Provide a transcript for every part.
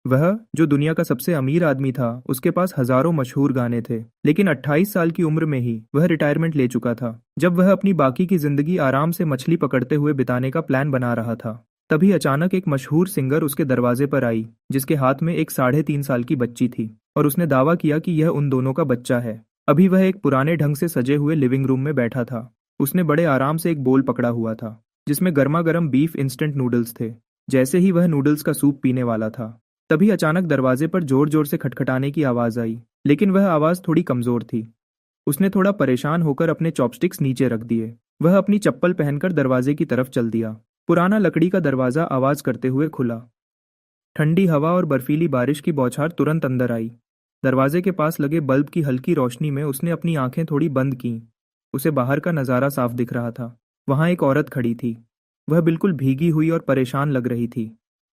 वह, जो दुनिया का सबसे अमीर आदमी था, उसके पास हजारों मशहूर गाने थे, लेकिन 28 साल की उम्र में ही वह रिटायरमेंट ले चुका था। जब वह अपनी बाकी की जिंदगी आराम से मछली पकड़ते हुए बिताने का प्लान बना रहा था, तभी अचानक एक मशहूर सिंगर उसके दरवाजे पर आई, जिसके हाथ में एक 3.5 साल की बच्ची थी, और उसने दावा किया कि यह उन दोनों का बच्चा है। अभी वह एक पुराने ढंग से सजे हुए लिविंग रूम में बैठा था। उसने बड़े आराम से एक बोल पकड़ा हुआ था, जिसमें गर्मा गर्म बीफ इंस्टेंट नूडल्स थे। जैसे ही वह नूडल्स का सूप पीने वाला था, तभी अचानक दरवाजे पर जोर जोर से खटखटाने की आवाज आई, लेकिन वह आवाज थोड़ी कमजोर थी। उसने थोड़ा परेशान होकर अपने चॉपस्टिक्स नीचे रख दिए। वह अपनी चप्पल पहनकर दरवाजे की तरफ चल दिया। पुराना लकड़ी का दरवाजा आवाज करते हुए खुला। ठंडी हवा और बर्फीली बारिश की बौछार तुरंत अंदर आई। दरवाजे के पास लगे बल्ब की हल्की रोशनी में उसने अपनी आंखें थोड़ी बंद कीं। उसे बाहर का नजारा साफ दिख रहा था। वहां एक औरत खड़ी थी। वह बिल्कुल भीगी हुई और परेशान लग रही थी।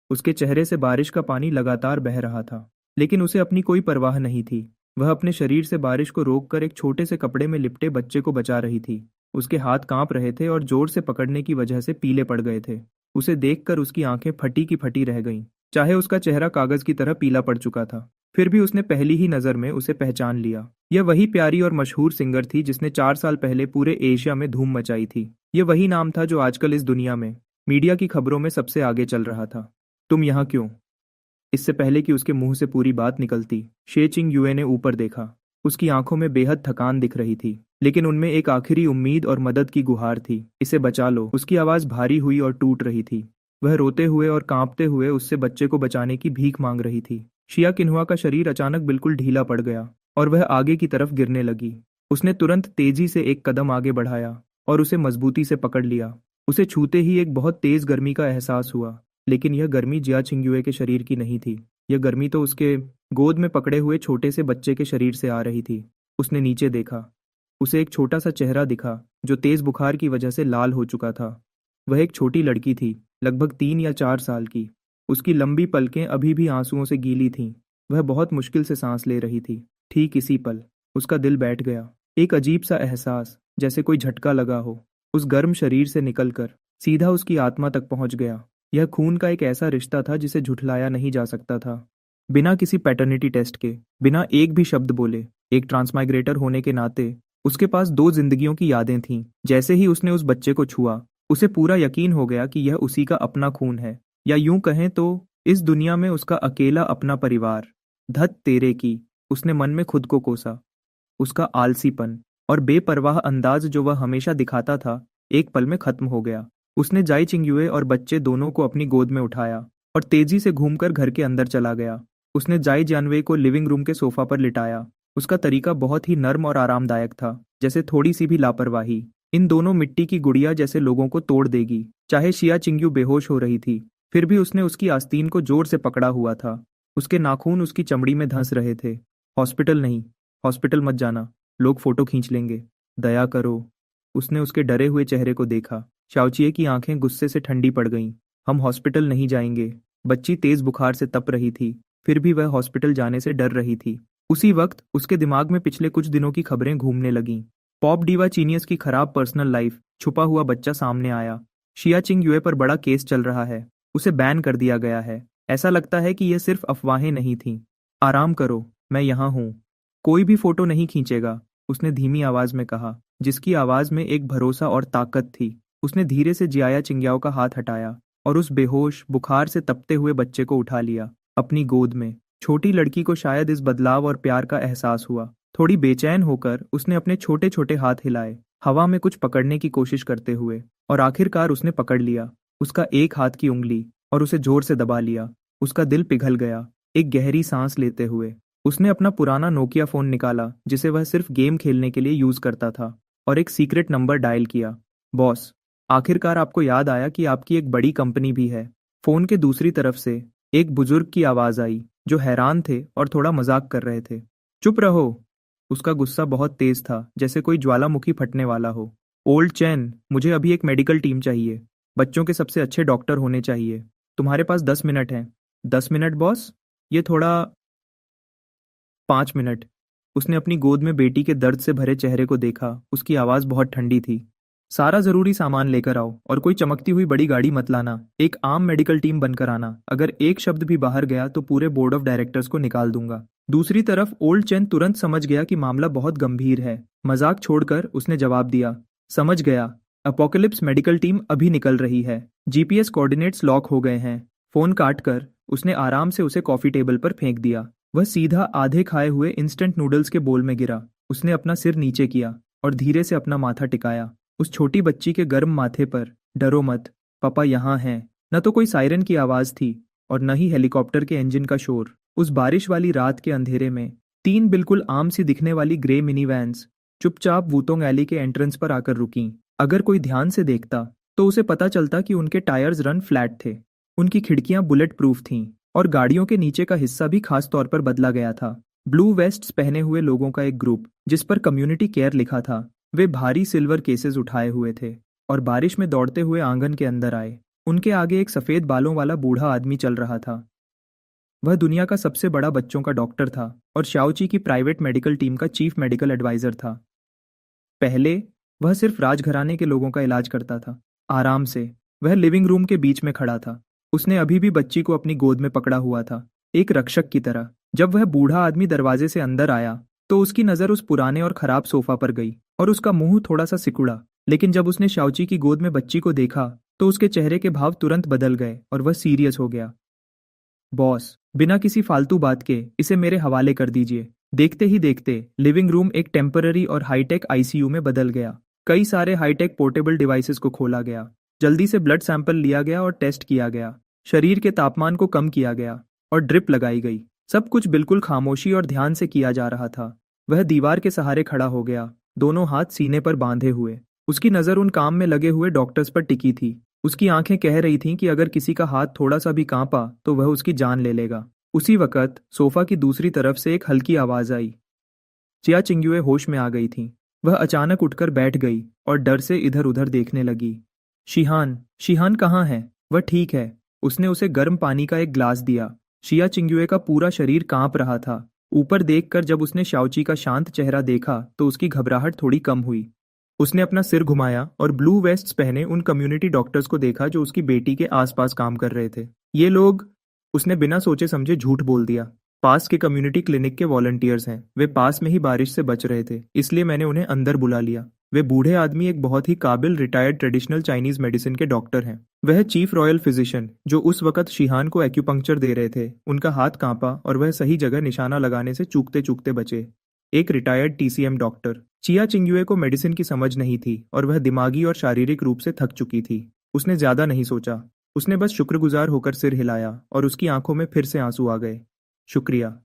उसके चेहरे से बारिश का पानी लगातार बह रहा था, लेकिन उसे अपनी कोई परवाह नहीं थी। वह अपने शरीर से बारिश को रोककर एक छोटे से कपड़े में लिपटे बच्चे को बचा रही थी। उसके हाथ कांप रहे थे और जोर से पकड़ने की वजह से पीले पड़ गए थे। उसे देखकर उसकी आंखें फटी की फटी रह गईं, चाहे उसका चेहरा कागज की तरह पीला पड़ चुका था। फिर भी उसने पहली ही नजर में उसे पहचान लिया। यह वही प्यारी और मशहूर सिंगर थी जिसने 4 साल पहले पूरे एशिया में धूम मचाई थी। यह वही नाम था जो आजकल इस दुनिया में मीडिया की खबरों में सबसे आगे चल रहा था। तुम यहाँ क्यों? इससे पहले कि उसके मुंह से पूरी बात निकलती, शे चिंग युए ने ऊपर देखा। उसकी आंखों में बेहद थकान दिख रही थी, लेकिन उनमें एक आखिरी उम्मीद और मदद की गुहार थी। इसे बचा लो। उसकी आवाज भारी हुई और टूट रही थी। वह रोते हुए और कांपते हुए उससे बच्चे को बचाने की भीख मांग रही थी। शिया किन्हुआ का शरीर अचानक बिल्कुल ढीला पड़ गया और वह आगे की तरफ गिरने लगी। उसने तुरंत तेजी से एक कदम आगे बढ़ाया और उसे मजबूती से पकड़ लिया। उसे छूते ही एक बहुत तेज गर्मी का एहसास हुआ, लेकिन यह गर्मी जिया चिंगयुए के शरीर की नहीं थी। यह गर्मी तो उसके गोद में पकड़े हुए छोटे से बच्चे के शरीर से आ रही थी। उसने नीचे देखा। उसे एक छोटा सा चेहरा दिखा, जो तेज बुखार की वजह से लाल हो चुका था। वह एक छोटी लड़की थी, लगभग 3 या 4 साल की। उसकी लंबी पलकें अभी भी आंसुओं से गीली थीं। वह बहुत मुश्किल से सांस ले रही थी। ठीक इसी पल उसका दिल बैठ गया। एक अजीब सा एहसास, जैसे कोई झटका लगा हो, उस गर्म शरीर से निकलकर सीधा उसकी आत्मा तक पहुंच गया। यह खून का एक ऐसा रिश्ता था जिसे झुठलाया नहीं जा सकता था। बिना किसी पैटर्निटी टेस्ट के, बिना एक भी शब्द बोले, एक ट्रांसमाइग्रेटर होने के नाते उसके पास 2 जिंदगियों की यादें थीं। जैसे ही उसने उस बच्चे को छुआ, उसे पूरा यकीन हो गया कि यह उसी का अपना खून है, या यूं कहें तो इस दुनिया में उसका अकेला अपना परिवार। धत तेरे की, उसने मन में खुद को कोसा। उसका आलसीपन और बेपरवाह अंदाज जो वह हमेशा दिखाता था, एक पल में खत्म हो गया। उसने जाई चिंगयुए और बच्चे दोनों को अपनी गोद में उठाया और तेजी से घूमकर घर के अंदर चला गया। उसने जाई जानवे को लिविंग रूम के सोफा पर लिटाया। उसका तरीका बहुत ही नर्म और आरामदायक था, जैसे थोड़ी सी भी लापरवाही इन दोनों मिट्टी की गुड़िया जैसे लोगों को तोड़ देगी। चाहे शिया चिंगयू बेहोश हो रही थी, फिर भी उसने उसकी आस्तीन को जोर से पकड़ा हुआ था। उसके नाखून उसकी चमड़ी में धंस रहे थे। हॉस्पिटल नहीं, हॉस्पिटल मत जाना, लोग फोटो खींच लेंगे, दया करो। उसने उसके डरे हुए चेहरे को देखा। शाओचिए की आंखें गुस्से से ठंडी पड़ गईं। हम हॉस्पिटल नहीं जाएंगे। बच्ची तेज बुखार से तप रही थी, फिर भी वह हॉस्पिटल जाने से डर रही थी। उसी वक्त उसके दिमाग में पिछले कुछ दिनों की खबरें घूमने लगीं। पॉप डीवा चीनियस की खराब पर्सनल लाइफ, छुपा हुआ बच्चा सामने आया। शिया चिंग युए पर बड़ा केस चल रहा है, उसे बैन कर दिया गया है। ऐसा लगता है कि यह सिर्फ अफवाहें नहीं थीं। आराम करो, मैं यहाँ हूँ। कोई भी फोटो नहीं खींचेगा, उसने धीमी आवाज में कहा, जिसकी आवाज में एक भरोसा और ताकत थी। उसने धीरे से जियाया चिंग्याओ का हाथ हटाया और उस बेहोश, बुखार से तपते हुए बच्चे को उठा लिया अपनी गोद में। छोटी लड़की को शायद इस बदलाव और प्यार का एहसास हुआ। थोड़ी बेचैन होकर उसने अपने छोटे छोटे हाथ हिलाए, हवा में कुछ पकड़ने की कोशिश करते हुए, और आखिरकार उसने पकड़ लिया उसका एक हाथ की उंगली और उसे जोर से दबा लिया। उसका दिल पिघल गया। एक गहरी सांस लेते हुए उसने अपना पुराना नोकिया फोन निकाला, जिसे वह सिर्फ गेम खेलने के लिए यूज करता था, और एक सीक्रेट नंबर डायल किया। बॉस, आखिरकार आपको याद आया कि आपकी एक बड़ी कंपनी भी है। फोन के दूसरी तरफ से एक बुजुर्ग की आवाज आई, जो हैरान थे और थोड़ा मजाक कर रहे थे। चुप रहो। उसका गुस्सा बहुत तेज था, जैसे कोई ज्वालामुखी फटने वाला हो। ओल्ड चैन, मुझे अभी एक मेडिकल टीम चाहिए। बच्चों के सबसे अच्छे डॉक्टर होने चाहिए। तुम्हारे पास 10 मिनट हैं। 10 मिनट बॉस? ये थोड़ा 5 मिनट। उसने अपनी गोद में बेटी के दर्द से भरे चेहरे को देखा। उसकी आवाज बहुत ठंडी थी। सारा जरूरी सामान लेकर आओ और कोई चमकती हुई बड़ी गाड़ी मत लाना। एक आम मेडिकल टीम बनकर आना। अगर एक शब्द भी बाहर गया तो पूरे बोर्ड ऑफ डायरेक्टर्स को निकाल दूंगा। दूसरी तरफ ओल्ड चेन तुरंत समझ गया कि मामला बहुत गंभीर है। मजाक छोड़कर उसने जवाब दिया, समझ गया। अपोकलिप्स मेडिकल टीम अभी निकल रही है। जीपीएस कोऑर्डिनेट्स लॉक हो गए हैं। फोन काटकर उसने आराम से उसे कॉफी टेबल पर फेंक दिया। वह सीधा आधे खाए हुए इंस्टेंट नूडल्स के बोल में गिरा। उसने अपना सिर नीचे किया और धीरे से अपना माथा टिकाया। उस छोटी बच्ची के गर्म माथे पर, डरो मत, पापा यहाँ हैं। न तो कोई सायरन की आवाज थी और न ही हेलीकॉप्टर के इंजन का शोर। उस बारिश वाली रात के अंधेरे में 3 बिल्कुल आम सी दिखने वाली ग्रे मिनी वैन्स चुपचाप वूतोंग एली के एंट्रेंस पर आकर रुकीं। अगर कोई ध्यान से देखता तो उसे पता चलता कि उनके टायर्स रन फ्लैट थे, उनकी खिड़कियां बुलेट प्रूफ थीं और गाड़ियों के नीचे का हिस्सा भी खास तौर पर बदला गया था। ब्लू वेस्ट्स पहने हुए लोगों का एक ग्रुप जिस पर कम्युनिटी केयर लिखा था, वे भारी सिल्वर केसेस उठाए हुए थे और बारिश में दौड़ते हुए आंगन के अंदर आए। उनके आगे एक सफेद बालों वाला बूढ़ा आदमी चल रहा था। वह दुनिया का सबसे बड़ा बच्चों का डॉक्टर था और शाओची की प्राइवेट मेडिकल टीम का चीफ मेडिकल एडवाइजर था। पहले वह सिर्फ राजघराने के लोगों का इलाज करता था। आराम से वह लिविंग रूम के बीच में खड़ा था। उसने अभी भी बच्ची को अपनी गोद में पकड़ा हुआ था, एक रक्षक की तरह। जब वह बूढ़ा आदमी दरवाजे से अंदर आया तो उसकी नजर उस पुराने और खराब सोफा पर गई और उसका मुंह थोड़ा सा सिकुड़ा। लेकिन जब उसने शाओची की गोद में बच्ची को देखा तो उसके चेहरे के भाव तुरंत बदल गए और वह सीरियस हो गया। बॉस, बिना किसी फालतू बात के इसे मेरे हवाले कर दीजिए। देखते ही देखते लिविंग रूम एक टेम्पररी और हाईटेक आईसीयू में बदल गया। कई सारे हाईटेक पोर्टेबल डिवाइसेस को खोला गया। जल्दी से ब्लड सैंपल लिया गया और टेस्ट किया गया। शरीर के तापमान को कम किया गया और ड्रिप लगाई गई। सब कुछ बिल्कुल खामोशी और ध्यान से किया जा रहा था। वह दीवार के सहारे खड़ा हो गया, दोनों हाथ सीने पर बांधे हुए। उसकी नजर उन काम में लगे हुए डॉक्टर्स पर टिकी थी। उसकी आंखें कह रही थीं कि अगर किसी का हाथ थोड़ा सा भी कांपा तो वह उसकी जान ले लेगा। उसी वक्त सोफा की दूसरी तरफ से एक हल्की आवाज आई। चिया चिंग्युए होश में आ गई थी। वह अचानक उठकर बैठ गई और डर से इधर उधर देखने लगी। शिहान, शिहान कहाँ है? वह ठीक है। उसने उसे गर्म पानी का एक ग्लास दिया। चिया चिंग्युए का पूरा शरीर कांप रहा था। ऊपर देखकर जब उसने शाओची का शांत चेहरा देखा तो उसकी घबराहट थोड़ी कम हुई। उसने अपना सिर घुमाया और ब्लू वेस्ट्स पहने उन कम्युनिटी डॉक्टर्स को देखा जो उसकी बेटी के आसपास काम कर रहे थे। ये लोग, उसने बिना सोचे समझे झूठ बोल दिया, पास के कम्युनिटी क्लिनिक के वॉलंटियर्स हैं। वे पास में ही बारिश से बच रहे थे, इसलिए मैंने उन्हें अंदर बुला लिया। वे बूढ़े आदमी एक बहुत ही काबिल रिटायर्ड ट्रेडिशनल चाइनीज मेडिसिन के डॉक्टर हैं। वह चीफ रॉयल फिजिशियन जो उस वक्त शिहान को एक्यूपंक्चर दे रहे थे। उनका हाथ कांपा और वह सही जगह निशाना लगाने से चूकते चूकते बचे। एक रिटायर्ड टीसीएम डॉक्टर। चिया चिंग्युए को मेडिसिन की समझ नहीं थी और वह दिमागी और शारीरिक रूप से थक चुकी थी। उसने ज्यादा नहीं सोचा। उसने बस शुक्रगुजार होकर सिर हिलाया और उसकी आंखों में फिर से आंसू आ गए। शुक्रिया,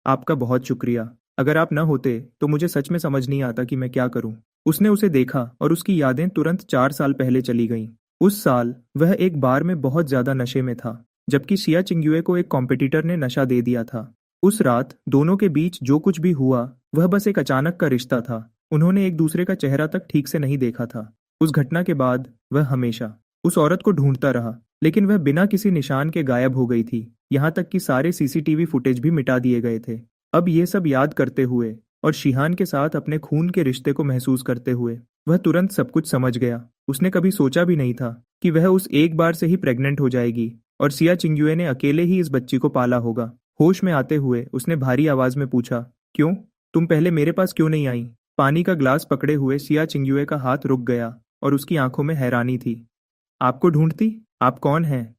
आपका बहुत शुक्रिया। अगर आप न होते तो मुझे सच में समझ नहीं आता कि मैं क्या करूं। उसने उसे देखा और उसकी यादें तुरंत 4 साल पहले चली गईं। उस साल वह एक बार में बहुत ज्यादा नशे में था, जबकि चिया चिंग्युए को एक कॉम्पिटिटर ने नशा दे दिया था। उस रात दोनों के बीच जो कुछ भी हुआ वह बस एक अचानक का रिश्ता था। उन्होंने एक दूसरे का चेहरा तक ठीक से नहीं देखा था। उस घटना के बाद वह हमेशा उस औरत को ढूंढता रहा, लेकिन वह बिना किसी निशान के गायब हो गई थी। यहाँ तक कि सारे सीसीटीवी फुटेज भी मिटा दिए गए थे। अब ये सब याद करते हुए और शिहान के साथ अपने खून के रिश्ते को महसूस करते हुए वह तुरंत सब कुछ समझ गया। उसने कभी सोचा भी नहीं था कि वह उस एक बार से ही प्रेग्नेंट हो जाएगी और चिया चिंग्युए ने अकेले ही इस बच्ची को पाला होगा। होश में आते हुए उसने भारी आवाज में पूछा, क्यों? तुम पहले मेरे पास क्यों नहीं आई? पानी का ग्लास पकड़े हुए चिया चिंग्युए का हाथ रुक गया और उसकी आंखों में हैरानी थी। आपको ढूंढती? आप कौन हैं?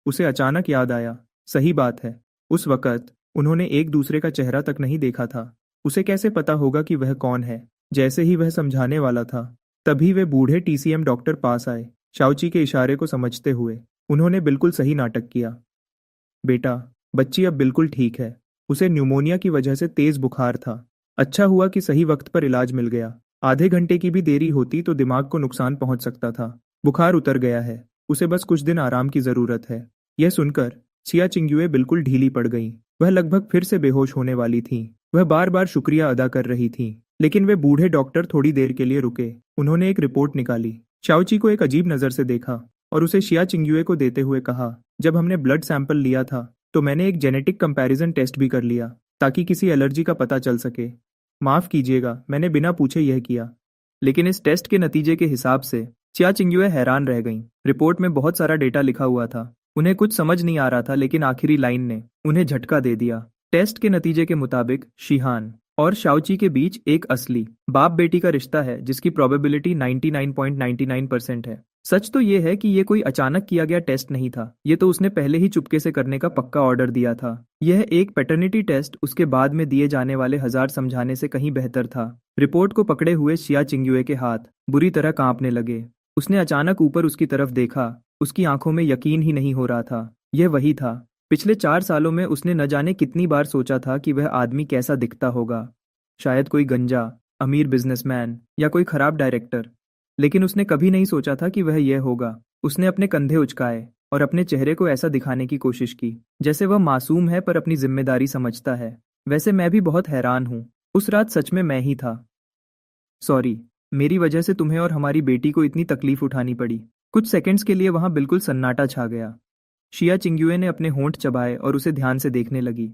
उसे अचानक याद आया। सही बात है, उस वक्त उन्होंने एक दूसरे का चेहरा तक नहीं देखा था। उसे कैसे पता होगा कि वह कौन है? जैसे ही वह समझाने वाला था तभी वे बूढ़े टीसीएम डॉक्टर पास आए। शाओची के इशारे को समझते हुए उन्होंने बिल्कुल सही नाटक किया। बेटा, बच्ची अब बिल्कुल ठीक है। उसे न्यूमोनिया की वजह से तेज बुखार था। अच्छा हुआ कि सही वक्त पर इलाज मिल गया। आधे घंटे की भी देरी होती तो दिमाग को नुकसान पहुंच सकता था। बुखार उतर गया है, उसे बस कुछ दिन आराम की जरूरत है। यह सुनकर चिया चिंग्युए बिल्कुल ढीली पड़ गई। वह लगभग फिर से बेहोश होने वाली थी। वह बार बार शुक्रिया अदा कर रही थी, लेकिन वे बूढ़े डॉक्टर थोड़ी देर के लिए रुके। उन्होंने एक रिपोर्ट निकाली। शाओची को एक अजीब नजर से देखा और उसे चिया चिंग्युए को देते हुए कहा, जब हमने ब्लड सैंपल लिया था तो मैंने एक जेनेटिक कंपैरिजन टेस्ट भी कर लिया ताकि किसी एलर्जी का पता चल सके। माफ कीजिएगा, मैंने बिना पूछे यह किया। लेकिन इस टेस्ट के नतीजे के हिसाब से चिया चिंगयुए हैरान रह गईं। रिपोर्ट में बहुत सारा डेटा लिखा हुआ था। उन्हें कुछ समझ नहीं आ रहा था, लेकिन आखिरी लाइन ने उन्हें झटका दे दिया। टेस्ट के नतीजे के मुताबिक शिहान और शाओची के बीच एक असली बाप बेटी का रिश्ता है, जिसकी प्रोबेबिलिटी 99.99% है। सच तो ये है कि ये कोई अचानक किया गया टेस्ट नहीं था। ये तो उसने पहले ही चुपके से करने का पक्का ऑर्डर दिया था। यह एक पैटर्निटी टेस्ट उसके बाद में दिए जाने वाले 1000 समझाने से कहीं बेहतर था। रिपोर्ट को पकड़े हुए चिया चिंगयुए के हाथ बुरी तरह कांपने लगे। उसने अचानक ऊपर उसकी तरफ देखा। उसकी आंखों में यकीन ही नहीं हो रहा था। यह वही था। पिछले 4 सालों में उसने न जाने कितनी बार सोचा था कि वह आदमी कैसा दिखता होगा। शायद कोई गंजा अमीर बिजनेसमैन या कोई खराब डायरेक्टर, लेकिन उसने कभी नहीं सोचा था कि वह यह होगा। उसने अपने कंधे उचकाए और अपने चेहरे को ऐसा दिखाने की कोशिश की जैसे वह मासूम है पर अपनी जिम्मेदारी समझता है। वैसे मैं भी बहुत हैरान हूँ। उस रात सच में मैं ही था। सॉरी, मेरी वजह से तुम्हें और हमारी बेटी को इतनी तकलीफ उठानी पड़ी। कुछ सेकंड्स के लिए वहां बिल्कुल सन्नाटा छा गया। शिया चिंगयुए ने अपने होंठ चबाए और उसे ध्यान से देखने लगी,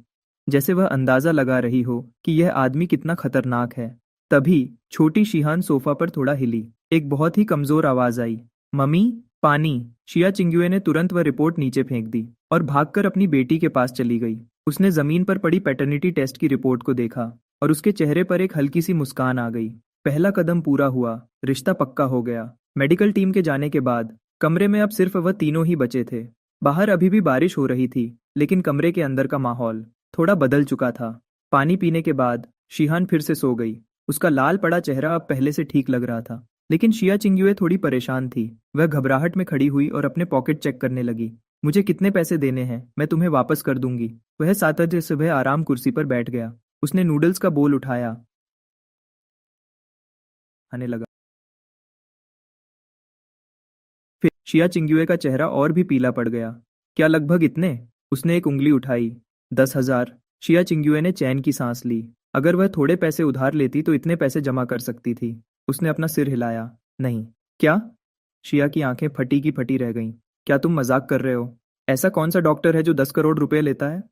जैसे वह अंदाजा लगा रही हो कि यह आदमी कितना खतरनाक है। तभी छोटी शिहान सोफा पर थोड़ा हिली। एक बहुत ही कमजोर आवाज आई, मम्मी, पानी। शिया चिंगयुए ने तुरंत वह रिपोर्ट नीचे फेंक दी और भागकर अपनी बेटी के पास चली गई। उसने जमीन पर पड़ी पैटर्निटी टेस्ट की रिपोर्ट को देखा और उसके चेहरे पर एक हल्की सी मुस्कान आ गई। पहला कदम पूरा हुआ, रिश्ता पक्का हो गया। मेडिकल टीम के जाने के बाद कमरे में अब सिर्फ वह तीनों ही बचे थे। बाहर अभी भी बारिश हो रही थी, लेकिन कमरे के अंदर का माहौल थोड़ा बदल चुका था। पानी पीने के बाद शिहान फिर से सो गई। उसका लाल पड़ा चेहरा अब पहले से ठीक लग रहा था, लेकिन शिया चिंगयुए थोड़ी परेशान थी। वह घबराहट में खड़ी हुई और अपने पॉकेट चेक करने लगी। मुझे कितने पैसे देने हैं? मैं तुम्हें वापस कर दूंगी। वह सातर्य सुबह आराम कुर्सी पर बैठ गया। उसने नूडल्स का बोल उठाया, आने लगा। फिर शिया चिंगयुए का चेहरा और भी पीला पड़ गया। क्या लगभग इतने? उसने एक उंगली उठाई। 10,000। शिया चिंगयुए ने चैन की सांस ली। अगर वह थोड़े पैसे उधार लेती तो इतने पैसे जमा कर सकती थी। उसने अपना सिर हिलाया। नहीं। क्या? शिया की आंखें फटी की फटी रह गईं। क्या तुम मजाक कर रहे हो? ऐसा कौन सा डॉक्टर है जो 10 करोड़ रुपए लेता है?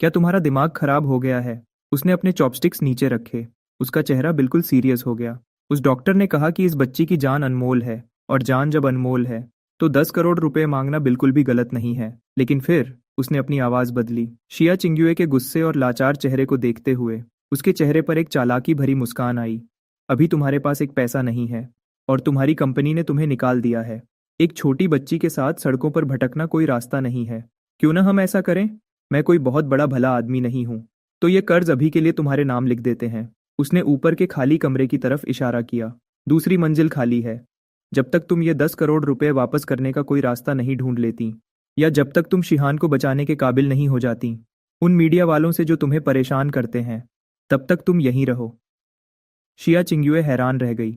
क्या तुम्हारा दिमाग खराब हो गया है? उसने अपने चॉपस्टिक्स नीचे रखे। उसका चेहरा बिल्कुल सीरियस हो गया। उस डॉक्टर ने कहा कि इस बच्ची की जान अनमोल है, और जान जब अनमोल है तो 10 करोड़ रुपए मांगना बिल्कुल भी गलत नहीं है। लेकिन फिर उसने अपनी आवाज बदली। शिया चिंगयुए के गुस्से और लाचार चेहरे को देखते हुए उसके चेहरे पर एक चालाकी भरी मुस्कान आई। अभी तुम्हारे पास एक पैसा नहीं है और तुम्हारी कंपनी ने तुम्हें निकाल दिया है। एक छोटी बच्ची के साथ सड़कों पर भटकना कोई रास्ता नहीं है। क्यों ना हम ऐसा करें? मैं कोई बहुत बड़ा भला आदमी नहीं हूं, तो ये कर्ज अभी के लिए तुम्हारे नाम लिख देते हैं। उसने ऊपर के खाली कमरे की तरफ इशारा किया। दूसरी मंजिल खाली है। जब तक तुम ये 10 करोड़ रुपए वापस करने का कोई रास्ता नहीं ढूंढ लेती, या जब तक तुम शिहान को बचाने के काबिल नहीं हो जाती उन मीडिया वालों से जो तुम्हें परेशान करते हैं, तब तक तुम यहीं रहो। शिया चिंगयुए हैरान रह गई।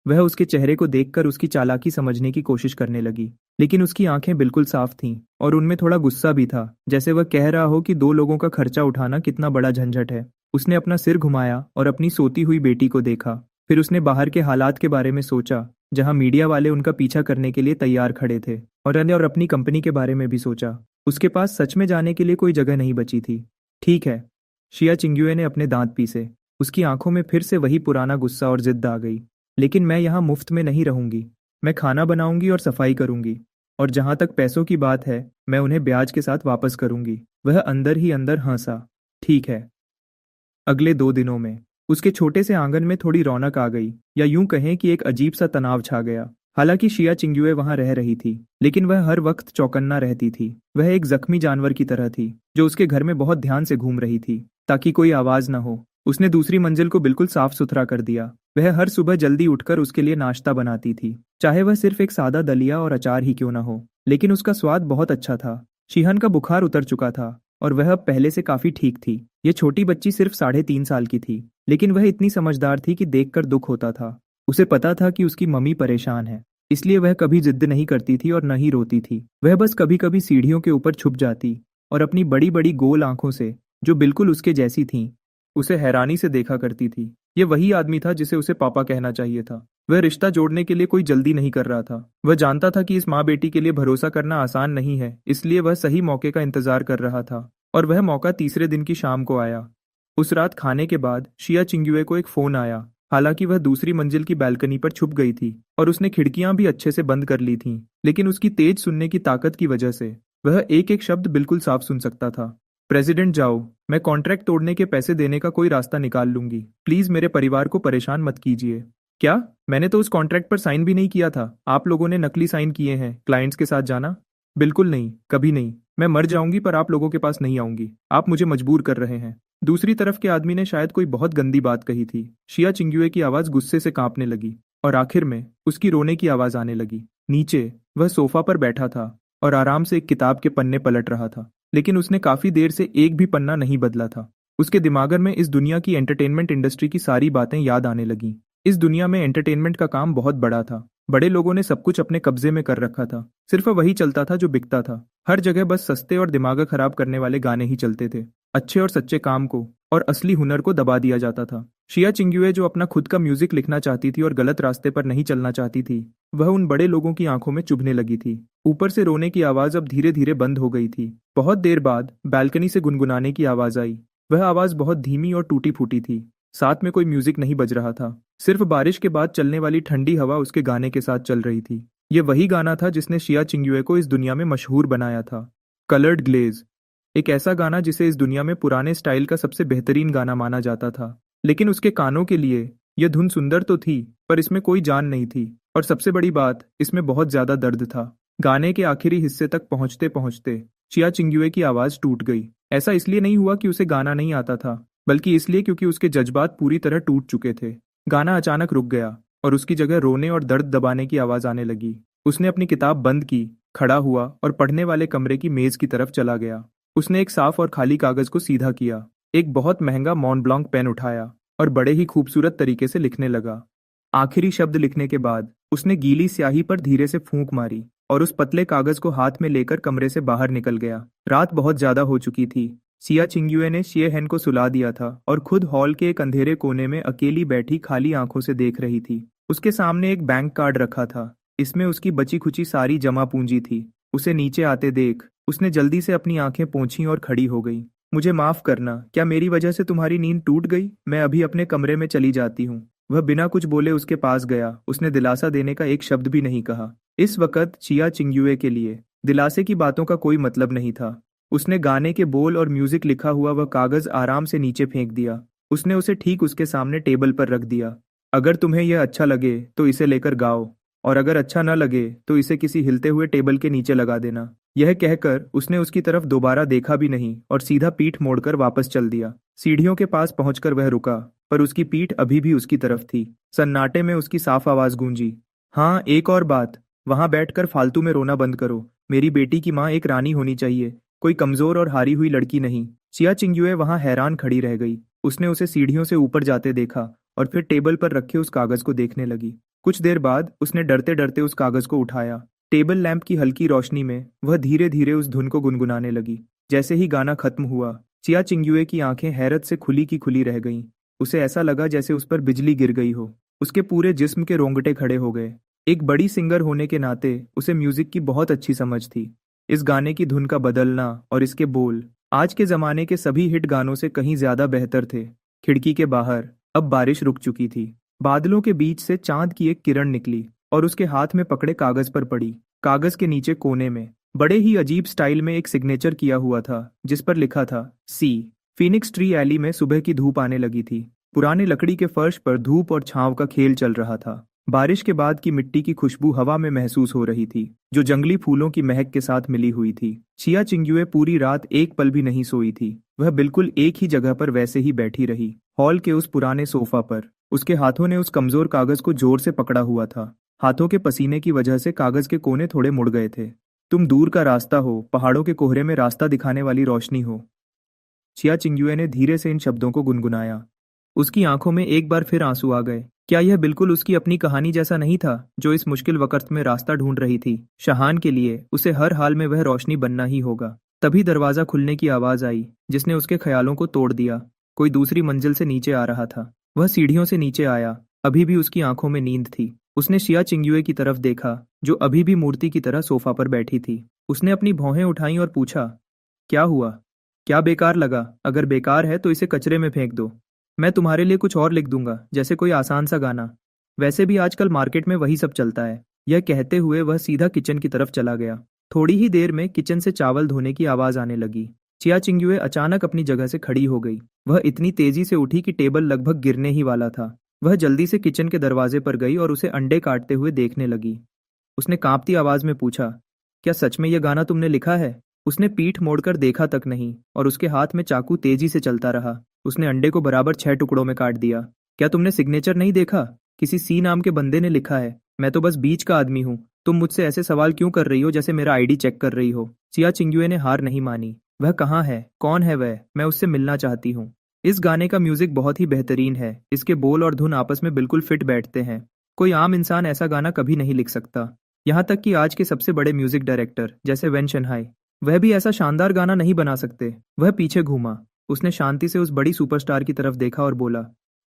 वह उसके चेहरे को देखकर उसकी चालाकी समझने की कोशिश करने लगी, लेकिन उसकी आंखें बिल्कुल साफ थीं और उनमें थोड़ा गुस्सा भी था, जैसे वह कह रहा हो कि 2 लोगों का खर्चा उठाना कितना बड़ा झंझट है। उसने अपना सिर घुमाया और अपनी सोती हुई बेटी को देखा। फिर उसने बाहर के हालात के बारे में सोचा, जहां मीडिया वाले उनका पीछा करने के लिए तैयार खड़े थे, और अपनी कंपनी के बारे में भी सोचा। उसके पास सच में जाने के लिए कोई जगह नहीं बची थी। ठीक है, शिया चिंगयुए ने अपने दांत पीसे। उसकी आंखों में फिर से वही पुराना गुस्सा और जिद आ गई। लेकिन मैं यहाँ मुफ्त में नहीं रहूंगी। मैं खाना बनाऊंगी और सफाई करूंगी, और जहां तक पैसों की बात है, मैं उन्हें ब्याज के साथ वापस करूंगी। वह अंदर ही अंदर हंसा। ठीक है। अगले 2 दिनों में उसके छोटे से आंगन में थोड़ी रौनक आ गई, या यूं कहें कि एक अजीब सा तनाव छा गया। हालांकि शिया चिंगयुए वहां रह रही थी, लेकिन वह हर वक्त चौकन्ना रहती थी। वह एक जख्मी जानवर की तरह थी जो उसके घर में बहुत ध्यान से घूम रही थी, ताकि कोई आवाज न हो। उसने दूसरी मंजिल को बिल्कुल साफ सुथरा कर दिया। वह हर सुबह जल्दी उठकर उसके लिए नाश्ता बनाती थी, चाहे वह सिर्फ एक सादा दलिया और अचार ही क्यों न हो, लेकिन उसका स्वाद बहुत अच्छा था। शिहान का बुखार उतर चुका था और वह अब पहले से काफी ठीक थी। ये छोटी बच्ची सिर्फ 3.5 साल की थी, लेकिन वह इतनी समझदार थी कि देखकर दुख होता था। उसे पता था कि उसकी मम्मी परेशान है, इसलिए वह कभी जिद नहीं करती थी और न ही रोती थी। वह बस कभी कभी सीढ़ियों के ऊपर छुप जाती और अपनी बड़ी बड़ी गोल आंखों से, जो बिल्कुल उसके जैसी थीं, उसे हैरानी से देखा करती थी। ये वही आदमी था जिसे उसे पापा कहना चाहिए था। वह रिश्ता जोड़ने के लिए कोई जल्दी नहीं कर रहा था। वह जानता था कि इस माँ बेटी के लिए भरोसा करना आसान नहीं है, इसलिए वह सही मौके का इंतजार कर रहा था। और वह मौका तीसरे दिन की शाम को आया। उस रात खाने के बाद शिया चिंगयुए को एक फोन आया। हालांकि वह दूसरी मंजिल की बालकनी पर छुप गई थी और उसने खिड़कियां भी अच्छे से बंद कर ली थीं, लेकिन उसकी तेज सुनने की ताकत की वजह से वह एक एक शब्द बिल्कुल साफ सुन सकता था। प्रेसिडेंट जाओ, मैं कॉन्ट्रैक्ट तोड़ने के पैसे देने का कोई रास्ता निकाल लूंगी। प्लीज मेरे परिवार को परेशान मत कीजिए। क्या? मैंने तो उस कॉन्ट्रैक्ट पर साइन भी नहीं किया था। आप लोगों ने नकली साइन किए हैं क्लाइंट्स के साथ जाना। बिल्कुल नहीं, कभी नहीं। मैं मर जाऊंगी पर आप लोगों के पास नहीं आऊंगी। आप मुझे मजबूर कर रहे हैं। दूसरी तरफ के आदमी ने शायद कोई बहुत गंदी बात कही थी। शिया चिंग्युए की आवाज गुस्से से कांपने लगी और आखिर में उसकी रोने की आवाज आने लगी। नीचे वह सोफा पर बैठा था और आराम से एक किताब के पन्ने पलट रहा था, लेकिन उसने काफी देर से एक भी पन्ना नहीं बदला था। उसके दिमाग में इस दुनिया की एंटरटेनमेंट इंडस्ट्री की सारी बातें याद आने लगीं। इस दुनिया में एंटरटेनमेंट का काम बहुत बड़ा था। बड़े लोगों ने सब कुछ अपने कब्जे में कर रखा था। सिर्फ वही चलता था जो बिकता था। हर जगह बस सस्ते और दिमाग खराब करने वाले गाने ही चलते थे। अच्छे और सच्चे काम को और असली हुनर को दबा दिया जाता था। शिया चिंग्युए जो अपना खुद का म्यूजिक लिखना चाहती थी और गलत रास्ते पर नहीं चलना चाहती थी, वह उन बड़े लोगों की आंखों में चुभने लगी थी। ऊपर से रोने की आवाज अब धीरे धीरे बंद हो गई थी। बहुत देर बाद बालकनी से गुनगुनाने की आवाज आई। वह आवाज बहुत धीमी और टूटी फूटी थी। साथ में कोई म्यूजिक नहीं बज रहा था। सिर्फ बारिश के बाद चलने वाली ठंडी हवा उसके गाने के साथ चल रही थी। ये वही गाना था जिसने शिया चिंग्युए को इस दुनिया में मशहूर बनाया था। कलर्ड ग्लेज, एक ऐसा गाना जिसे इस दुनिया में पुराने स्टाइल का सबसे बेहतरीन गाना माना जाता था। लेकिन उसके कानों के लिए यह धुन सुंदर तो थी, पर इसमें कोई जान नहीं थी। और सबसे बड़ी बात, इसमें बहुत ज्यादा दर्द था। गाने के आखिरी हिस्से तक पहुंचते पहुंचते शिया चिंग्युए की आवाज टूट गई। ऐसा इसलिए नहीं हुआ कि उसे गाना नहीं आता था, बल्कि इसलिए क्योंकि उसके जज्बात पूरी तरह टूट चुके थे। गाना अचानक रुक गया और उसकी जगह रोने और दर्द दबाने की आवाज आने लगी। उसने अपनी किताब बंद की, खड़ा हुआ और पढ़ने वाले कमरे की मेज की तरफ चला गया। उसने एक साफ और खाली कागज को सीधा किया, एक बहुत महंगा मॉन ब्लांक पेन उठाया और बड़े ही खूबसूरत तरीके से लिखने लगा। आखिरी शब्द लिखने के बाद उसने गीली स्याही पर धीरे से फूंक मारी और उस पतले कागज को हाथ में लेकर कमरे से बाहर निकल गया। रात बहुत ज्यादा हो चुकी थी। शिया चिंग्युए ने शिए हेन को सुला दिया था और खुद हॉल के एक अंधेरे कोने में अकेली बैठी खाली आंखों से देख रही थी। उसके सामने एक बैंक कार्ड रखा था। इसमें उसकी बची खुची सारी जमा पूंजी थी। उसे नीचे आते देख उसने जल्दी से अपनी आंखें पोंछी और खड़ी हो गई। मुझे माफ करना, क्या मेरी वजह से तुम्हारी नींद टूट गई? मैं अभी अपने कमरे में चली जाती हूँ। वह बिना कुछ बोले उसके पास गया। उसने दिलासा देने का एक शब्द भी नहीं कहा। इस वक्त शिया चिंग्युए के लिए दिलासे की बातों का कोई मतलब नहीं था। उसने गाने के बोल और म्यूजिक लिखा हुआ वह कागज आराम से नीचे फेंक दिया। उसने उसे ठीक उसके सामने टेबल पर रख दिया। अगर तुम्हें यह अच्छा लगे तो इसे लेकर गाओ, और अगर अच्छा न लगे तो इसे किसी हिलते हुए टेबल के नीचे लगा देना। यह कहकर उसने उसकी तरफ दोबारा देखा भी नहीं और सीधा पीठ मोड़कर वापस चल दिया। सीढ़ियों के पास पहुंचकर वह रुका, पर उसकी पीठ अभी भी उसकी तरफ थी। सन्नाटे में उसकी साफ आवाज गूंजी, हाँ, एक और बात, वहां बैठकर फालतू में रोना बंद करो। मेरी बेटी की माँ एक रानी होनी चाहिए, कोई कमजोर और हारी हुई लड़की नहीं। शिया चिंग्युए वहां हैरान खड़ी रह गई। उसने उसे सीढ़ियों से ऊपर जाते देखा और फिर टेबल पर रखे उस कागज को देखने लगी। कुछ देर बाद उसने डरते डरते उस कागज को उठाया। टेबल लैंप की हल्की रोशनी में वह धीरे धीरे उस धुन को गुनगुनाने लगी। जैसे ही गाना खत्म हुआ, शिया चिंग्युए की आंखें हैरत से खुली की खुली रह गईं। उसे ऐसा लगा जैसे उस पर बिजली गिर गई हो। उसके पूरे जिस्म के रोंगटे खड़े हो गए। एक बड़ी सिंगर होने के नाते उसे म्यूजिक की बहुत अच्छी समझ थी। इस गाने की धुन का बदलना और इसके बोल आज के जमाने के सभी हिट गानों से कहीं ज्यादा बेहतर थे। खिड़की के बाहर अब बारिश रुक चुकी थी। बादलों के बीच से चांद की एक किरण निकली और उसके हाथ में पकड़े कागज पर पड़ी। कागज के नीचे कोने में बड़े ही अजीब स्टाइल में एक सिग्नेचर किया हुआ था, जिस पर लिखा था सी। फिनिक्स ट्री एली में सुबह की धूप आने लगी थी। पुराने लकड़ी के फर्श पर धूप और छांव का खेल चल रहा था। बारिश के बाद की मिट्टी की खुशबू हवा में महसूस हो रही थी, जो जंगली फूलों की महक के साथ मिली हुई थी। शिया चिंग्युए पूरी रात एक पल भी नहीं सोई थी। वह बिल्कुल एक ही जगह पर वैसे ही बैठी रही, हॉल के उस पुराने सोफा पर। उसके हाथों ने उस कमजोर कागज को जोर से पकड़ा हुआ था। हाथों के पसीने की वजह से कागज के कोने थोड़े मुड़ गए थे। तुम दूर का रास्ता हो, पहाड़ों के कोहरे में रास्ता दिखाने वाली रोशनी हो। शिया चिंग्युए ने धीरे से इन शब्दों को गुनगुनाया। उसकी आंखों में एक बार फिर आंसू आ गए। क्या यह बिल्कुल उसकी अपनी कहानी जैसा नहीं था, जो इस मुश्किल वक्त में रास्ता ढूंढ रही थी? शहान के लिए उसे हर हाल में वह रोशनी बनना ही होगा। तभी दरवाजा खुलने की आवाज आई, जिसने उसके ख्यालों को तोड़ दिया। कोई दूसरी मंजिल से नीचे आ रहा था। वह सीढ़ियों से नीचे आया। अभी भी उसकी आंखों में नींद थी। उसने शिया चिंग्युए की तरफ देखा, जो अभी भी मूर्ति की तरह सोफा पर बैठी थी। उसने अपनी भौहें उठाई और पूछा, क्या हुआ? क्या बेकार लगा? अगर बेकार है तो इसे कचरे में फेंक दो। मैं तुम्हारे लिए कुछ और लिख दूंगा, जैसे कोई आसान सा गाना। वैसे भी आजकल मार्केट में वही सब चलता है। यह कहते हुए वह सीधा किचन की तरफ चला गया। थोड़ी ही देर में किचन से चावल धोने की आवाज आने लगी। चिया चिंगुए अचानक अपनी जगह से खड़ी हो गई। वह इतनी तेजी से उठी कि टेबल लगभग गिरने ही वाला था। वह जल्दी से किचन के दरवाजे पर गई और उसे अंडे काटते हुए देखने लगी। उसने कांपती आवाज में पूछा, क्या सच में यह गाना तुमने लिखा है? उसने पीठ मोड़कर देखा तक नहीं और उसके हाथ में चाकू तेजी से चलता रहा। उसने अंडे को बराबर 6 टुकड़ों में काट दिया। क्या तुमने सिग्नेचर नहीं देखा? किसी सी नाम के बंदे ने लिखा है। मैं तो बस बीच का आदमी हूँ। तुम मुझसे ऐसे सवाल क्यों कर रही हो जैसे मेरा आईडी चेक कर रही हो? चिया चिंगुए ने हार नहीं मानी। वह कहाँ है? कौन है वह? मैं उससे मिलना चाहती हूँ। इस गाने का म्यूजिक बहुत ही बेहतरीन है। इसके बोल और धुन आपस में बिल्कुल फिट बैठते हैं। कोई आम इंसान ऐसा गाना कभी नहीं लिख सकता। यहाँ तक कि आज के सबसे बड़े म्यूजिक डायरेक्टर जैसे वेन शनहाई, वह भी ऐसा शानदार गाना नहीं बना सकते। वह पीछे घूमा। उसने शांति से उस बड़ी सुपरस्टार की तरफ देखा और बोला,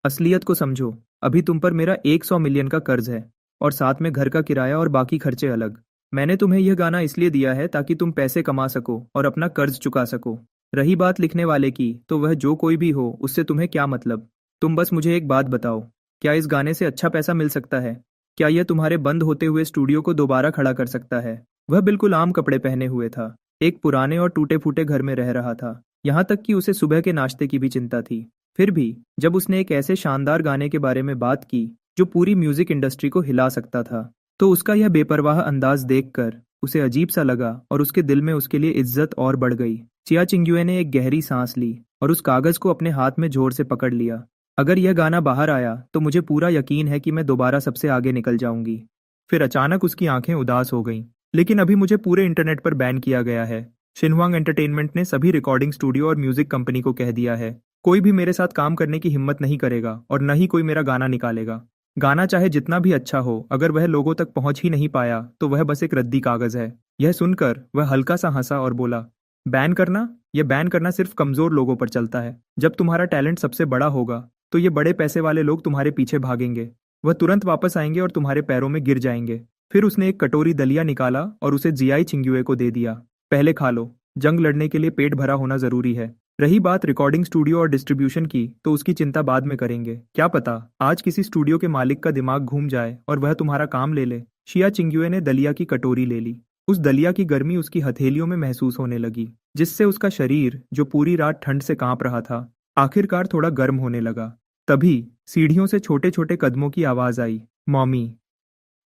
असलियत को समझो। अभी तुम पर मेरा 100 मिलियन का कर्ज है और साथ में घर का किराया और बाकी खर्चे अलग। मैंने तुम्हें यह गाना इसलिए दिया है ताकि तुम पैसे कमा सको और अपना कर्ज चुका सको। रही बात लिखने वाले की, तो वह जो कोई भी हो उससे तुम्हें क्या मतलब? तुम बस मुझे एक बात बताओ, क्या इस गाने से अच्छा पैसा मिल सकता है? क्या यह तुम्हारे बंद होते हुए स्टूडियो को दोबारा खड़ा कर सकता है? वह बिल्कुल आम कपड़े पहने हुए था। एक पुराने और टूटे फूटे घर में रह रहा था। यहाँ तक कि उसे सुबह के नाश्ते की भी चिंता थी। फिर भी जब उसने एक ऐसे शानदार गाने के बारे में बात की जो पूरी म्यूजिक इंडस्ट्री को हिला सकता था, तो उसका यह बेपरवाह अंदाज देखकर उसे अजीब सा लगा और उसके दिल में उसके लिए इज्जत और बढ़ गई। चिया चिंगुए ने एक गहरी सांस ली और उस कागज को अपने हाथ में जोर से पकड़ लिया। अगर यह गाना बाहर आया तो मुझे पूरा यकीन है कि मैं दोबारा सबसे आगे निकल जाऊंगी। फिर अचानक उसकी आंखें उदास हो गईं। लेकिन अभी मुझे पूरे इंटरनेट पर बैन किया गया है। शिनहुआंग एंटरटेनमेंट ने सभी रिकॉर्डिंग स्टूडियो और म्यूजिक कंपनी को कह दिया है, कोई भी मेरे साथ काम करने की हिम्मत नहीं करेगा और न ही कोई मेरा गाना निकालेगा। गाना चाहे जितना भी अच्छा हो, अगर वह लोगों तक पहुंच ही नहीं पाया तो वह बस एक रद्दी कागज है। यह सुनकर वह हल्का सा हंसा और बोला, बैन करना? यह बैन करना सिर्फ कमजोर लोगों पर चलता है। जब तुम्हारा टैलेंट सबसे बड़ा होगा तो ये बड़े पैसे वाले लोग तुम्हारे पीछे भागेंगे। वह तुरंत वापस आएंगे और तुम्हारे पैरों में गिर जाएंगे। फिर उसने एक कटोरी दलिया निकाला और उसे जियाई चिंगुए को दे दिया। पहले खा लो। जंग लड़ने के लिए पेट भरा होना जरूरी है। रही बात रिकॉर्डिंग स्टूडियो और डिस्ट्रीब्यूशन की, तो उसकी चिंता बाद में करेंगे। क्या पता आज किसी स्टूडियो के मालिक का दिमाग घूम जाए और वह तुम्हारा काम ले ले। शिया चिंगुए ने दलिया की कटोरी ले ली। उस दलिया की गर्मी उसकी हथेलियों में महसूस होने लगी, जिससे उसका शरीर जो पूरी रात ठंड से कांप रहा था, आखिरकार थोड़ा गर्म होने लगा। तभी सीढ़ियों से छोटे छोटे कदमों की आवाज आई। मॉमी,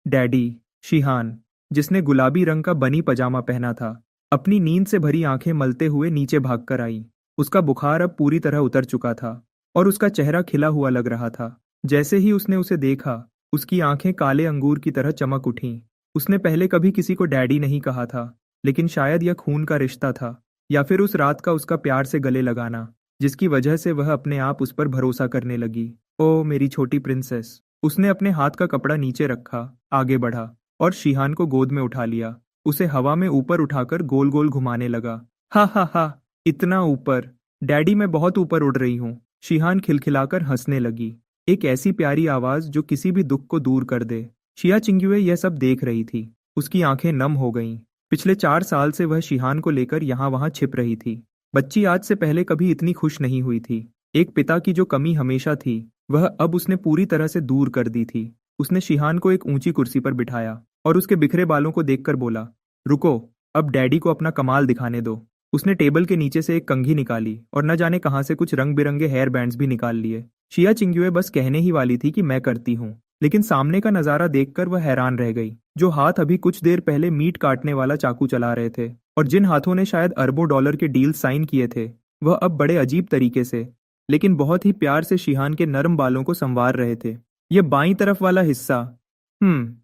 डैडी, शिहान, जिसने गुलाबी रंग का बनी पजामा पहना था, अपनी नींद से भरी आंखें मलते हुए नीचे भागकर आई। उसका बुखार अब पूरी तरह उतर चुका था और उसका चेहरा खिला हुआ लग रहा था। जैसे ही उसने उसे देखा, उसकी आंखें काले अंगूर की तरह चमक उठीं। उसने पहले कभी किसी को डैडी नहीं कहा था, लेकिन शायद यह खून का रिश्ता था, या फिर उस रात का उसका प्यार से गले लगाना, जिसकी वजह से वह अपने आप उस पर भरोसा करने लगी। ओ मेरी छोटी प्रिंसेस। उसने अपने हाथ का कपड़ा नीचे रखा, आगे बढ़ा और शिहान को गोद में उठा लिया। उसे हवा में ऊपर उठाकर गोल गोल घुमाने लगा। हा हा हा, इतना ऊपर? डैडी मैं बहुत ऊपर उड़ रही हूँ। शिहान खिलखिलाकर हंसने लगी, एक ऐसी प्यारी आवाज जो किसी भी दुख को दूर कर दे। शिया चिंगुए यह सब देख रही थी। उसकी आंखें नम हो गईं। पिछले 4 साल से वह शिहान को लेकर यहाँ वहाँ छिप रही थी। बच्ची आज से पहले कभी इतनी खुश नहीं हुई थी। एक पिता की जो कमी हमेशा थी, वह अब उसने पूरी तरह से दूर कर दी थी। उसने शिहान को एक ऊंची कुर्सी पर बिठाया और उसके बिखरे बालों को देखकर बोला, रुको, अब डैडी को अपना कमाल दिखाने दो। उसने टेबल के नीचे से एक कंघी निकाली और न जाने कहां से कुछ रंग बिरंगे हेयर बैंड्स भी निकाल लिए। शिया चिंगुए बस कहने ही वाली थी कि मैं करती हूँ, लेकिन सामने का नजारा देखकर वह हैरान रह गई। जो हाथ अभी कुछ देर पहले मीट काटने वाला चाकू चला रहे थे और जिन हाथों ने शायद अरबों डॉलर के डील साइन किए थे, वह अब बड़े अजीब तरीके से, लेकिन बहुत ही प्यार से शिहान के नरम बालों को संवार रहे थे। ये बाईं तरफ वाला हिस्सा,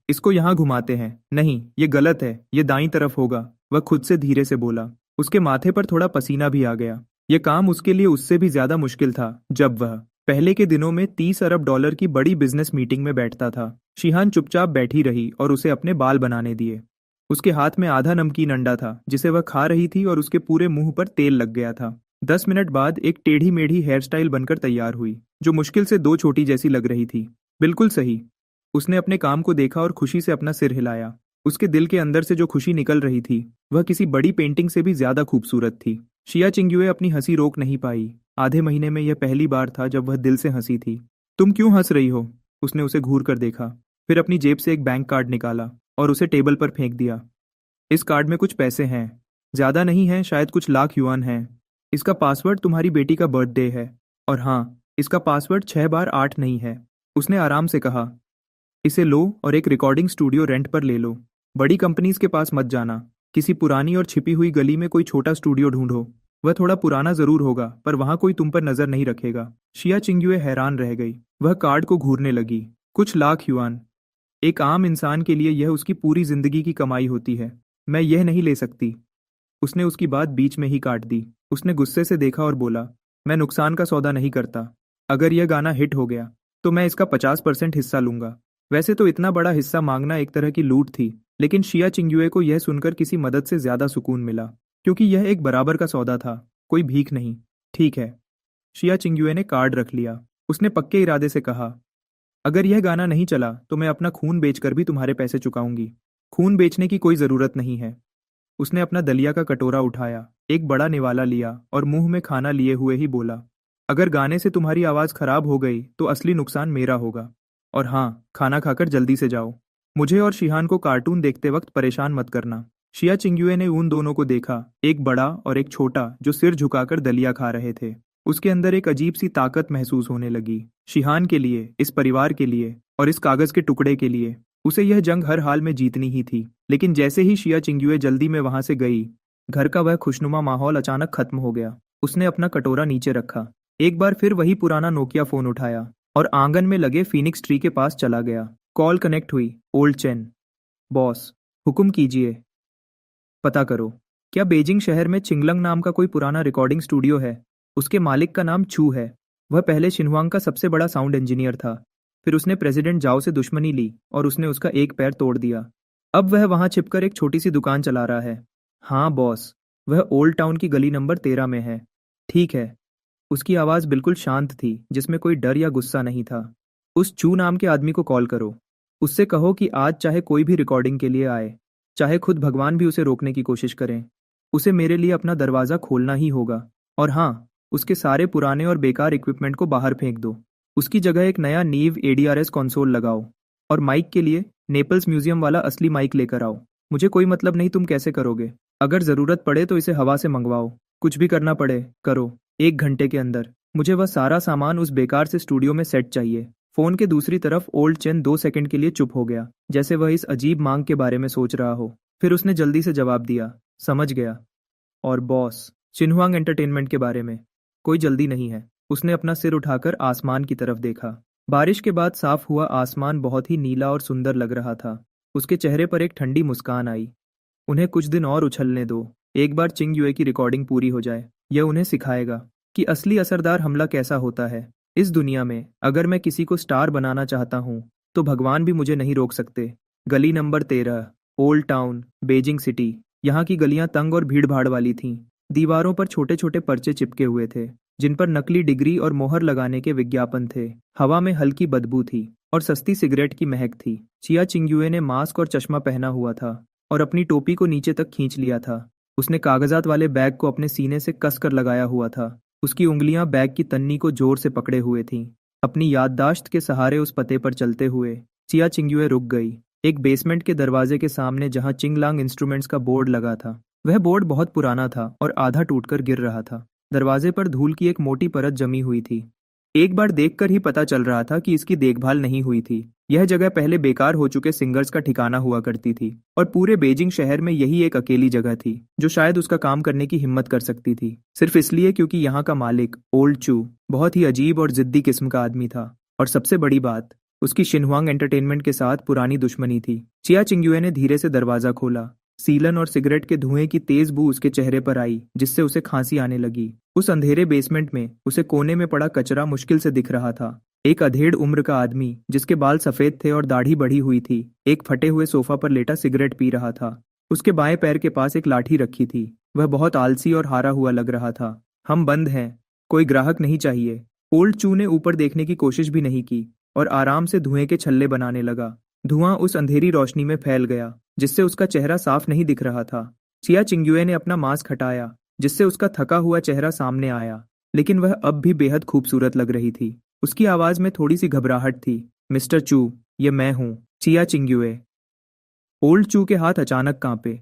इसको यहाँ घुमाते हैं। नहीं, ये गलत है, ये दाईं तरफ होगा, वह खुद से धीरे से बोला। उसके माथे पर थोड़ा पसीना भी आ गया। यह काम उसके लिए उससे भी ज्यादा मुश्किल था जब वह पहले के दिनों में 30 अरब डॉलर की बड़ी बिजनेस मीटिंग में बैठता था। शिहान चुपचाप बैठी रही और उसे अपने बाल बनाने दिए। उसके हाथ में आधा नमकीन अंडा था जिसे वह खा रही थी और उसके पूरे मुंह पर तेल लग गया था। 10 मिनट बाद एक टेढ़ी मेढ़ी हेयर स्टाइल बनकर तैयार हुई, जो मुश्किल से 2 छोटी जैसी लग रही थी। बिल्कुल सही। उसने अपने काम को देखा और खुशी से अपना सिर हिलाया। उसके दिल के अंदर से जो खुशी निकल रही थी, वह किसी बड़ी पेंटिंग से भी ज्यादा खूबसूरत थी। शिया चिंगुए अपनी हंसी रोक नहीं पाई। आधे महीने में यह पहली बार था जब वह दिल से हंसी थी। तुम क्यों हंस रही हो? उसने उसे घूर कर देखा, फिर अपनी जेब से एक बैंक कार्ड निकाला और उसे टेबल पर फेंक दिया। इस कार्ड में कुछ पैसे हैं, ज्यादा नहीं हैं, शायद कुछ लाख युआन हैं। इसका पासवर्ड तुम्हारी बेटी का बर्थडे है। और हाँ, इसका पासवर्ड 6 बार 8 नहीं है। उसने आराम से कहा, इसे लो और एक रिकॉर्डिंग स्टूडियो रेंट पर ले लो। बड़ी कंपनीज के पास मत जाना। किसी पुरानी और छिपी हुई गली में कोई छोटा स्टूडियो ढूंढो। वह थोड़ा पुराना जरूर होगा, पर वहां कोई तुम पर नजर नहीं रखेगा। शिया चिंग्युए हैरान रह गई। वह कार्ड को घूरने लगी। कुछ लाख युआन। एक आम इंसान के लिए यह उसकी पूरी जिंदगी की कमाई होती है। मैं यह नहीं ले सकती। उसने उसकी बात बीच में ही काट दी। उसने गुस्से से देखा और बोला, मैं नुकसान का सौदा नहीं करता। अगर यह गाना हिट हो गया तो मैं इसका 50% हिस्सा लूंगा। वैसे तो इतना बड़ा हिस्सा मांगना एक तरह की लूट थी, लेकिन शिया चिंग्युए को यह सुनकर किसी मदद से ज्यादा सुकून मिला, क्योंकि यह एक बराबर का सौदा था, कोई भीख नहीं। ठीक है। शिया चिंग्युए ने कार्ड रख लिया। उसने पक्के इरादे से कहा, अगर यह गाना नहीं चला तो मैं अपना खून बेचकर भी तुम्हारे पैसे चुकाऊंगी। खून बेचने की कोई जरूरत नहीं है। उसने अपना दलिया का कटोरा उठाया, एक बड़ा निवाला लिया और मुंह में खाना लिए हुए ही बोला, अगर गाने से तुम्हारी आवाज खराब हो गई तो असली नुकसान मेरा होगा। और हाँ, खाना खाकर जल्दी से जाओ। मुझे और शिहान को कार्टून देखते वक्त परेशान मत करना। शिया चिंग्युए ने उन दोनों को देखा, एक बड़ा और एक छोटा, जो सिर झुकाकर दलिया खा रहे थे। उसके अंदर एक अजीब सी ताकत महसूस होने लगी। शिहान के लिए, इस परिवार के लिए और इस कागज के टुकड़े के लिए। उसे यह जंग हर हाल में जीतनी ही थी। लेकिन जैसे ही शिया चिंग्युए जल्दी में वहां से गई, घर का वह खुशनुमा माहौल अचानक खत्म हो गया। उसने अपना कटोरा नीचे रखा, एक बार फिर वही पुराना नोकिया फोन उठाया और आंगन में लगे फीनिक्स ट्री के पास चला गया। कॉल कनेक्ट हुई। Old chain. बॉस, हुक्म कीजिए। पता करो, क्या बेजिंग शहर में चिंगलंग नाम का कोई पुराना रिकॉर्डिंग स्टूडियो है? उसके मालिक का नाम चू है। वह पहले शिनहुआंग का सबसे बड़ा साउंड इंजीनियर था। फिर उसने प्रेसिडेंट जाओ से दुश्मनी ली और उसने उसका एक पैर तोड़ दिया। अब वह वहां छिपकर एक छोटी सी दुकान चला रहा है। हाँ बॉस, वह ओल्ड टाउन की गली नंबर 13 में है। ठीक है। उसकी आवाज बिल्कुल शांत थी, जिसमें कोई डर या गुस्सा नहीं था। उस चू नाम के आदमी को कॉल करो। उससे कहो कि आज चाहे कोई भी रिकॉर्डिंग के लिए आए, चाहे खुद भगवान भी उसे रोकने की कोशिश करें, उसे मेरे लिए अपना दरवाजा खोलना ही होगा। और हाँ, उसके सारे पुराने और बेकार इक्विपमेंट को बाहर फेंक दो। उसकी जगह एक नया नीव एडीआरएस कंसोल लगाओ। और माइक के लिए नेपल्स म्यूजियम वाला असली माइक लेकर आओ। मुझे कोई मतलब नहीं तुम कैसे करोगे। अगर जरूरत पड़े तो इसे हवा से मंगवाओ। कुछ भी करना पड़े करो। 1 घंटे के अंदर मुझे वह सारा सामान उस बेकार से स्टूडियो में सेट चाहिए। फोन के दूसरी तरफ ओल्ड चेन 2 सेकंड के लिए चुप हो गया, जैसे वह इस अजीब मांग के बारे में सोच रहा हो। फिर उसने जल्दी से जवाब दिया, समझ गया। और बॉस, शिनहुआंग एंटरटेनमेंट के बारे में कोई जल्दी नहीं है। उसने अपना सिर उठाकर आसमान की तरफ देखा। बारिश के बाद साफ हुआ आसमान बहुत ही नीला और सुंदर लग रहा था। उसके चेहरे पर एक ठंडी मुस्कान आई। उन्हें कुछ दिन और उछलने दो। एक बार चिंग युए की रिकॉर्डिंग पूरी हो जाए, यह उन्हें सिखाएगा कि असली असरदार हमला कैसा होता है। इस दुनिया में अगर मैं किसी को स्टार बनाना चाहता हूँ तो भगवान भी मुझे नहीं रोक सकते। गली number 13, old town, Beijing city. यहाँ की गलियां तंग और भीड़ भाड़ वाली थीं। दीवारों पर छोटे छोटे पर्चे चिपके हुए थे, जिन पर नकली डिग्री और मोहर लगाने के विज्ञापन थे। हवा में हल्की बदबू थी और सस्ती सिगरेट की महक थी। चिया चिंगयुए ने मास्क और चश्मा पहना हुआ था और अपनी टोपी को नीचे तक खींच लिया था। उसने कागजात वाले बैग को अपने सीने से कसकर लगाया हुआ था। उसकी उंगलियां बैग की तन्नी को जोर से पकड़े हुए थीं। अपनी याददाश्त के सहारे उस पते पर चलते हुए चिया चिंगयुए रुक गई, एक बेसमेंट के दरवाजे के सामने जहां चिंगलांग इंस्ट्रूमेंट्स का बोर्ड लगा था। वह बोर्ड बहुत पुराना था और आधा टूटकर गिर रहा था। दरवाजे पर धूल की एक मोटी परत जमी हुई थी। एक बार देखकर ही पता चल रहा था कि इसकी देखभाल नहीं हुई थी। यह जगह पहले बेकार हो चुके सिंगर्स का ठिकाना हुआ करती थी और पूरे बेजिंग शहर में यही एक अकेली जगह थी जो शायद उसका काम करने की हिम्मत कर सकती थी, सिर्फ इसलिए क्योंकि यहाँ का मालिक ओल्ड चू बहुत ही अजीब और जिद्दी किस्म का आदमी था। और सबसे बड़ी बात, उसकी शिनहुआंग एंटरटेनमेंट के साथ पुरानी दुश्मनी थी। चिया चिंगयुए ने धीरे से दरवाजा खोला। सीलन और सिगरेट के धुएं की तेज बू उसके चेहरे पर आई, जिससे उसे खांसी आने लगी। उस अंधेरे बेसमेंट में उसे कोने में पड़ा कचरा मुश्किल से दिख रहा था। एक अधेड़ उम्र का आदमी जिसके बाल सफेद थे और दाढ़ी बढ़ी हुई थी, एक फटे हुए सोफा पर लेटा सिगरेट पी रहा था। उसके बाएं पैर के पास एक लाठी रखी थी। वह बहुत आलसी और हारा हुआ लग रहा था। हम बंद हैं, कोई ग्राहक नहीं चाहिए। ओल्ड चू ने ऊपर देखने की कोशिश भी नहीं की और आराम से धुएं के छल्ले बनाने लगा। धुआं उस अंधेरी रोशनी में फैल गया, जिससे उसका चेहरा साफ नहीं दिख रहा था। चिया चिंगयुए ने अपना मास्क हटाया, जिससे उसका थका हुआ चेहरा सामने आया। लेकिन वह अब भी बेहद खूबसूरत लग रही थी। उसकी आवाज में थोड़ी सी घबराहट थी। मिस्टर चू, ये मैं हूँ, चिया चिंग्युए। ओल्ड चू के हाथ अचानक कांपे।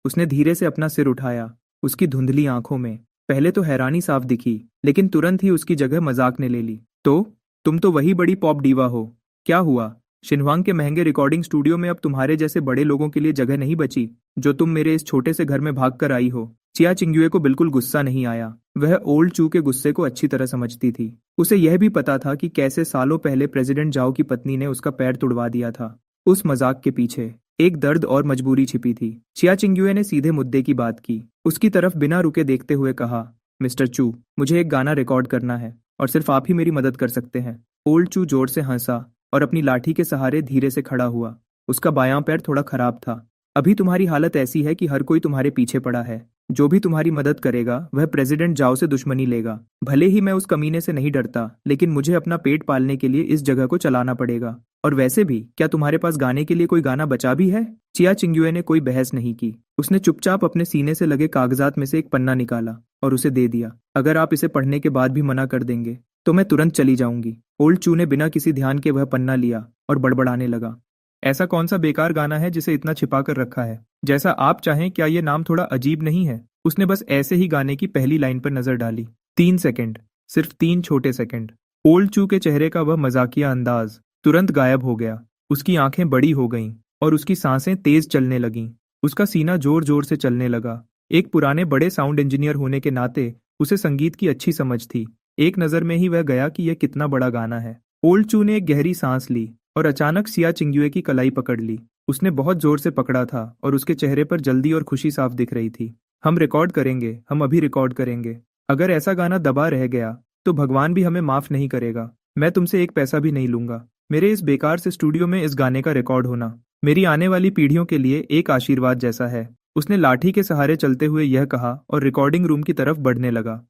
उसने धीरे से अपना सिर उठाया। उसकी धुंधली आंखों में पहले तो हैरानी साफ दिखी, लेकिन तुरंत ही उसकी जगह मजाक ने ले ली। तो तुम तो वही बड़ी पॉप डीवा हो। क्या हुआ? शिनवांग के महंगे रिकॉर्डिंग स्टूडियो में अब तुम्हारे जैसे बड़े लोगों के लिए जगह नहीं बची, जो तुम मेरे इस छोटे से घर में भाग कर आई हो। चिया चिंग्युए को बिल्कुल गुस्सा नहीं आया। वह ओल्ड चू के गुस्से को अच्छी तरह समझती थी। उसे यह भी पता था कि कैसे सालों पहले प्रेसिडेंट जाओ की पत्नी ने उसका पैर तुड़वा दिया था। उस मजाक के पीछे एक दर्द और मजबूरी छिपी थी। चिया चिंग्युए ने सीधे मुद्दे की बात की। उसकी तरफ बिना रुके देखते हुए कहा, मिस्टर चू, मुझे एक गाना रिकॉर्ड करना है और सिर्फ आप ही मेरी मदद कर सकते हैं। ओल्ड चू जोर से हंसा और अपनी लाठी के सहारे धीरे से खड़ा हुआ। उसका बायां पैर थोड़ा खराब था। अभी तुम्हारी हालत ऐसी है कि हर कोई तुम्हारे पीछे पड़ा है। जो भी तुम्हारी मदद करेगा वह प्रेसिडेंट जाओ से दुश्मनी लेगा। भले ही मैं उस कमीने से नहीं डरता, लेकिन मुझे अपना पेट पालने के लिए इस जगह को चलाना पड़ेगा। और वैसे भी क्या तुम्हारे पास गाने के लिए कोई गाना बचा भी है? चिया चिंग्युए ने कोई बहस नहीं की। उसने चुपचाप अपने सीने से लगे कागजात में से एक पन्ना निकाला और उसे दे दिया। अगर आप इसे पढ़ने के बाद भी मना कर देंगे तो मैं तुरंत चली जाऊंगी। ओल्ड चू ने बिना किसी ध्यान के वह पन्ना लिया और बड़बड़ाने लगा। ऐसा कौन सा बेकार गाना है जिसे इतना छिपा कर रखा है? जैसा आप चाहें, क्या ये नाम थोड़ा अजीब नहीं है? उसने बस ऐसे ही गाने की पहली लाइन पर नजर डाली। 3 सेकंड, सिर्फ 3 छोटे सेकंड। ओल्ड चू के चेहरे का वह मजाकिया अंदाज तुरंत गायब हो गया। उसकी आंखें बड़ी हो गईं और उसकी सांसें तेज चलने लगीं। उसका सीना जोर जोर से चलने लगा। एक पुराने बड़े साउंड इंजीनियर होने के नाते उसे संगीत की अच्छी समझ थी। एक नजर में ही वह गया कि यह कितना बड़ा गाना है। ओल्ड चू ने एक गहरी सांस ली और अचानक चिया चिंग्युए की कलाई पकड़ ली। उसने बहुत जोर से पकड़ा था और उसके चेहरे पर जल्दी और खुशी साफ दिख रही थी। हम रिकॉर्ड करेंगे, हम अभी रिकॉर्ड करेंगे। अगर ऐसा गाना दबा रह गया तो भगवान भी हमें माफ नहीं करेगा। मैं तुमसे एक पैसा भी नहीं लूंगा। मेरे इस बेकार से स्टूडियो में इस गाने का रिकॉर्ड होना मेरी आने वाली पीढ़ियों के लिए एक आशीर्वाद जैसा है। उसने लाठी के सहारे चलते हुए यह कहा और रिकॉर्डिंग रूम की तरफ बढ़ने लगा।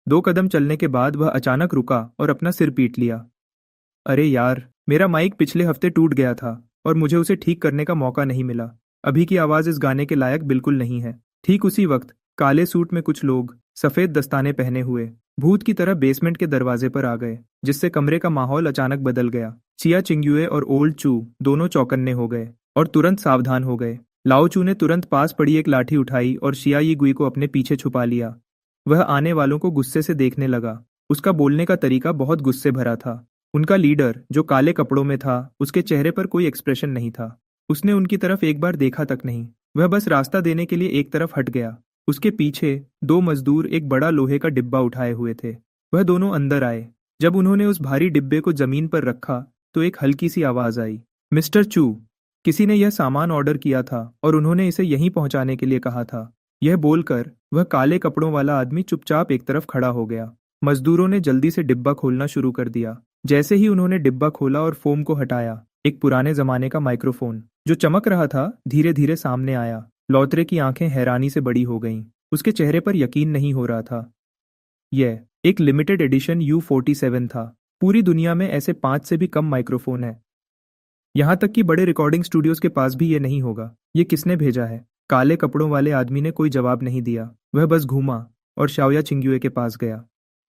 2 कदम चलने के बाद वह अचानक रुका और अपना सिर पीट लिया। अरे यार, मेरा माइक पिछले हफ्ते टूट गया था और मुझे उसे ठीक करने का मौका नहीं मिला। अभी की आवाज इस गाने के लायक बिल्कुल नहीं है। ठीक उसी वक्त काले सूट में कुछ लोग सफेद दस्ताने पहने हुए भूत की तरह बेसमेंट के दरवाजे पर आ गए, जिससे कमरे का माहौल अचानक बदल गया। चिया चिंग्युए और ओल्ड चू दोनों चौकन्ने हो गए और तुरंत सावधान हो गए। लाओ चू ने तुरंत पास पड़ी एक लाठी उठाई और शिया यी गुई को अपने पीछे छुपा लिया। वह आने वालों को गुस्से से देखने लगा। उसका बोलने का तरीका बहुत गुस्से भरा था। उनका लीडर, जो काले कपड़ों में था, उसके चेहरे पर कोई एक्सप्रेशन नहीं था। उसने उनकी तरफ एक बार देखा तक नहीं। वह बस रास्ता देने के लिए एक तरफ हट गया। उसके पीछे 2 मजदूर एक बड़ा लोहे का डिब्बा उठाए हुए थे। वह दोनों अंदर आए। जब उन्होंने उस भारी डिब्बे को जमीन पर रखा तो एक हल्की सी आवाज आई, मिस्टर चू, किसी ने यह सामान ऑर्डर किया था और उन्होंने इसे यहीं पहुंचाने के लिए कहा था। यह बोलकर वह काले कपड़ों वाला आदमी चुपचाप एक तरफ खड़ा हो गया। मजदूरों ने जल्दी से डिब्बा खोलना शुरू कर दिया। जैसे ही उन्होंने डिब्बा खोला और फोम को हटाया, एक पुराने जमाने का माइक्रोफोन जो चमक रहा था धीरे धीरे सामने आया। लौतरे की आंखें हैरानी से बड़ी हो गईं। उसके चेहरे पर यकीन नहीं हो रहा था। यह एक लिमिटेड एडिशन U47 था। पूरी दुनिया में ऐसे 5 से भी कम माइक्रोफोन हैं। यहां तक कि बड़े रिकॉर्डिंग स्टूडियोज के पास भी ये नहीं होगा। ये किसने भेजा है? काले कपड़ों वाले आदमी ने कोई जवाब नहीं दिया। वह बस घूमा और शाओया चिंग्युए के पास गया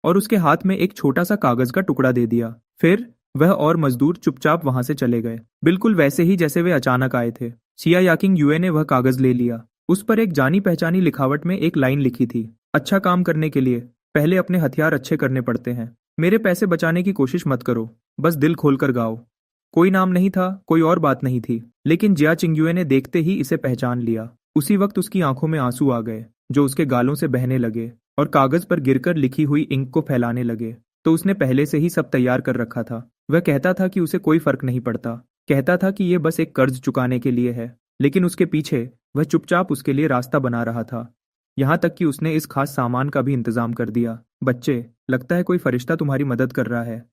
और उसके हाथ में एक छोटा सा कागज का टुकड़ा दे दिया। फिर वह और मजदूर चुपचाप वहां से चले गए, बिल्कुल वैसे ही जैसे वे अचानक आए थे। चिया याकिंग युए ने वह कागज ले लिया। उस पर एक जानी पहचानी लिखावट में एक लाइन लिखी थी, अच्छा काम करने के लिए पहले अपने हथियार अच्छे करने पड़ते हैं। मेरे पैसे बचाने की कोशिश मत करो, बस दिल खोलकर गाओ। कोई नाम नहीं था, कोई और बात नहीं थी, लेकिन जिया चिंग्युए ने देखते ही इसे पहचान लिया। उसी वक्त उसकी आंखों में आंसू आ गए जो उसके गालों से बहने लगे और कागज पर गिरकर लिखी हुई इंक को फैलाने लगे। तो उसने पहले से ही सब तैयार कर रखा था। वह कहता था कि उसे कोई फर्क नहीं पड़ता, कहता था कि यह बस एक कर्ज चुकाने के लिए है, लेकिन उसके पीछे वह चुपचाप उसके लिए रास्ता बना रहा था। यहाँ तक कि उसने इस खास सामान का भी इंतजाम कर दिया। बच्चे, लगता है कोई फरिश्ता तुम्हारी मदद कर रहा है।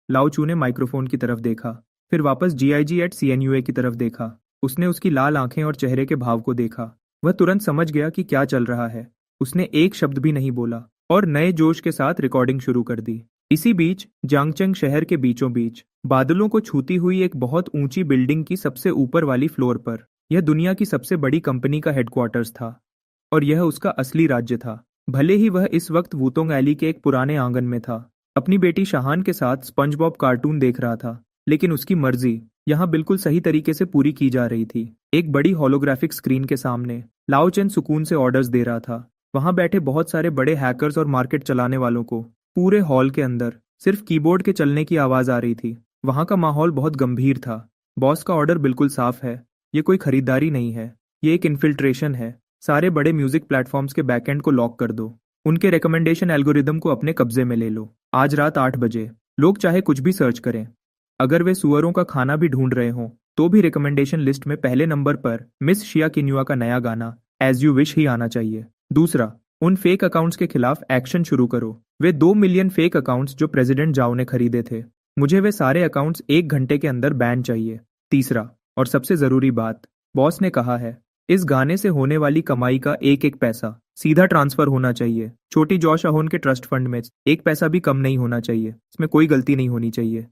लाओ चू ने माइक्रोफोन की तरफ देखा, फिर वापस GIG@CNUA की तरफ देखा। उसने उसकी लाल आंखें और चेहरे के भाव को देखा। वह तुरंत समझ गया कि क्या चल रहा है। उसने एक शब्द भी नहीं बोला और नए जोश के साथ रिकॉर्डिंग शुरू कर दी। इसी बीच जांगचेंग शहर के बीचों बीच बादलों को छूती हुई एक बहुत ऊंची बिल्डिंग की सबसे ऊपर वाली फ्लोर पर यह दुनिया की सबसे बड़ी कंपनी का हेडक्वार्टर्स था और यह उसका असली राज्य था। भले ही वह इस वक्त वूतोंग एली के एक पुराने आंगन में था, अपनी बेटी शाहान के साथ स्पंज बॉब कार्टून देख रहा था, लेकिन उसकी मर्जी यहाँ बिल्कुल सही तरीके से पूरी की जा रही थी। एक बड़ी होलोग्राफिक स्क्रीन के सामने लाओ चेन सुकून से ऑर्डर्स दे रहा था। वहां बैठे बहुत सारे बड़े हैकर्स और मार्केट चलाने वालों को पूरे हॉल के अंदर सिर्फ कीबोर्ड के चलने की आवाज आ रही थी। वहां का माहौल बहुत गंभीर था। बॉस का ऑर्डर बिल्कुल साफ है, ये कोई खरीदारी नहीं है, ये एक इन्फिल्ट्रेशन है। सारे बड़े म्यूजिक प्लेटफॉर्म्स के बैकएंड को लॉक कर दो, उनके रिकमेंडेशन एल्गोरिदम को अपने कब्जे में ले लो। आज रात 8 बजे लोग चाहे कुछ भी सर्च करें, अगर वे सुअरों का खाना भी ढूंढ रहे हों तो भी रिकमेंडेशन लिस्ट में पहले नंबर पर मिस शिया किन्युआ का नया गाना एज यू विश ही आना चाहिए। दूसरा, उन फेक अकाउंट्स के खिलाफ एक्शन शुरू करो। वे 2 मिलियन फेक अकाउंट्स जो प्रेसिडेंट जाओ ने खरीदे थे, मुझे वे सारे अकाउंट्स 1 घंटे के अंदर बैन चाहिए। तीसरा और सबसे जरूरी बात, बॉस ने कहा है इस गाने से होने वाली कमाई का एक एक पैसा सीधा ट्रांसफर होना चाहिए। छोटी जॉश अहोन के ट्रस्ट फंड में 1 पैसा भी कम नहीं होना चाहिए, इसमें कोई गलती नहीं होनी चाहिए।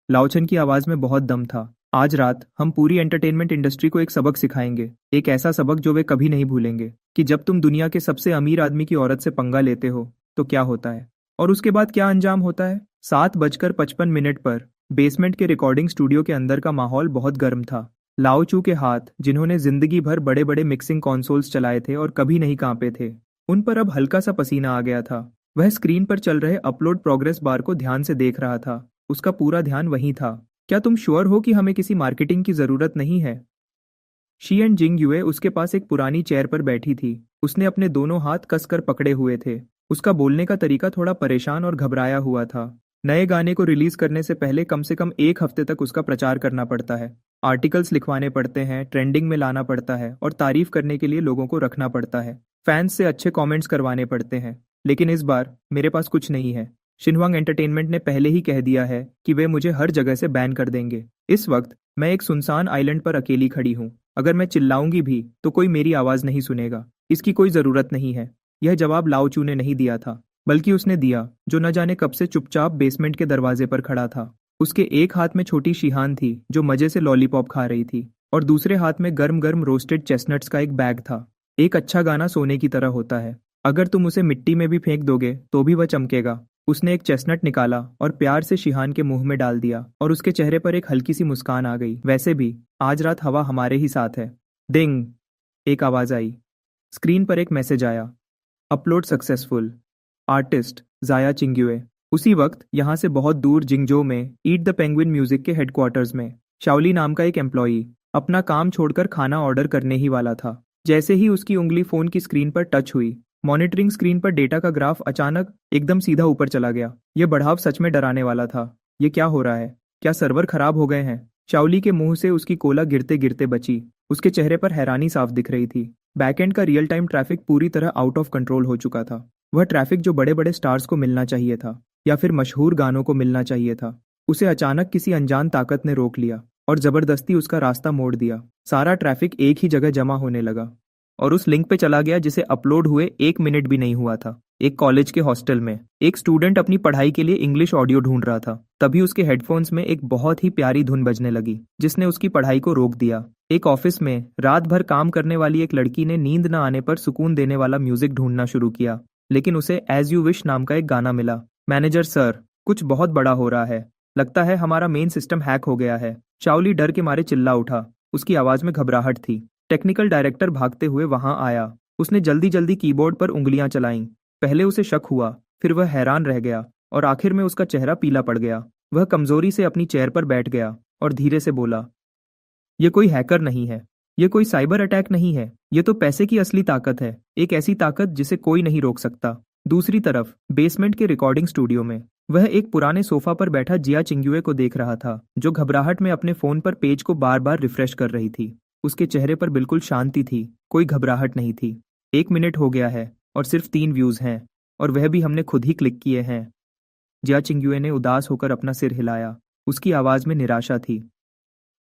लाओचन की आवाज में बहुत दम था। आज रात हम पूरी एंटरटेनमेंट इंडस्ट्री को एक सबक सिखाएंगे, एक ऐसा सबक जो वे कभी नहीं भूलेंगे, कि जब तुम दुनिया के सबसे अमीर आदमी की औरत से पंगा लेते हो तो क्या होता है और उसके बाद क्या अंजाम होता है। 7:55 पर बेसमेंट के रिकॉर्डिंग स्टूडियो के अंदर का माहौल बहुत गर्म था। लाओ चू के हाथ, जिन्होंने जिंदगी भर बड़े बड़े मिक्सिंग कॉन्सोल्स चलाए थे और कभी नहीं कांपे थे, उन पर अब हल्का सा पसीना आ गया था। वह स्क्रीन पर चल रहे अपलोड प्रोग्रेस बार को ध्यान से देख रहा था। उसका पूरा ध्यान वहीं था। क्या तुम श्योर हो कि हमें किसी मार्केटिंग की जरूरत नहीं है? शी एंड जिंग युए उसके पास एक पुरानी चेयर पर बैठी थी। उसने अपने दोनों हाथ कसकर पकड़े हुए थे। उसका बोलने का तरीका थोड़ा परेशान और घबराया हुआ था। नए गाने को रिलीज करने से पहले कम से कम 1 हफ्ते तक उसका प्रचार करना पड़ता है। आर्टिकल्स लिखवाने पड़ते हैं, ट्रेंडिंग में लाना पड़ता है और तारीफ करने के लिए लोगों को रखना पड़ता है। फैंस से अच्छे कमेंट्स करवाने पड़ते हैं। लेकिन इस बार मेरे पास कुछ नहीं है। शिनहुआंग एंटरटेनमेंट ने पहले ही कह दिया है कि वे मुझे हर जगह से बैन कर देंगे। इस वक्त मैं एक सुनसान आइलैंड पर अकेली खड़ी हूँ। अगर मैं चिल्लाऊंगी भी तो कोई मेरी आवाज नहीं सुनेगा। इसकी कोई जरूरत नहीं है। यह जवाब लाओ चू ने नहीं दिया था, बल्कि उसने दिया जो न जाने कब से चुपचाप बेसमेंट के दरवाजे पर खड़ा था। उसके एक हाथ में छोटी शिहान थी जो मजे से लॉलीपॉप खा रही थी और दूसरे हाथ में गर्म गर्म रोस्टेड चेस्टनट्स का एक बैग था। एक अच्छा गाना सोने की तरह होता है, अगर तुम उसे मिट्टी में भी फेंक दोगे तो भी वह चमकेगा। उसने एक चेस्टनट निकाला और प्यार से शिहान के मुंह में डाल दिया और उसके चेहरे पर एक हल्की सी मुस्कान आ गई। वैसे भी आज रात हवा हमारे ही साथ है। डिंग, एक आवाज आई। स्क्रीन पर एक मैसेज आया, अपलोड सक्सेसफुल, आर्टिस्ट जाया चिंग्युए। उसी वक्त यहाँ से बहुत दूर जिंगजो में ईट द पेंगुइन म्यूजिक के हेडक्वार्टर्स में शाओली नाम का एक एम्प्लॉई अपना काम छोड़कर खाना ऑर्डर करने ही वाला था। जैसे ही उसकी उंगली फोन की स्क्रीन पर टच हुई, मॉनिटरिंग स्क्रीन पर डेटा का ग्राफ अचानक एकदम सीधा ऊपर चला गया। यह बढ़ाव सच में डराने वाला था। यह क्या हो रहा है? क्या सर्वर खराब हो गए हैं? शाओली के मुंह से उसकी कोला गिरते गिरते बची। उसके चेहरे पर हैरानी साफ दिख रही थी। बैकएंड का रियल टाइम ट्रैफिक पूरी तरह आउट ऑफ कंट्रोल हो चुका था। वह ट्रैफिक जो बड़े बड़े स्टार्स को मिलना चाहिए था या फिर मशहूर गानों को मिलना चाहिए था, उसे अचानक किसी अनजान ताकत ने रोक लिया और जबरदस्ती उसका रास्ता मोड़ दिया। सारा ट्रैफिक एक ही जगह जमा होने लगा और उस लिंक पे चला गया जिसे अपलोड हुए 1 मिनट भी नहीं हुआ था। एक कॉलेज के हॉस्टल में एक स्टूडेंट अपनी पढ़ाई के लिए इंग्लिश ऑडियो ढूंढ रहा था। तभी उसके हेडफोन्स में एक बहुत ही प्यारी धुन बजने लगी जिसने उसकी पढ़ाई को रोक दिया। एक ऑफिस में रात भर काम करने वाली एक लड़की ने नींद न आने पर सुकून देने वाला म्यूजिक ढूंढना शुरू किया, लेकिन उसे एज यू विश नाम का एक गाना मिला। मैनेजर सर, कुछ बहुत बड़ा हो रहा है। लगता है हमारा मेन सिस्टम हैक हो गया है। शाओली डर के मारे चिल्ला उठा। उसकी आवाज में घबराहट थी। टेक्निकल डायरेक्टर भागते हुए वहां आया। उसने जल्दी जल्दी कीबोर्ड पर उंगलियां चलाईं। पहले उसे शक हुआ, फिर वह हैरान रह गया और आखिर में उसका चेहरा पीला पड़ गया। वह कमजोरी से अपनी चेयर पर बैठ गया और धीरे से बोला, यह कोई हैकर नहीं है, यह कोई साइबर अटैक नहीं है, यह तो पैसे की असली ताकत है, एक ऐसी ताकत जिसे कोई नहीं रोक सकता। दूसरी तरफ बेसमेंट के रिकॉर्डिंग स्टूडियो में वह एक पुराने सोफा पर बैठा जिया चिंग्युए को देख रहा था, जो घबराहट में अपने फोन पर पेज को बार बार रिफ्रेश कर रही थी। उसके चेहरे पर बिल्कुल शांति थी, कोई घबराहट नहीं थी। 1 मिनट हो गया है और सिर्फ 3 व्यूज हैं, और वह भी हमने खुद ही क्लिक किए हैं। जिया चिंग्युए ने उदास होकर अपना सिर हिलाया। उसकी आवाज में निराशा थी।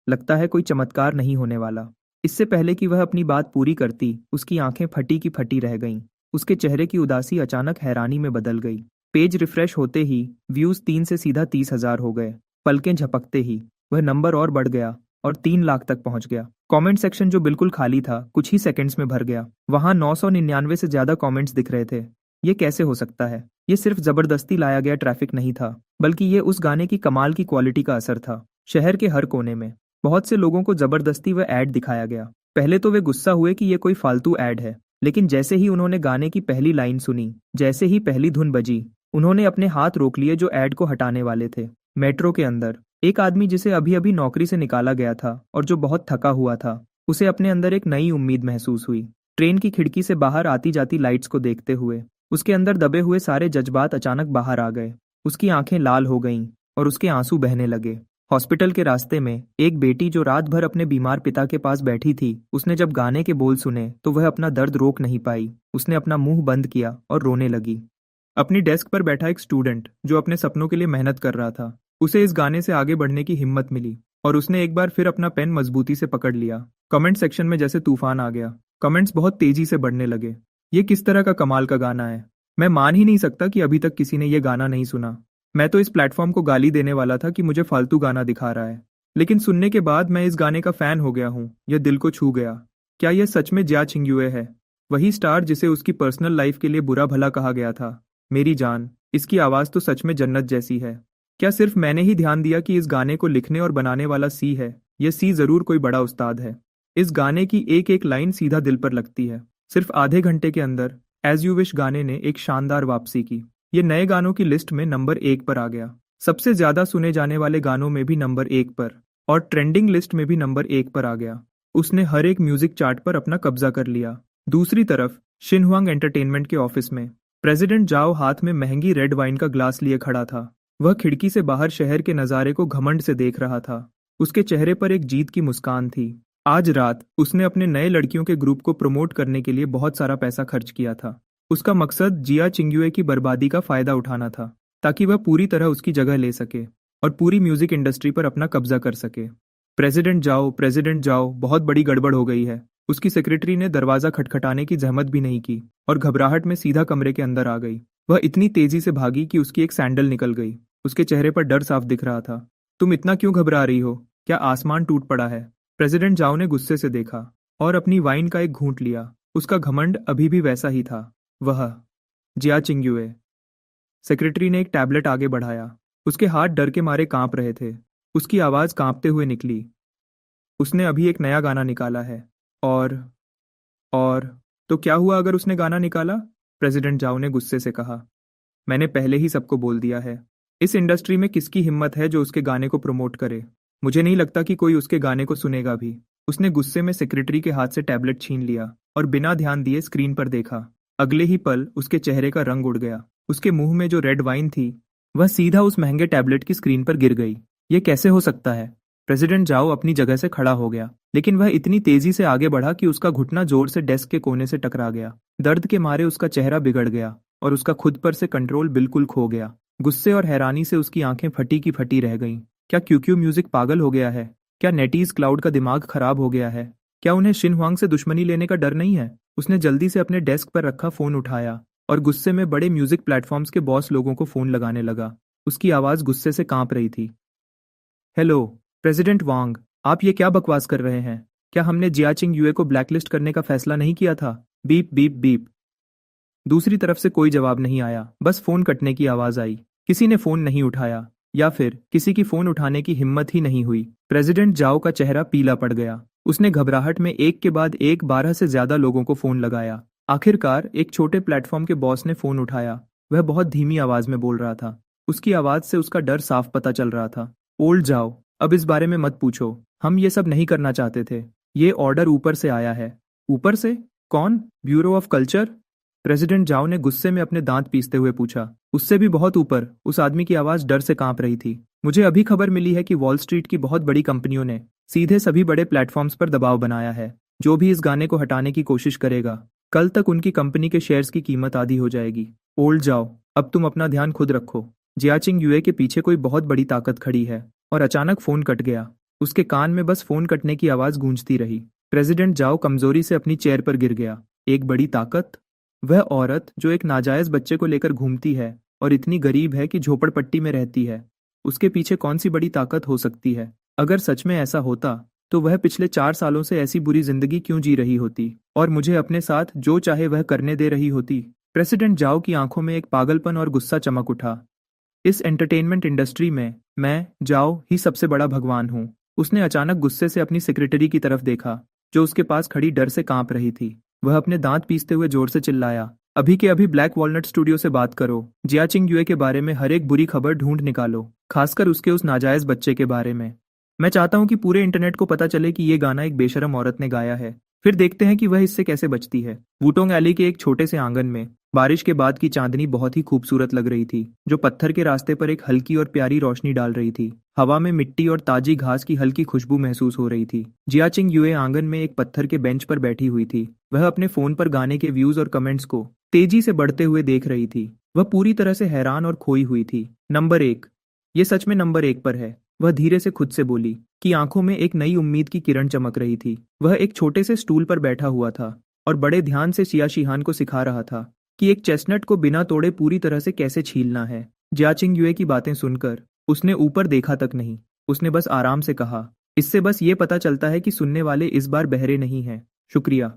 लगता है कोई चमत्कार नहीं होने वाला। इससे पहले कि वह अपनी बात पूरी करती, उसकी आंखें फटी की फटी रह गईं। उसके चेहरे की उदासी अचानक हैरानी में बदल गई। पेज रिफ्रेश होते ही व्यूज 3 से सीधा 30,000 हो गए। पलकें झपकते ही वह नंबर और बढ़ गया और 3 लाख तक पहुंच गया। कमेंट सेक्शन जो बिल्कुल खाली था, कुछ ही सेकंड्स में भर गया। वहां 999 से ज्यादा कमेंट्स दिख रहे थे। ये कैसे हो सकता है? ये सिर्फ जबरदस्ती लाया गया ट्रैफिक नहीं था, बल्कि ये उस गाने की कमाल की क्वालिटी का असर था। शहर के हर कोने में बहुत से लोगों को जबरदस्ती वह ऐड दिखाया गया। पहले तो वे गुस्सा हुए कि ये कोई फालतू ऐड है, लेकिन जैसे ही उन्होंने गाने की पहली लाइन सुनी, जैसे ही पहली धुन बजी, उन्होंने अपने हाथ रोक लिए जो ऐड को हटाने वाले थे। मेट्रो के अंदर एक आदमी जिसे अभी अभी नौकरी से निकाला गया था और जो बहुत थका हुआ था, उसे अपने अंदर एक नई उम्मीद महसूस हुई। ट्रेन की खिड़की से बाहर आती जाती लाइट्स को देखते हुए उसके अंदर दबे हुए सारे जज्बात अचानक बाहर आ गए। उसकी आंखें लाल हो गईं और उसके आंसू बहने लगे। हॉस्पिटल के रास्ते में एक बेटी जो रात भर अपने बीमार पिता के पास बैठी थी, उसने जब गाने के बोल सुने तो वह अपना दर्द रोक नहीं पाई। उसने अपना मुंह बंद किया और रोने लगी। अपनी डेस्क पर बैठा एक स्टूडेंट जो अपने सपनों के लिए मेहनत कर रहा था, उसे इस गाने से आगे बढ़ने की हिम्मत मिली और उसने एक बार फिर अपना पेन मजबूती से पकड़ लिया। कमेंट सेक्शन में जैसे तूफान आ गया। कमेंट्स बहुत तेजी से बढ़ने लगे। ये किस तरह का कमाल का गाना है? मैं मान ही नहीं सकता कि अभी तक किसी ने ये गाना नहीं सुना। मैं तो इस प्लेटफॉर्म को गाली देने वाला था कि मुझे फालतू गाना दिखा रहा है, लेकिन सुनने के बाद मैं इस गाने का फैन हो गया हूँ। यह दिल को छू गया। क्या यह सच में जिया चिंगयुए है, वही स्टार जिसे उसकी पर्सनल लाइफ के लिए बुरा भला कहा गया था? मेरी जान, इसकी आवाज़ तो सच में जन्नत जैसी है। क्या सिर्फ मैंने ही ध्यान दिया कि इस गाने को लिखने और बनाने वाला सी है? यह सी जरूर कोई बड़ा उस्ताद है। इस गाने की एक एक लाइन सीधा दिल पर लगती है। सिर्फ आधे घंटे के अंदर एज यू विश गाने ने एक शानदार वापसी की। ये नए गानों की लिस्ट में नंबर 1 पर आ गया। सबसे ज्यादा सुने जाने वाले गानों में भी नंबर 1 पर और ट्रेंडिंग लिस्ट में भी नंबर 1 पर आ गया। उसने हर एक म्यूजिक चार्ट पर अपना कब्जा कर लिया। दूसरी तरफ शिनहुआंग एंटरटेनमेंट के ऑफिस में प्रेसिडेंट जाओ हाथ में महंगी रेड वाइन का ग्लास लिए खड़ा था। वह खिड़की से बाहर शहर के नज़ारे को घमंड से देख रहा था। उसके चेहरे पर एक जीत की मुस्कान थी। आज रात उसने अपने नए लड़कियों के ग्रुप को प्रमोट करने के लिए बहुत सारा पैसा खर्च किया था। उसका मकसद जिया चिंगयुए की बर्बादी का फायदा उठाना था, ताकि वह पूरी तरह उसकी जगह ले सके और पूरी म्यूजिक इंडस्ट्री पर अपना कब्जा कर सके। प्रेसिडेंट जाओ, बहुत बड़ी गड़बड़ हो गई है। उसकी सेक्रेटरी ने दरवाजा खटखटाने की जहमत भी नहीं की और घबराहट में सीधा कमरे के अंदर आ गई। वह इतनी तेजी से भागी कि उसकी एक सैंडल निकल गई। उसके चेहरे पर डर साफ दिख रहा था। तुम इतना क्यों घबरा रही हो? क्या आसमान टूट पड़ा है? प्रेसिडेंट जाओ ने गुस्से से देखा और अपनी वाइन का एक घूंट लिया। उसका घमंड अभी भी वैसा ही था। वह जिया चिंगयुए। सेक्रेटरी ने एक टैबलेट आगे बढ़ाया। उसके हाथ डर के मारे कांप रहे थे। उसकी आवाज कांपते हुए निकली। उसने अभी एक नया गाना निकाला है। और तो क्या हुआ अगर उसने गाना निकाला? प्रेसिडेंट जाओ ने गुस्से से कहा। मैंने पहले ही सबको बोल दिया है। इस इंडस्ट्री में किसकी हिम्मत है जो उसके गाने को प्रमोट करे? मुझे नहीं लगता कि कोई उसके गाने को सुनेगा भी। उसने गुस्से में सेक्रेटरी के हाथ से टैबलेट छीन लिया और बिना ध्यान दिए स्क्रीन पर देखा। अगले ही पल उसके चेहरे का रंग उड़ गया। उसके मुंह में जो रेड वाइन थी, वह सीधा उस महंगे टैबलेट की स्क्रीन पर गिर गई। यह कैसे हो सकता है? प्रेसिडेंट जाओ अपनी जगह से खड़ा हो गया, लेकिन वह इतनी तेजी से आगे बढ़ा कि उसका घुटना जोर से डेस्क के कोने से टकरा गया। दर्द के मारे उसका चेहरा बिगड़ गया और उसका खुद पर से कंट्रोल बिल्कुल खो गया। गुस्से और हैरानी से उसकी आंखें फटी की फटी रह गईं। क्या क्यूक्यू म्यूजिक पागल हो गया है? क्या नेटीज क्लाउड का दिमाग खराब हो गया है? क्या उन्हें शिनहुआंग से दुश्मनी लेने का डर नहीं है? उसने जल्दी से अपने डेस्क पर रखा फोन उठाया और गुस्से में बड़े म्यूजिक प्लेटफॉर्म्स के बॉस लोगों को फोन लगाने लगा। उसकी आवाज गुस्से से कांप रही थी। हेलो प्रेसिडेंट वांग, आप ये क्या बकवास कर रहे हैं? क्या हमने जिया चिंगयुए को ब्लैकलिस्ट करने का फैसला नहीं किया था? Beep beep beep. दूसरी तरफ से कोई जवाब नहीं आया, बस फोन कटने की आवाज आई। किसी ने फोन नहीं उठाया, या फिर किसी की फोन उठाने की हिम्मत ही नहीं हुई। प्रेसिडेंट जाओ का चेहरा पीला पड़ गया। उसने घबराहट में एक के बाद एक 12 से ज्यादा लोगों को फोन लगाया। आखिरकार एक छोटे प्लेटफॉर्म के बॉस ने फोन उठाया। वह बहुत धीमी आवाज में बोल रहा था। उसकी आवाज से उसका डर साफ पता चल रहा था। ओल्ड जाओ, अब इस बारे में मत पूछो। हम ये सब नहीं करना चाहते थे। ये ऑर्डर ऊपर से आया है। ऊपर से? कौन? Bureau of culture? प्रेसिडेंट जाओ ने गुस्से में अपने दांत पीसते हुए पूछा। उससे भी बहुत ऊपर। उस आदमी की आवाज डर से कांप रही थी। मुझे अभी खबर मिली है कि वॉल स्ट्रीट की बहुत बड़ी कंपनियों ने सीधे सभी बड़े प्लेटफॉर्म्स पर दबाव बनाया है। जो भी इस गाने को हटाने की कोशिश करेगा, कल तक उनकी कंपनी के शेयर्स की कीमत आधी हो जाएगी। ओल्ड जाओ, अब तुम अपना ध्यान खुद रखो। जिया चिंगयुए के पीछे कोई बहुत बड़ी ताकत खड़ी है। और अचानक फोन कट गया। उसके कान में बस फोन कटने की आवाज गूंजती रही। प्रेसिडेंट जाओ कमजोरी से अपनी चेयर पर गिर गया। एक बड़ी ताकत? वह औरत जो एक नाजायज बच्चे को लेकर घूमती है और इतनी गरीब है कि झोपड़पट्टी में रहती है, उसके पीछे कौन सी बड़ी ताकत हो सकती है? अगर सच में ऐसा होता तो वह पिछले 4 सालों से ऐसी बुरी जिंदगी क्यों जी रही होती और मुझे अपने साथ जो चाहे वह करने दे रही होती? प्रेसिडेंट जाओ की आंखों में एक पागलपन और गुस्सा चमक उठा। इस एंटरटेनमेंट इंडस्ट्री में मैं, जाओ, ही सबसे बड़ा भगवान हूँ। उसने अचानक गुस्से से अपनी सेक्रेटरी की तरफ देखा, जो उसके पास खड़ी डर से कांप रही थी। वह अपने दांत पीसते हुए जोर से चिल्लाया, अभी के अभी ब्लैक वॉलनट स्टूडियो से बात करो। जियाचिंग युए के बारे में हर एक बुरी खबर ढूंढ निकालो, खासकर उसके उस नाजायज बच्चे के बारे में। मैं चाहता हूँ कि पूरे इंटरनेट को पता चले कि ये गाना एक बेशरम औरत ने गाया है। फिर देखते हैं कि वह इससे कैसे बचती है। वुटोंग एली के एक छोटे से आंगन में बारिश के बाद की चांदनी बहुत ही खूबसूरत लग रही थी, जो पत्थर के रास्ते पर एक हल्की और प्यारी रोशनी डाल रही थी। हवा में मिट्टी और ताजी घास की हल्की खुशबू महसूस हो रही थी। जियाचिंग युए आंगन में एक पत्थर के बेंच पर बैठी हुई थी। वह अपने फोन पर गाने के व्यूज और कमेंट्स को तेजी से बढ़ते हुए देख रही थी। वह पूरी तरह से हैरान और खोई हुई थी। नंबर 1, ये सच में नंबर 1 पर है, वह धीरे से खुद से बोली, कि आंखों में एक नई उम्मीद की किरण चमक रही थी। वह एक छोटे से स्टूल पर बैठा हुआ था और बड़े ध्यान से सिया शिहान को सिखा रहा था कि एक चेस्टनट को बिना तोड़े पूरी तरह से कैसे छीलना है। जियाचिंग युए की बातें सुनकर उसने ऊपर देखा तक नहीं। उसने बस आराम से कहा, इससे बस ये पता चलता है कि सुनने वाले इस बार बहरे नहीं हैं। शुक्रिया।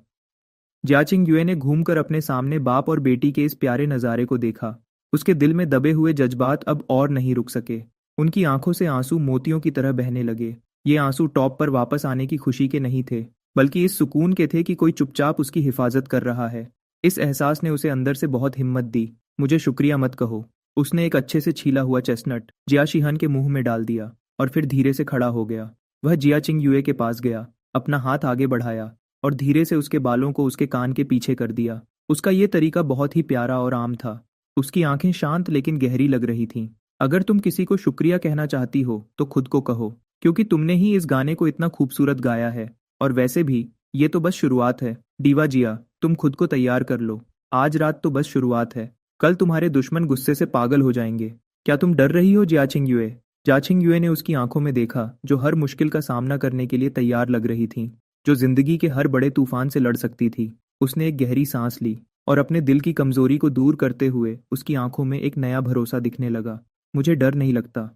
जियाचिंग युए ने घूमकर अपने सामने बाप और बेटी के इस प्यारे नज़ारे को देखा। उसके दिल में दबे हुए जज्बात अब और नहीं रुक सके। उनकी आंखों से आंसू मोतियों की तरह बहने लगे। ये आंसू टॉप पर वापस आने की खुशी के नहीं थे, बल्कि इस सुकून के थे कि कोई चुपचाप उसकी हिफाजत कर रहा है। इस एहसास ने उसे अंदर से बहुत हिम्मत दी। मुझे शुक्रिया मत कहो। उसने एक अच्छे से छीला हुआ चेस्टनट जिया शिहान के मुंह में डाल दिया और फिर धीरे से खड़ा हो गया। वह जियाचिंग युए के पास गया, अपना हाथ आगे बढ़ाया और धीरे से उसके बालों को उसके कान के पीछे कर दिया। उसका ये तरीका बहुत ही प्यारा और आम था। उसकी आंखें शांत लेकिन गहरी लग रही थीं। अगर तुम किसी को शुक्रिया कहना चाहती हो तो खुद को कहो, क्योंकि तुमने ही इस गाने को इतना खूबसूरत गाया है। और वैसे भी ये तो बस शुरुआत है। डीवा जिया, तुम खुद को तैयार कर लो। आज रात तो बस शुरुआत है। कल तुम्हारे दुश्मन गुस्से से पागल हो जाएंगे। क्या तुम डर रही हो जियाचिंग युए? जियाचिंग युए ने उसकी आंखों में देखा, जो हर मुश्किल का सामना करने के लिए तैयार लग रही थीं, जो जिंदगी के हर बड़े तूफान से लड़ सकती थी। उसने एक गहरी सांस ली और अपने दिल की कमजोरी को दूर करते हुए उसकी आंखों में एक नया भरोसा दिखने लगा। मुझे डर नहीं लगता।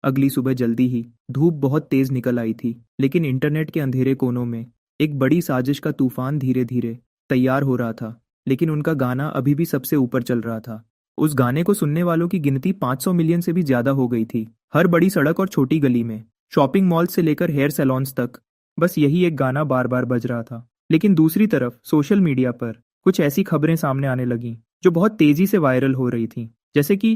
अगली सुबह जल्दी ही धूप बहुत तेज निकल आई थी, लेकिन इंटरनेट के अंधेरे कोनों में एक बड़ी साजिश का तूफान धीरे धीरे तैयार हो रहा था। लेकिन उनका गाना अभी भी सबसे ऊपर चल रहा था। उस गाने को सुनने वालों की गिनती 500 मिलियन से भी ज्यादा हो गई थी। हर बड़ी सड़क और छोटी गली में, शॉपिंग मॉल से लेकर हेयर सैलून्स तक, बस यही एक गाना बार बार बज रहा था। लेकिन दूसरी तरफ सोशल मीडिया पर कुछ ऐसी खबरें सामने आने लगीं जो बहुत तेजी से वायरल हो रही थीं, जैसे कि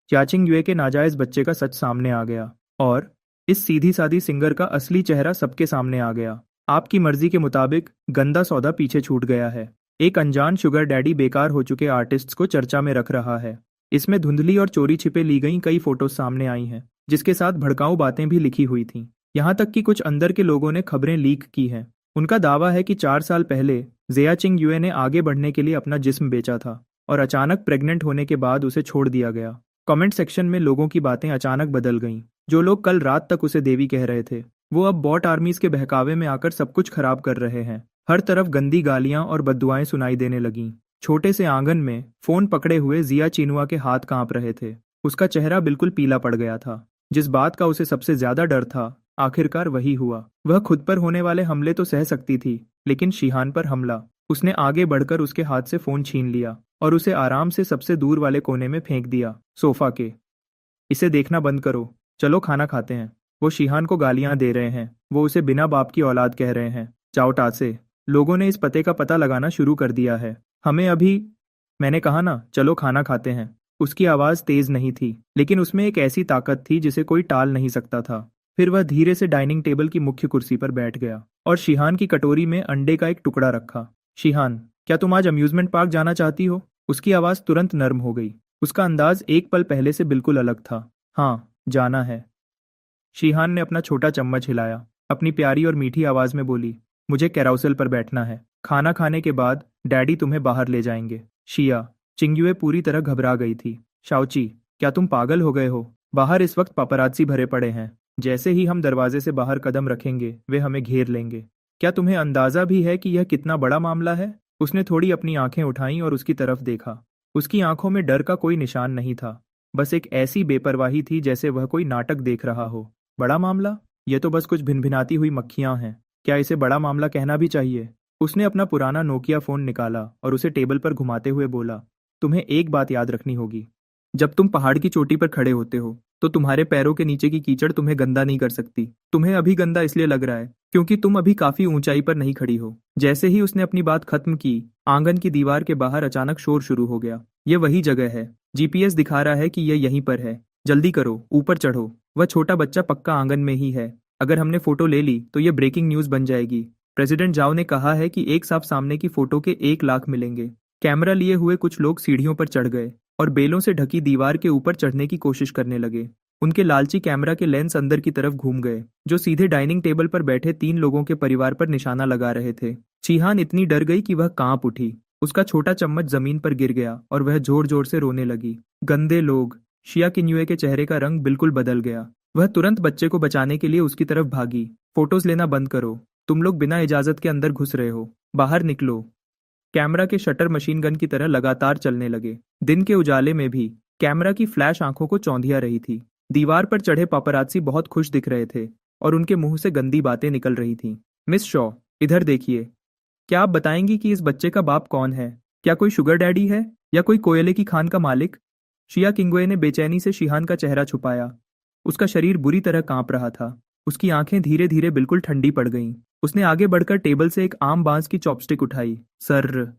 जियाचिंग युए के नाजायज बच्चे का सच सामने आ गया और इस सीधी सादी सिंगर का असली चेहरा सबके सामने आ गया। आपकी मर्जी के मुताबिक गंदा सौदा पीछे छूट गया है। एक अनजान शुगर डैडी बेकार हो चुके आर्टिस्ट्स को चर्चा में रख रहा है। इसमें धुंधली और चोरी छिपे ली गई कई फोटोज सामने आई हैं, जिसके साथ भड़काऊ बातें भी लिखी हुई थीं। यहाँ तक कि कुछ अंदर के लोगों ने खबरें लीक की हैं। उनका दावा है कि 4 साल पहले जियाचिंग युए ने आगे बढ़ने के लिए अपना जिस्म बेचा था और अचानक प्रेग्नेंट होने के बाद उसे छोड़ दिया गया। कमेंट सेक्शन में लोगों की बातें अचानक बदल गईं। जो लोग कल रात तक उसे देवी कह रहे थे, वो अब बॉट आर्मीज के बहकावे में आकर सब कुछ खराब कर रहे हैं। हर तरफ गंदी गालियां और बद्दुआएं सुनाई देने लगीं। छोटे से आंगन में फोन पकड़े हुए जिया चिनुआ के हाथ कांप रहे थे। उसका चेहरा बिल्कुल पीला पड़ गया था। जिस बात का उसे सबसे ज्यादा डर था, आखिरकार वही हुआ। वह खुद पर होने वाले हमले तो सह सकती थी, लेकिन शिहान पर हमला। उसने आगे बढ़कर उसके हाथ से फोन छीन लिया और उसे आराम से सबसे दूर वाले कोने में फेंक दिया, सोफा के। इसे देखना बंद करो, चलो खाना खाते हैं। वो शिहान को गालियां दे रहे हैं। वो उसे बिना बाप की औलाद कह रहे हैं। जाओ टासे, लोगों ने इस पते का पता लगाना शुरू कर दिया है। हमें अभी, मैंने कहा ना, चलो खाना खाते हैं। उसकी आवाज तेज नहीं थी, लेकिन उसमें एक ऐसी ताकत थी जिसे कोई टाल नहीं सकता था। फिर वह धीरे से डाइनिंग टेबल की मुख्य कुर्सी पर बैठ गया और शिहान की कटोरी में अंडे का एक टुकड़ा रखा। शिहान, क्या तुम आज अम्यूजमेंट पार्क जाना चाहती हो? उसकी आवाज तुरंत नर्म हो गई। उसका अंदाज एक पल पहले से बिल्कुल अलग था। हाँ, जाना है। शिहान ने अपना छोटा चम्मच हिलाया, अपनी प्यारी और मीठी आवाज में बोली, मुझे कैराउसल पर बैठना है। खाना खाने के बाद डैडी तुम्हें बाहर ले जाएंगे। शिया, चिंगयुए पूरी तरह घबरा गई थी। शाओची, क्या तुम पागल हो गए हो? बाहर इस वक्त पापरात्सी भरे पड़े हैं। जैसे ही हम दरवाजे से बाहर कदम रखेंगे, वे हमें घेर लेंगे। क्या तुम्हें अंदाजा भी है कि यह कितना बड़ा मामला है? उसने थोड़ी अपनी आंखें उठाईं और उसकी तरफ देखा। उसकी आंखों में डर का कोई निशान नहीं था, बस एक ऐसी बेपरवाही थी जैसे वह कोई नाटक देख रहा हो। बड़ा मामला? यह तो बस कुछ भिनभिनाती हुई मक्खियां हैं। क्या इसे बड़ा मामला कहना भी चाहिए? उसने अपना पुराना नोकिया फोन निकाला और उसे टेबल पर घुमाते हुए बोला, तुम्हें एक बात याद रखनी होगी। जब तुम पहाड़ की चोटी पर खड़े होते हो तो तुम्हारे पैरों के नीचे की कीचड़ तुम्हें गंदा नहीं कर सकती। तुम्हें अभी गंदा इसलिए लग रहा है क्योंकि तुम अभी काफी ऊंचाई पर नहीं खड़ी हो। जैसे ही उसने अपनी बात खत्म की, आंगन की दीवार के बाहर अचानक शोर शुरू हो गया। ये वही जगह है। जीपीएस दिखा रहा है कि ये यहीं पर है। जल्दी करो, ऊपर चढ़ो। वह छोटा बच्चा पक्का आंगन में ही है। अगर हमने फोटो ले ली तो ये ब्रेकिंग न्यूज बन जाएगी। प्रेसिडेंट जाओ ने कहा है कि एक साफ सामने की फोटो के 1 लाख मिलेंगे। कैमरा लिए हुए कुछ लोग सीढ़ियों पर चढ़ गए और बेलों से ढकी दीवार के ऊपर चढ़ने की कोशिश करने लगे। उनके लालची कैमरा के लेंस अंदर की तरफ घूम गए, जो सीधे डाइनिंग टेबल पर बैठे 3 लोगों के परिवार पर निशाना लगा रहे थे। चीहान इतनी डर गई कि वह कांप उठी। उसका छोटा चम्मच जमीन पर गिर गया और वह जोर जोर से रोने लगी। गंदे लोग। शिया किन्युए के चेहरे का रंग बिल्कुल बदल गया। वह तुरंत बच्चे को बचाने के लिए उसकी तरफ भागी। फोटोज लेना बंद करो। तुम लोग बिना इजाजत के अंदर घुस रहे हो। बाहर निकलो। कैमरा के शटर मशीन गन की तरह लगातार चलने लगे। दिन के उजाले में भी कैमरा की फ्लैश आंखों को चौंधिया रही थी। दीवार पर चढ़े पापरात्सी बहुत खुश दिख रहे थे और उनके मुंह से गंदी बातें निकल रही थीं। मिस शॉ, इधर देखिए। क्या आप बताएंगी कि इस बच्चे का बाप कौन है? क्या कोई शुगर डैडी है या कोई कोयले की खान का मालिक? शिया किंगवे ने बेचैनी से शिहान का चेहरा छुपाया। उसका शरीर बुरी तरह कांप रहा था। उसकी आंखें धीरे धीरे बिल्कुल ठंडी पड़ गईं। उसने आगे बढ़कर टेबल से एक आम बांस की चॉपस्टिक उठाई। सर।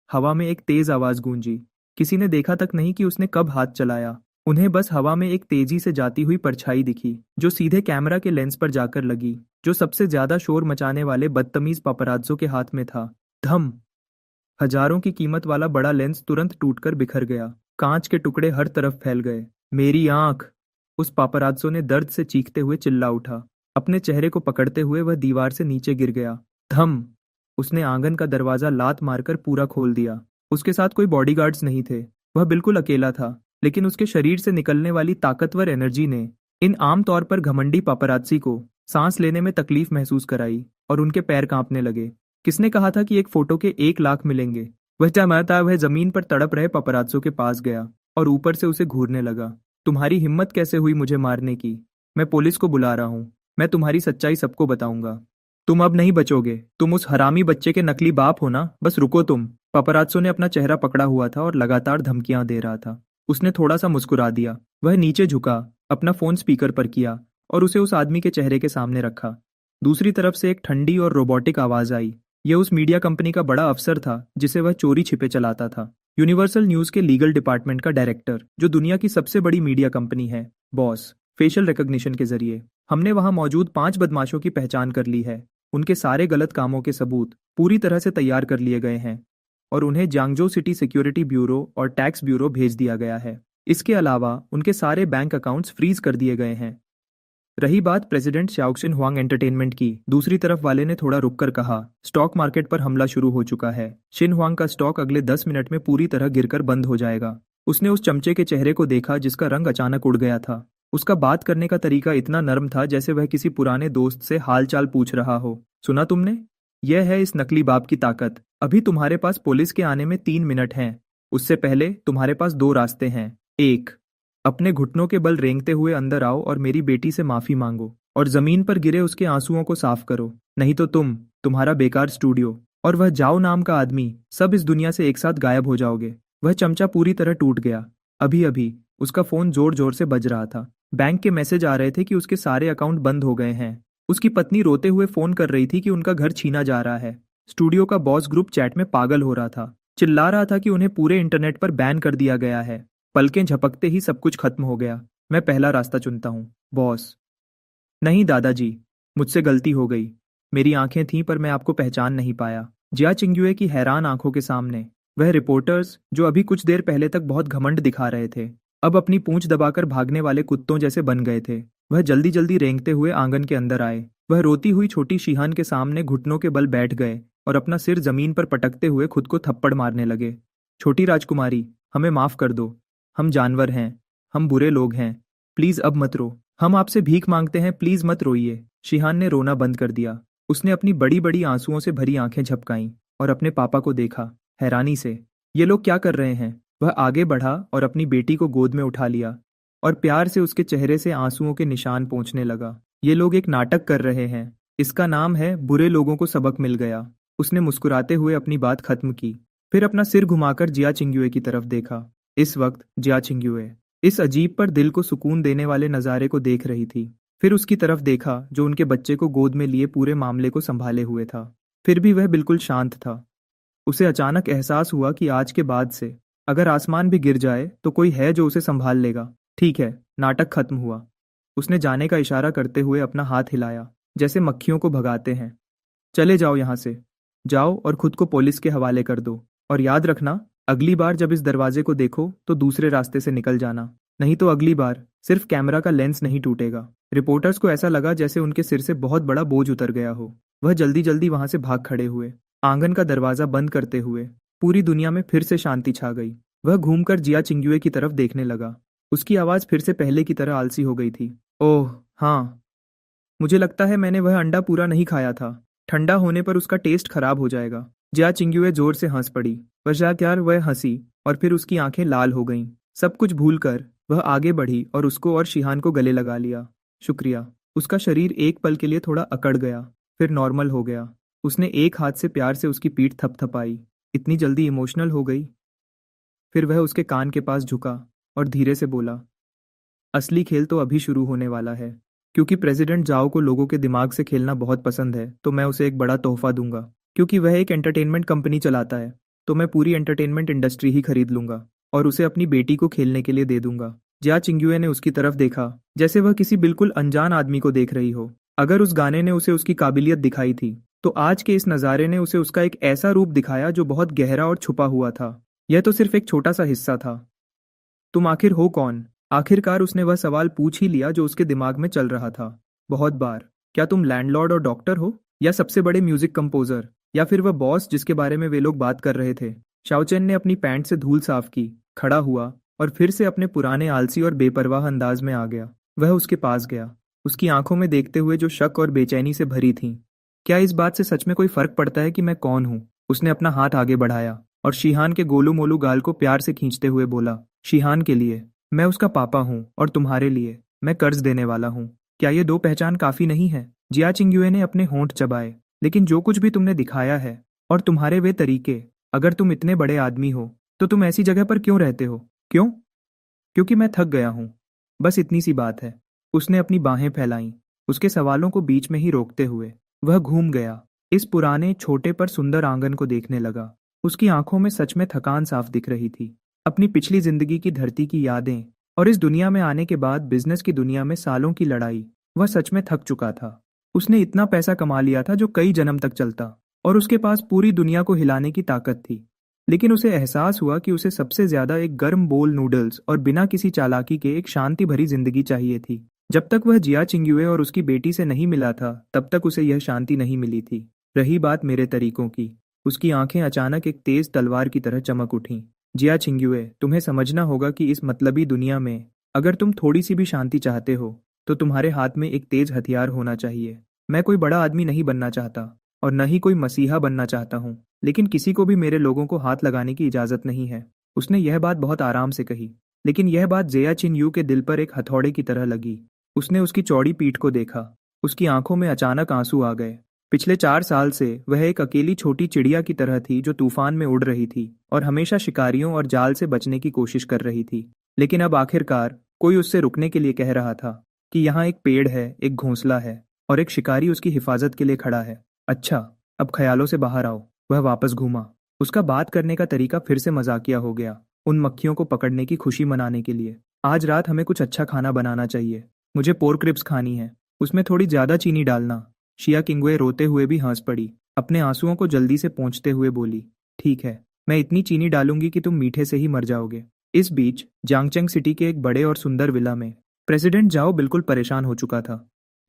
हवा में एक तेज आवाज गूंजी। किसी ने देखा तक नहीं कि उसने कब हाथ चलाया। उन्हें बस हवा में एक तेजी से जाती हुई परछाई दिखी, जो सीधे कैमरा के लेंस पर जाकर लगी, जो सबसे ज्यादा शोर मचाने वाले बदतमीज पापरात्जों के हाथ में था। धम। हजारों की कीमत वाला बड़ा लेंस तुरंत टूटकर बिखर गया। कांच के टुकड़े हर तरफ फैल गए। मेरी आंख! उस पापरात्जो ने दर्द से चीखते हुए चिल्ला उठा। अपने चेहरे को पकड़ते हुए वह दीवार से नीचे गिर गया। धम। उसने आंगन का दरवाजा लात मारकर पूरा खोल दिया। उसके साथ कोई बॉडीगार्ड्स नहीं थे। वह बिल्कुल अकेला था, लेकिन उसके शरीर से निकलने वाली ताकतवर एनर्जी ने इन आम तौर पर घमंडी पापरात्सी को सांस लेने में तकलीफ महसूस कराई और उनके पैर कांपने लगे। किसने कहा था कि एक फोटो के 1 लाख मिलेंगे? वह चाहता वह जमीन पर तड़प रहे पापरात्सों के पास गया और ऊपर से उसे घूरने लगा। तुम्हारी हिम्मत कैसे हुई मुझे मारने की? मैं पुलिस को बुला रहा हूँ। मैं तुम्हारी सच्चाई सबको बताऊंगा। तुम अब नहीं बचोगे। तुम उस हरामी बच्चे के नकली बाप हो ना? बस रुको तुम। पापरात्सो ने अपना चेहरा पकड़ा हुआ था और लगातार धमकियां दे रहा था। उसने थोड़ा सा मुस्कुरा दिया। वह नीचे झुका, अपना फोन स्पीकर पर किया और उसे उस आदमी के चेहरे के सामने रखा। दूसरी तरफ से एक ठंडी और रोबोटिक आवाज आई। यह उस मीडिया कंपनी का बड़ा अफसर था जिसे वह चोरी छिपे चलाता था। यूनिवर्सल न्यूज के लीगल डिपार्टमेंट का डायरेक्टर, जो दुनिया की सबसे बड़ी मीडिया कंपनी है। बॉस, फेशियल रिकॉग्निशन के जरिए हमने वहां मौजूद 5 बदमाशों की पहचान कर ली है। उनके सारे गलत कामों के सबूत पूरी तरह से तैयार कर लिए गए हैं और उन्हें जांगजो सिटी सिक्योरिटी ब्यूरो और टैक्स ब्यूरो भेज दिया गया है। इसके अलावा उनके सारे बैंक अकाउंट्स फ्रीज कर दिए गए हैं। रही बात प्रेसिडेंट शाओक्सिन हुआंग एंटरटेनमेंट की, दूसरी तरफ वाले ने थोड़ा रुककर कहा, स्टॉक मार्केट पर हमला शुरू हो चुका है। शिन हुआंग का स्टॉक अगले 10 मिनट में पूरी तरह गिरकर बंद हो जाएगा। उसने उस चमचे के चेहरे को देखा जिसका रंग अचानक उड़ गया था। उसका बात करने का तरीका इतना नर्म था जैसे वह किसी पुराने दोस्त से हालचाल पूछ रहा हो। सुना तुमने? यह है इस नकली बाप की ताकत। अभी तुम्हारे पास पुलिस के आने में 3 मिनट हैं। उससे पहले तुम्हारे पास 2 रास्ते हैं। 1, अपने घुटनों के बल रेंगते हुए अंदर आओ और मेरी बेटी से माफी मांगो और जमीन पर गिरे उसके आंसुओं को साफ करो। नहीं तो तुम्हारा बेकार स्टूडियो और वह जाओ नाम का आदमी सब इस दुनिया से एक साथ गायब हो जाओगे। वह चमचा पूरी तरह टूट गया। अभी अभी उसका फोन जोर जोर से बज रहा था। बैंक के मैसेज आ रहे थे कि उसके सारे अकाउंट बंद हो गए हैं। उसकी पत्नी रोते हुए फोन कर रही थी कि उनका घर छीना जा रहा है। स्टूडियो का बॉस ग्रुप चैट में पागल हो रहा था, चिल्ला रहा था कि उन्हें पूरे इंटरनेट पर बैन कर दिया गया है। पलकें झपकते ही सब कुछ खत्म हो गया। मैं पहला रास्ता चुनता हूँ, बॉस। नहीं दादाजी, मुझसे गलती हो गई। मेरी आंखें थीं पर मैं आपको पहचान नहीं पाया। जिया चिंग्युए की हैरान आंखों के सामने वह रिपोर्टर्स, जो अभी कुछ देर पहले तक बहुत घमंड दिखा रहे थे, अब अपनी पूंछ दबाकर भागने वाले कुत्तों जैसे बन गए थे। वह जल्दी जल्दी रेंगते हुए आंगन के अंदर आए। वह रोती हुई छोटी शिहान के सामने घुटनों के बल बैठ गए और अपना सिर जमीन पर पटकते हुए खुद को थप्पड़ मारने लगे। छोटी राजकुमारी, हमें माफ कर दो। हम जानवर हैं, हम बुरे लोग हैं। प्लीज अब मत रो। हम आपसे भीख मांगते हैं, प्लीज मत रोइए। शिहान ने रोना बंद कर दिया। उसने अपनी बड़ी बड़ी आंसुओं से भरी आंखें झपकाईं और अपने पापा को देखा, हैरानी से। ये लोग क्या कर रहे हैं? वह आगे बढ़ा और अपनी बेटी को गोद में उठा लिया और प्यार से उसके चेहरे से आंसुओं के निशान पोंछने लगा। ये लोग एक नाटक कर रहे हैं। इसका नाम है बुरे लोगों को सबक मिल गया। उसने मुस्कुराते हुए अपनी बात खत्म की। फिर अपना सिर घुमाकर जिया चिंग्युए की तरफ देखा। इस वक्त जिया चिंग्युए इस अजीब पर दिल को सुकून देने वाले नज़ारे को देख रही थी। फिर उसकी तरफ देखा जो उनके बच्चे को गोद में लिए पूरे मामले को संभाले हुए था। फिर भी वह बिल्कुल शांत था। उसे अचानक एहसास हुआ कि आज के बाद से अगर आसमान भी गिर जाए तो कोई है जो उसे संभाल लेगा। ठीक है, नाटक खत्म हुआ। उसने जाने का इशारा करते हुए अपना हाथ हिलाया, जैसे मक्खियों को भगाते हैं। चले जाओ यहाँ से। जाओ और खुद को पुलिस के हवाले कर दो। और याद रखना, अगली बार जब इस दरवाजे को देखो तो दूसरे रास्ते से निकल जाना, नहीं तो अगली बार सिर्फ कैमरा का लेंस नहीं टूटेगा। रिपोर्टर्स को ऐसा लगा जैसे उनके सिर से बहुत बड़ा बोझ उतर गया हो। वह जल्दी जल्दी वहां से भाग खड़े हुए, आंगन का दरवाजा बंद करते हुए। पूरी दुनिया में फिर से शांति छा गई। वह घूमकर जिया चिंग्युए की तरफ देखने लगा। उसकी आवाज फिर से पहले की तरह आलसी हो गई थी। ओह हाँ, मुझे लगता है मैंने वह अंडा पूरा नहीं खाया था। ठंडा होने पर उसका टेस्ट खराब हो जाएगा। जिया चिंग्युए जोर से हंस पड़ी। वह वह हंसी और फिर उसकी आंखें लाल हो गईं। सब कुछ भूलकर वह आगे बढ़ी और उसको और शिहान को गले लगा लिया। शुक्रिया। उसका शरीर एक पल के लिए थोड़ा अकड़ गया, फिर नॉर्मल हो गया। उसने एक हाथ से प्यार से उसकी पीठ थपथपाई। इतनी जल्दी इमोशनल हो गई? फिर वह उसके कान के पास झुका और धीरे से बोला, असली खेल तो अभी शुरू होने वाला है। क्योंकि प्रेसिडेंट जाओ को लोगों के दिमाग से खेलना बहुत पसंद है, तो मैं उसे एक बड़ा तोहफा दूंगा। क्योंकि वह एक एंटरटेनमेंट कंपनी चलाता है, तो मैं पूरी एंटरटेनमेंट इंडस्ट्री ही खरीद लूंगा और उसे अपनी बेटी को खेलने के लिए दे दूंगा। जिया चिंग्युए ने उसकी तरफ देखा, जैसे वह किसी बिल्कुल अनजान आदमी को देख रही हो। अगर उस गाने ने उसे उसकी काबिलियत दिखाई थी, तो आज के इस नज़ारे ने उसे उसका एक ऐसा रूप दिखाया जो बहुत गहरा और छुपा हुआ था। यह तो सिर्फ एक छोटा सा हिस्सा था। तुम आखिर हो कौन? आखिरकार उसने वह सवाल पूछ ही लिया जो उसके दिमाग में चल रहा था बहुत बार। क्या तुम लैंडलॉर्ड और डॉक्टर हो, या सबसे बड़े म्यूजिक कंपोजर, या फिर वह बॉस जिसके बारे में वे लोग बात कर रहे थे? शाओचेन ने अपनी पैंट से धूल साफ की, खड़ा हुआ और फिर से अपने पुराने आलसी और बेपरवाह अंदाज में आ गया। वह उसके पास गया, उसकी आंखों में देखते हुए जो शक और बेचैनी से भरी थीं। क्या इस बात से सच में कोई फर्क पड़ता है कि मैं कौन हूँ? उसने अपना हाथ आगे बढ़ाया और शिहान के गोलू मोलू गाल को प्यार से खींचते हुए बोला, शिहान के लिए मैं उसका पापा हूँ और तुम्हारे लिए मैं कर्ज देने वाला हूँ। क्या ये दो पहचान काफी नहीं है? जिया चिंग्युए ने अपने होंठ चबाए। लेकिन जो कुछ भी तुमने दिखाया है और तुम्हारे वे तरीके, अगर तुम इतने बड़े आदमी हो तो तुम ऐसी जगह पर क्यों रहते हो? क्यों? क्योंकि मैं थक गया हूँ, बस इतनी सी बात है। उसने अपनी बाहें फैलाईं, उसके सवालों को बीच में ही रोकते हुए। वह घूम गया, इस पुराने छोटे पर सुंदर आंगन को देखने लगा। उसकी आंखों में सच में थकान साफ दिख रही थी। अपनी पिछली जिंदगी की धरती की यादें और इस दुनिया में आने के बाद बिजनेस की दुनिया में सालों की लड़ाई। वह सच में थक चुका था। उसने इतना पैसा कमा लिया था जो कई जन्म तक चलता, और उसके पास पूरी दुनिया को हिलाने की ताकत थी। लेकिन उसे एहसास हुआ कि उसे सबसे ज्यादा एक गर्म बोल नूडल्स और बिना किसी चालाकी के एक शांति भरी जिंदगी चाहिए थी। जब तक वह जिया चिंग्युए और उसकी बेटी से नहीं मिला था, तब तक उसे यह शांति नहीं मिली थी। रही बात मेरे तरीकों की, उसकी आंखें अचानक एक तेज तलवार की तरह चमक उठीं। जिया चिंग्युए, तुम्हें समझना होगा कि इस मतलबी दुनिया में अगर तुम थोड़ी सी भी शांति चाहते हो तो तुम्हारे हाथ में एक तेज हथियार होना चाहिए। मैं कोई बड़ा आदमी नहीं बनना चाहता और न ही कोई मसीहा बनना चाहता हूँ, लेकिन किसी को भी मेरे लोगों को हाथ लगाने की इजाजत नहीं है। उसने यह बात बहुत आराम से कही, लेकिन यह बात जिया चिंग्युए के दिल पर एक हथौड़े की तरह लगी। उसने उसकी चौड़ी पीठ को देखा, उसकी आंखों में अचानक आंसू आ गए। पिछले 4 साल से वह एक अकेली छोटी चिड़िया की तरह थी जो तूफान में उड़ रही थी और हमेशा शिकारियों और जाल से बचने की कोशिश कर रही थी। लेकिन अब आखिरकार कोई उससे रुकने के लिए कह रहा था कि यहाँ एक पेड़ है, एक घोंसला है और एक शिकारी उसकी हिफाजत के लिए खड़ा है। अच्छा, अब ख्यालों से बाहर आओ। वह वापस घूमा। उसका बात करने का तरीका फिर से मजाकिया हो गया, उन मक्खियों को पकड़ने की खुशी मनाने के लिए। आज रात हमें कुछ अच्छा खाना बनाना चाहिए। मुझे पोर्क रिब्स खानी है, उसमें थोड़ी ज्यादा चीनी डालना। जिया चिंग्युए रोते हुए भी हंस पड़ी, अपने आंसुओं को जल्दी से पोंछते हुए बोली, ठीक है, मैं इतनी चीनी डालूंगी कि तुम मीठे से ही मर जाओगे। इस बीच जांगचेंग सिटी के एक बड़े और सुंदर विला में प्रेसिडेंट जाओ बिल्कुल परेशान हो चुका था।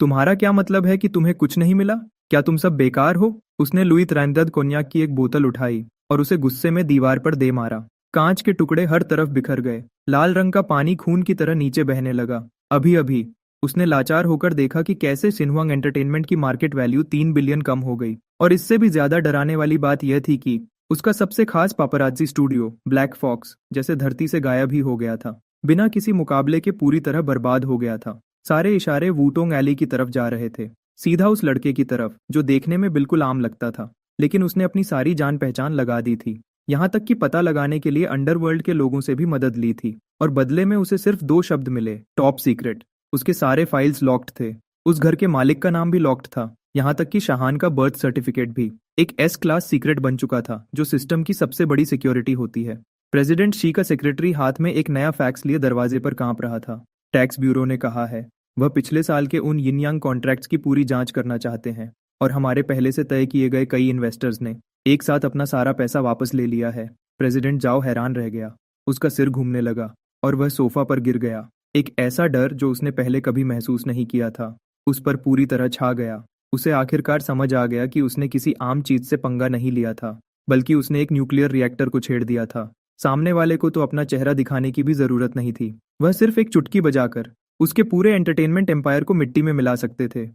तुम्हारा क्या मतलब है कि तुम्हें कुछ नहीं मिला? क्या तुम सब बेकार हो? उसने लुई त्रैंदद कोन्याक की एक बोतल उठाई और उसे गुस्से में दीवार पर दे मारा। कांच के टुकड़े हर तरफ बिखर गए। लाल रंग का पानी खून की तरह नीचे बहने लगा। अभी अभी उसने लाचार होकर देखा कि कैसे सिन्हुआंग एंटरटेनमेंट की मार्केट वैल्यू 3 बिलियन कम हो गई। और इससे भी ज्यादा डराने वाली बात यह थी कि उसका सबसे खास पापराजी स्टूडियो ब्लैक फॉक्स जैसे धरती से गायब ही हो गया था, बिना किसी मुकाबले के पूरी तरह बर्बाद हो गया था। सारे इशारे वुटोंग एली की तरफ जा रहे थे, सीधा उस लड़के की तरफ जो देखने में बिल्कुल आम लगता था, लेकिन उसने अपनी सारी जान पहचान लगा दी थी। यहाँ तक कि पता लगाने के लिए अंडरवर्ल्ड के लोगों से भी मदद ली थी, और बदले में उसे सिर्फ 2 शब्द मिले, टॉप सीक्रेट। उसके सारे फाइल्स लॉक्ड थे, उस घर के मालिक का नाम भी लॉक्ड था, यहाँ तक कि शाहान का बर्थ सर्टिफिकेट भी एक एस क्लास सीक्रेट बन चुका था, जो सिस्टम की सबसे बड़ी सिक्योरिटी होती है। प्रेसिडेंट शी का सेक्रेटरी हाथ में एक नया फैक्स लिए दरवाजे पर कांप रहा था। टैक्स ब्यूरो ने कहा है, वह पिछले साल के उन यिन यांग कॉन्ट्रैक्ट्स की पूरी जांच करना चाहते हैं, और हमारे पहले से तय किए गए कई इन्वेस्टर्स ने एक साथ अपना सारा पैसा वापस ले लिया है। प्रेसिडेंट जाओ हैरान रह गया, उसका सिर घूमने लगा और वह सोफा पर गिर गया। एक ऐसा डर जो उसने पहले कभी महसूस नहीं किया था उस पर पूरी तरह छा गया। उसे आखिरकार समझ आ गया कि उसने किसी आम चीज से पंगा नहीं लिया था, बल्कि उसने एक न्यूक्लियर रिएक्टर को छेड़ दिया था। सामने वाले को तो अपना चेहरा दिखाने की भी जरूरत नहीं थी, वह सिर्फ एक चुटकी बजाकर उसके पूरे एंटरटेनमेंट एम्पायर को मिट्टी में मिला सकते थे।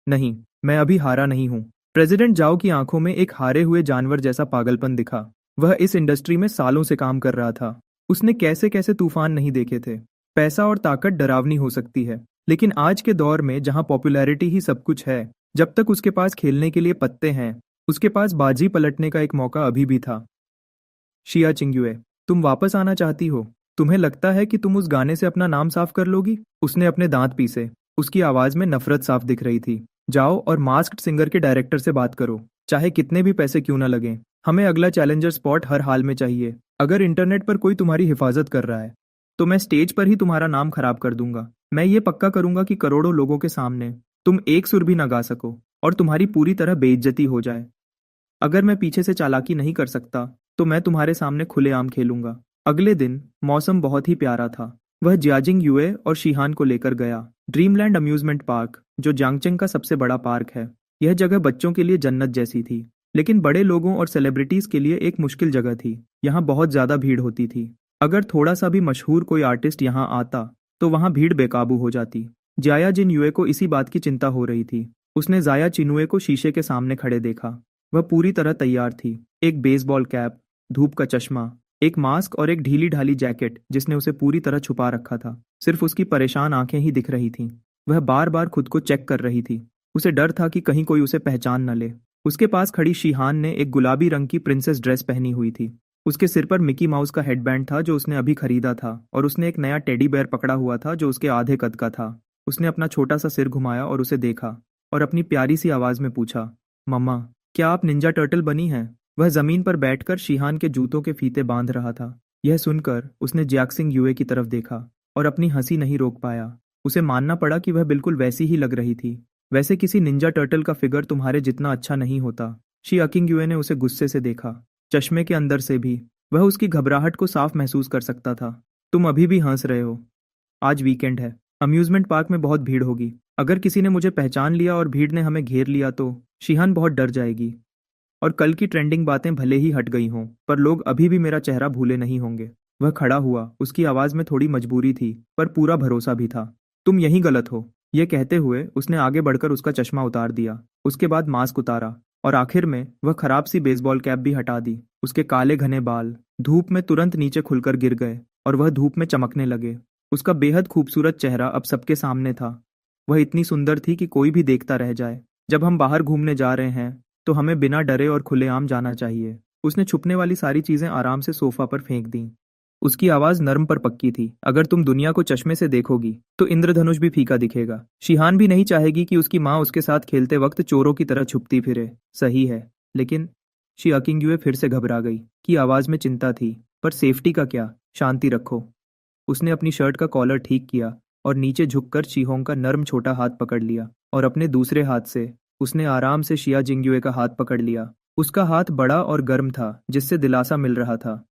नहीं, मैं अभी हारा नहीं हूं। प्रेसिडेंट जाओ की आंखों में एक हारे हुए जानवर जैसा पागलपन दिखा। वह इस इंडस्ट्री में सालों से काम कर रहा था, उसने कैसे कैसे तूफान नहीं देखे थे। पैसा और ताकत डरावनी हो सकती है, लेकिन आज के दौर में जहां पॉपुलैरिटी ही सब कुछ है, जब तक उसके पास खेलने के लिए पत्ते हैं, उसके पास बाजी पलटने का एक मौका अभी भी था। शिया चिंग्युए, तुम वापस आना चाहती हो? तुम्हें लगता है कि तुम उस गाने से अपना नाम साफ कर लोगी? उसने अपने दांत पीसे, उसकी आवाज में नफरत साफ दिख रही थी। जाओ और मास्क्ड सिंगर के डायरेक्टर से बात करो, चाहे कितने भी पैसे क्यों ना लगें। हमें अगला चैलेंजर स्पॉट हर हाल में चाहिए। अगर इंटरनेट पर कोई तुम्हारी हिफाजत कर रहा है, तो मैं स्टेज पर ही तुम्हारा नाम खराब कर दूंगा। मैं ये पक्का करूंगा कि करोड़ों लोगों के सामने तुम एक सुर भी ना गा सको और तुम्हारी पूरी तरह बेइज्जती हो जाए। अगर मैं पीछे से चालाकी नहीं कर सकता, तो मैं तुम्हारे सामने खुलेआम खेलूंगा। अगले दिन मौसम बहुत ही प्यारा था। वह जियाजिंग युए और शिहान को लेकर गया ड्रीमलैंड अम्यूजमेंट पार्क, जो जांगचेंग का सबसे बड़ा पार्क है। यह जगह बच्चों के लिए जन्नत जैसी थी, लेकिन बड़े लोगों और सेलिब्रिटीज के लिए एक मुश्किल जगह थी। यहाँ बहुत ज्यादा भीड़ होती थी। अगर थोड़ा सा भी मशहूर कोई आर्टिस्ट यहाँ आता, तो वहाँ भीड़ बेकाबू हो जाती। जाया जिन युए को इसी बात की चिंता हो रही थी। उसने जाया चिनुए को शीशे के सामने खड़े देखा। वह पूरी तरह तैयार थी, एक बेसबॉल कैप, धूप का चश्मा, एक मास्क और एक ढीली ढाली जैकेट जिसने उसे पूरी तरह छुपा रखा था। सिर्फ उसकी परेशान आंखें ही दिख रही थीं। वह बार बार खुद को चेक कर रही थी। उसे डर था कि कहीं कोई उसे पहचान न ले। उसके पास खड़ी शिहान ने एक गुलाबी रंग की प्रिंसेस ड्रेस पहनी हुई थी। उसके सिर पर मिकी माउस का हेडबैंड था जो उसने अभी खरीदा था, और उसने एक नया टेडी बेयर पकड़ा हुआ था जो उसके आधे कद का था। उसने अपना छोटा सा सिर घुमाया और उसे देखा, और अपनी प्यारी सी आवाज में पूछा, मम्मा, क्या आप निंजा टर्टल बनी हैं? वह जमीन पर बैठकर शिहान के जूतों के फीते बांध रहा था। यह सुनकर उसने जियाक्सिंग युए की तरफ देखा और अपनी हंसी नहीं रोक पाया। उसे मानना पड़ा कि वह बिल्कुल वैसी ही लग रही थी। वैसे किसी निंजा टर्टल का फिगर तुम्हारे जितना अच्छा नहीं होता। शी अकिंग युए ने उसे गुस्से से देखा, चश्मे के अंदर से भी वह उसकी घबराहट को साफ महसूस कर सकता था। तुम अभी भी हंस रहे हो। आज वीकेंड है, अम्यूजमेंट पार्क में बहुत भीड़ होगी। अगर किसी ने मुझे पहचान लिया और भीड़ ने हमें घेर लिया तो शिहान बहुत डर जाएगी। और कल की ट्रेंडिंग बातें भले ही हट गई हों, पर लोग अभी भी मेरा चेहरा भूले नहीं होंगे। वह खड़ा हुआ, उसकी आवाज में थोड़ी मजबूरी थी, पर पूरा भरोसा भी था। तुम यहीं गलत हो। यह कहते हुए उसने आगे बढ़कर उसका चश्मा उतार दिया, उसके बाद मास्क उतारा, और आखिर में वह खराब सी बेसबॉल कैप भी हटा दी। उसके काले घने बाल धूप में तुरंत नीचे खुलकर गिर गए और वह धूप में चमकने लगे। उसका बेहद खूबसूरत चेहरा अब सबके सामने था। वह इतनी सुंदर थी कि कोई भी देखता रह जाए। जब हम बाहर घूमने जा रहे हैं, तो हमें बिना डरे और खुलेआम जाना चाहिए। उसने छुपने वाली सारी चीजें आराम से सोफा पर फेंक दी। उसकी आवाज नर्म पर पक्की थी। अगर तुम दुनिया को चश्मे से देखोगी, तो इंद्रधनुष भी फीका दिखेगा। शिहान भी नहीं चाहेगी कि उसकी माँ उसके साथ खेलते वक्त चोरों की तरह छुपती फिरे। सही है, लेकिन शी अकिंग्युए फिर से घबरा गई कि आवाज में चिंता थी। पर सेफ्टी का क्या? शांति रखो। उसने अपनी शर्ट का कॉलर ठीक किया और नीचे झुककर चीहोंग का नर्म छोटा हाथ पकड़ लिया, और अपने दूसरे हाथ से उसने आराम से शिया जिंग्युए का हाथ पकड़ लिया। उसका हाथ बड़ा और गर्म था, जिससे दिलासा मिल रहा था।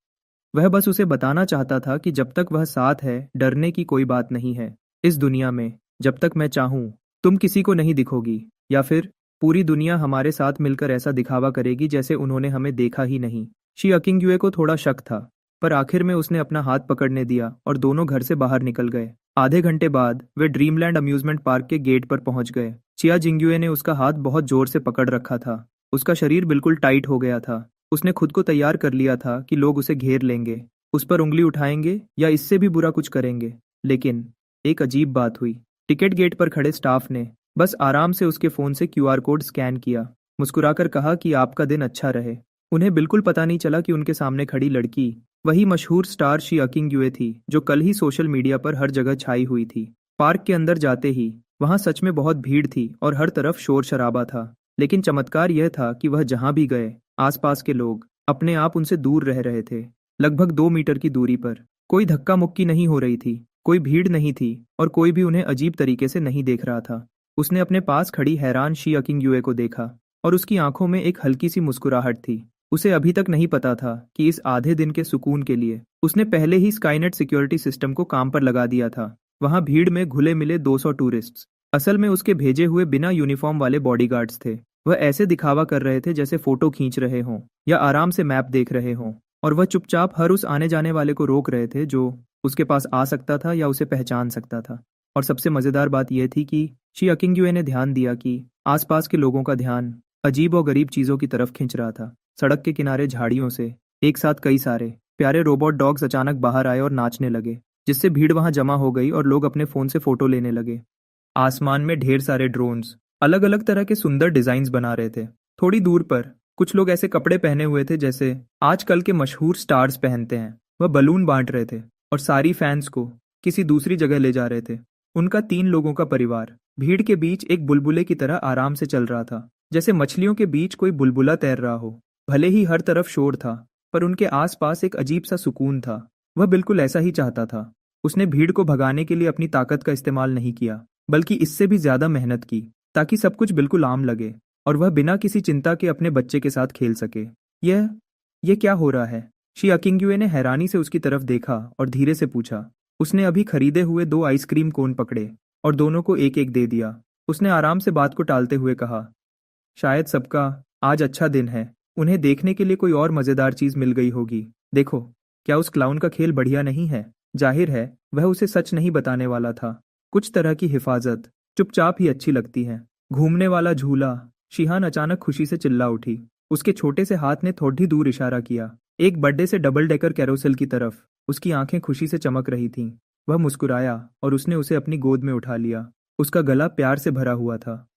वह बस उसे बताना चाहता था कि जब तक वह साथ है, डरने की कोई बात नहीं है। इस दुनिया में जब तक मैं चाहूं, तुम किसी को नहीं दिखोगी, या फिर पूरी दुनिया हमारे साथ मिलकर ऐसा दिखावा करेगी जैसे उन्होंने हमें देखा ही नहीं। शी अकिंग्युए को थोड़ा शक था, पर आखिर में उसने अपना हाथ पकड़ने दिया और दोनों घर से बाहर निकल गए। आधे घंटे बाद वे ड्रीमलैंड अम्यूजमेंट पार्क के गेट पर पहुंच गए। चिया जिंग्युए ने उसका हाथ बहुत जोर से पकड़ रखा था। उसका शरीर बिल्कुल टाइट हो गया था। उसने खुद को तैयार कर लिया था कि लोग उसे घेर लेंगे, उस पर उंगली उठाएंगे या इससे भी बुरा कुछ करेंगे। लेकिन एक अजीब बात हुई। टिकट गेट पर खड़े स्टाफ ने बस आराम से उसके फोन से क्यूआर कोड स्कैन किया, मुस्कुराकर कहा कि आपका दिन अच्छा रहे। उन्हें बिल्कुल पता नहीं चला कि उनके सामने खड़ी लड़की वही मशहूर स्टार शी अकिंग युए थी जो कल ही सोशल मीडिया पर हर जगह छाई हुई थी। पार्क के अंदर जाते ही वहां सच में बहुत भीड़ थी और हर तरफ शोर शराबा था। लेकिन चमत्कार यह था कि वह जहां भी गए आसपास के लोग अपने आप उनसे दूर रह रहे थे। लगभग 2 मीटर की दूरी पर कोई धक्का मुक्की नहीं हो रही थी, कोई भीड़ नहीं थी और कोई भी उन्हें अजीब तरीके से नहीं देख रहा था। उसने अपने पास खड़ी हैरान शी अकिंग युए को देखा और उसकी आंखों में एक हल्की सी मुस्कुराहट थी। उसे अभी तक नहीं पता था कि इस आधे दिन के सुकून के लिए उसने पहले ही स्काईनेट सिक्योरिटी सिस्टम को काम पर लगा दिया था। वहां भीड़ में घुले मिले 200 टूरिस्ट्स असल में उसके भेजे हुए बिना यूनिफॉर्म वाले बॉडीगार्ड्स थे। वह ऐसे दिखावा कर रहे थे जैसे फोटो खींच रहे हों या आराम से मैप देख रहे हों, और वह चुपचाप हर उस आने जाने वाले को रोक रहे थे जो उसके पास आ सकता था या उसे पहचान सकता था। और सबसे मजेदार बात यह थी कि शी अकिंग्युए ने ध्यान दिया कि आसपास के लोगों का ध्यान अजीब और गरीब चीजों की तरफ खिंच रहा था। सड़क के किनारे झाड़ियों से एक साथ कई सारे प्यारे रोबोट डॉग्स अचानक बाहर आए और नाचने लगे, जिससे भीड़ वहां जमा हो गई और लोग अपने फोन से फोटो लेने लगे। आसमान में ढेर सारे ड्रोन्स अलग अलग तरह के सुंदर डिजाइन्स बना रहे थे। थोड़ी दूर पर कुछ लोग ऐसे कपड़े पहने हुए थे जैसे आजकल के मशहूर स्टार्स पहनते हैं। वह बलून बांट रहे थे और सारी फैंस को किसी दूसरी जगह ले जा रहे थे। उनका 3 लोगों का परिवार भीड़ के बीच एक बुलबुले की तरह आराम से चल रहा था, जैसे मछलियों के बीच कोई बुलबुला तैर रहा हो। भले ही हर तरफ शोर था, पर उनके आसपास एक अजीब सा सुकून था। वह बिल्कुल ऐसा ही चाहता था। उसने भीड़ को भगाने के लिए अपनी ताकत का इस्तेमाल नहीं किया, बल्कि इससे भी ज्यादा मेहनत की ताकि सब कुछ बिल्कुल आम लगे और वह बिना किसी चिंता के अपने बच्चे के साथ खेल सके। यह यह क्या हो रहा है? शी अकिंग्युए ने हैरानी से उसकी तरफ देखा और धीरे से पूछा। उसने अभी खरीदे हुए 2 आइसक्रीम कोन पकड़े और दोनों को एक एक दे दिया। उसने आराम से बात को टालते हुए कहा, शायद सबका आज अच्छा दिन है। उन्हें देखने के लिए कोई और मजेदार चीज मिल गई होगी। देखो, क्या उस क्लाउन का खेल बढ़िया नहीं है? जाहिर है वह उसे सच नहीं बताने वाला था। कुछ तरह की हिफाजत चुपचाप ही अच्छी लगती है। घूमने वाला झूला। शिहान अचानक खुशी से चिल्ला उठी। उसके छोटे से हाथ ने थोड़ी दूर इशारा किया, एक बड्डे से डबल डेकर कैरोसेल की तरफ। उसकी आंखें खुशी से चमक रही थीं। वह मुस्कुराया और उसने उसे अपनी गोद में उठा लिया। उसका गला प्यार से भरा हुआ था।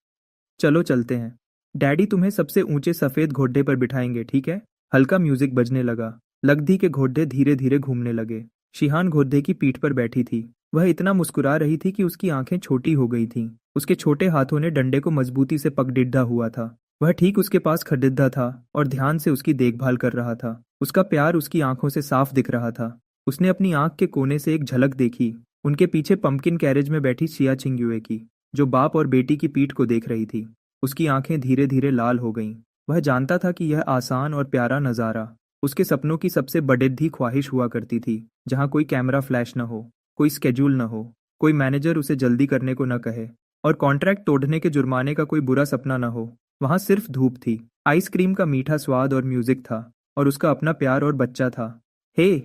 चलो चलते हैं, डैडी तुम्हें सबसे ऊंचे सफेद घोड़े पर बिठाएंगे, ठीक है? हल्का म्यूजिक बजने लगा। लगधी के घोड़े धीरे धीरे घूमने लगे। शिहान घोड़े की पीठ पर बैठी थी। वह इतना मुस्कुरा रही थी कि उसकी आंखें छोटी हो गई थीं। उसके छोटे हाथों ने डंडे को मजबूती से पकड़िड्ढा हुआ था। वह ठीक उसके पास खड़िड्ढा था और ध्यान से उसकी देखभाल कर रहा था। उसका प्यार उसकी आंखों से साफ दिख रहा था। उसने अपनी आंख के कोने से एक झलक देखी, उनके पीछे पंपकिन कैरेज में बैठी शिया चिंग्युए की, जो बाप और बेटी की पीठ को देख रही थी। उसकी आंखें धीरे धीरे लाल हो गईं। वह जानता था कि यह आसान और प्यारा नजारा उसके सपनों की सबसे बड़िद्दी ख्वाहिश हुआ करती थी, जहां कोई कैमरा फ्लैश न हो, कोई स्केड्यूल न हो, कोई मैनेजर उसे जल्दी करने को न कहे और कॉन्ट्रैक्ट तोड़ने के जुर्माने का कोई बुरा सपना न हो। वहां सिर्फ धूप थी, आइसक्रीम का मीठा स्वाद और म्यूजिक था, और उसका अपना प्यार और बच्चा था। हे!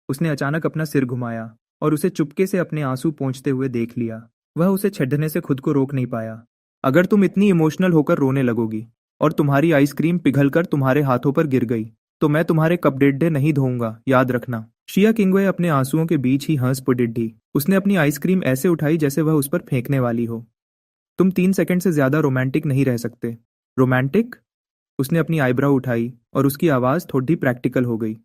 उसने अचानक अपना सिर घुमाया और उसे चुपके से अपने आंसू पोंछते हुए देख लिया। वह उसे छेड़ने से खुद को रोक नहीं पाया। अगर तुम इतनी इमोशनल होकर रोने लगोगी और तुम्हारी आइसक्रीम पिघलकर तुम्हारे हाथों पर गिर गई तो मैं तुम्हारे कपडेड्डे नहीं धोऊंगा, याद रखना। शिया किंगवे अपने आंसुओं के बीच ही हंस पड़िड्ढी। उसने अपनी आइसक्रीम ऐसे उठाई जैसे वह उस पर फेंकने वाली हो। तुम 3 सेकंड से ज्यादा रोमांटिक नहीं रह सकते। रोमांटिक? उसने अपनी आईब्राउ उठाई और उसकी आवाज थोड़ी प्रैक्टिकल हो गई।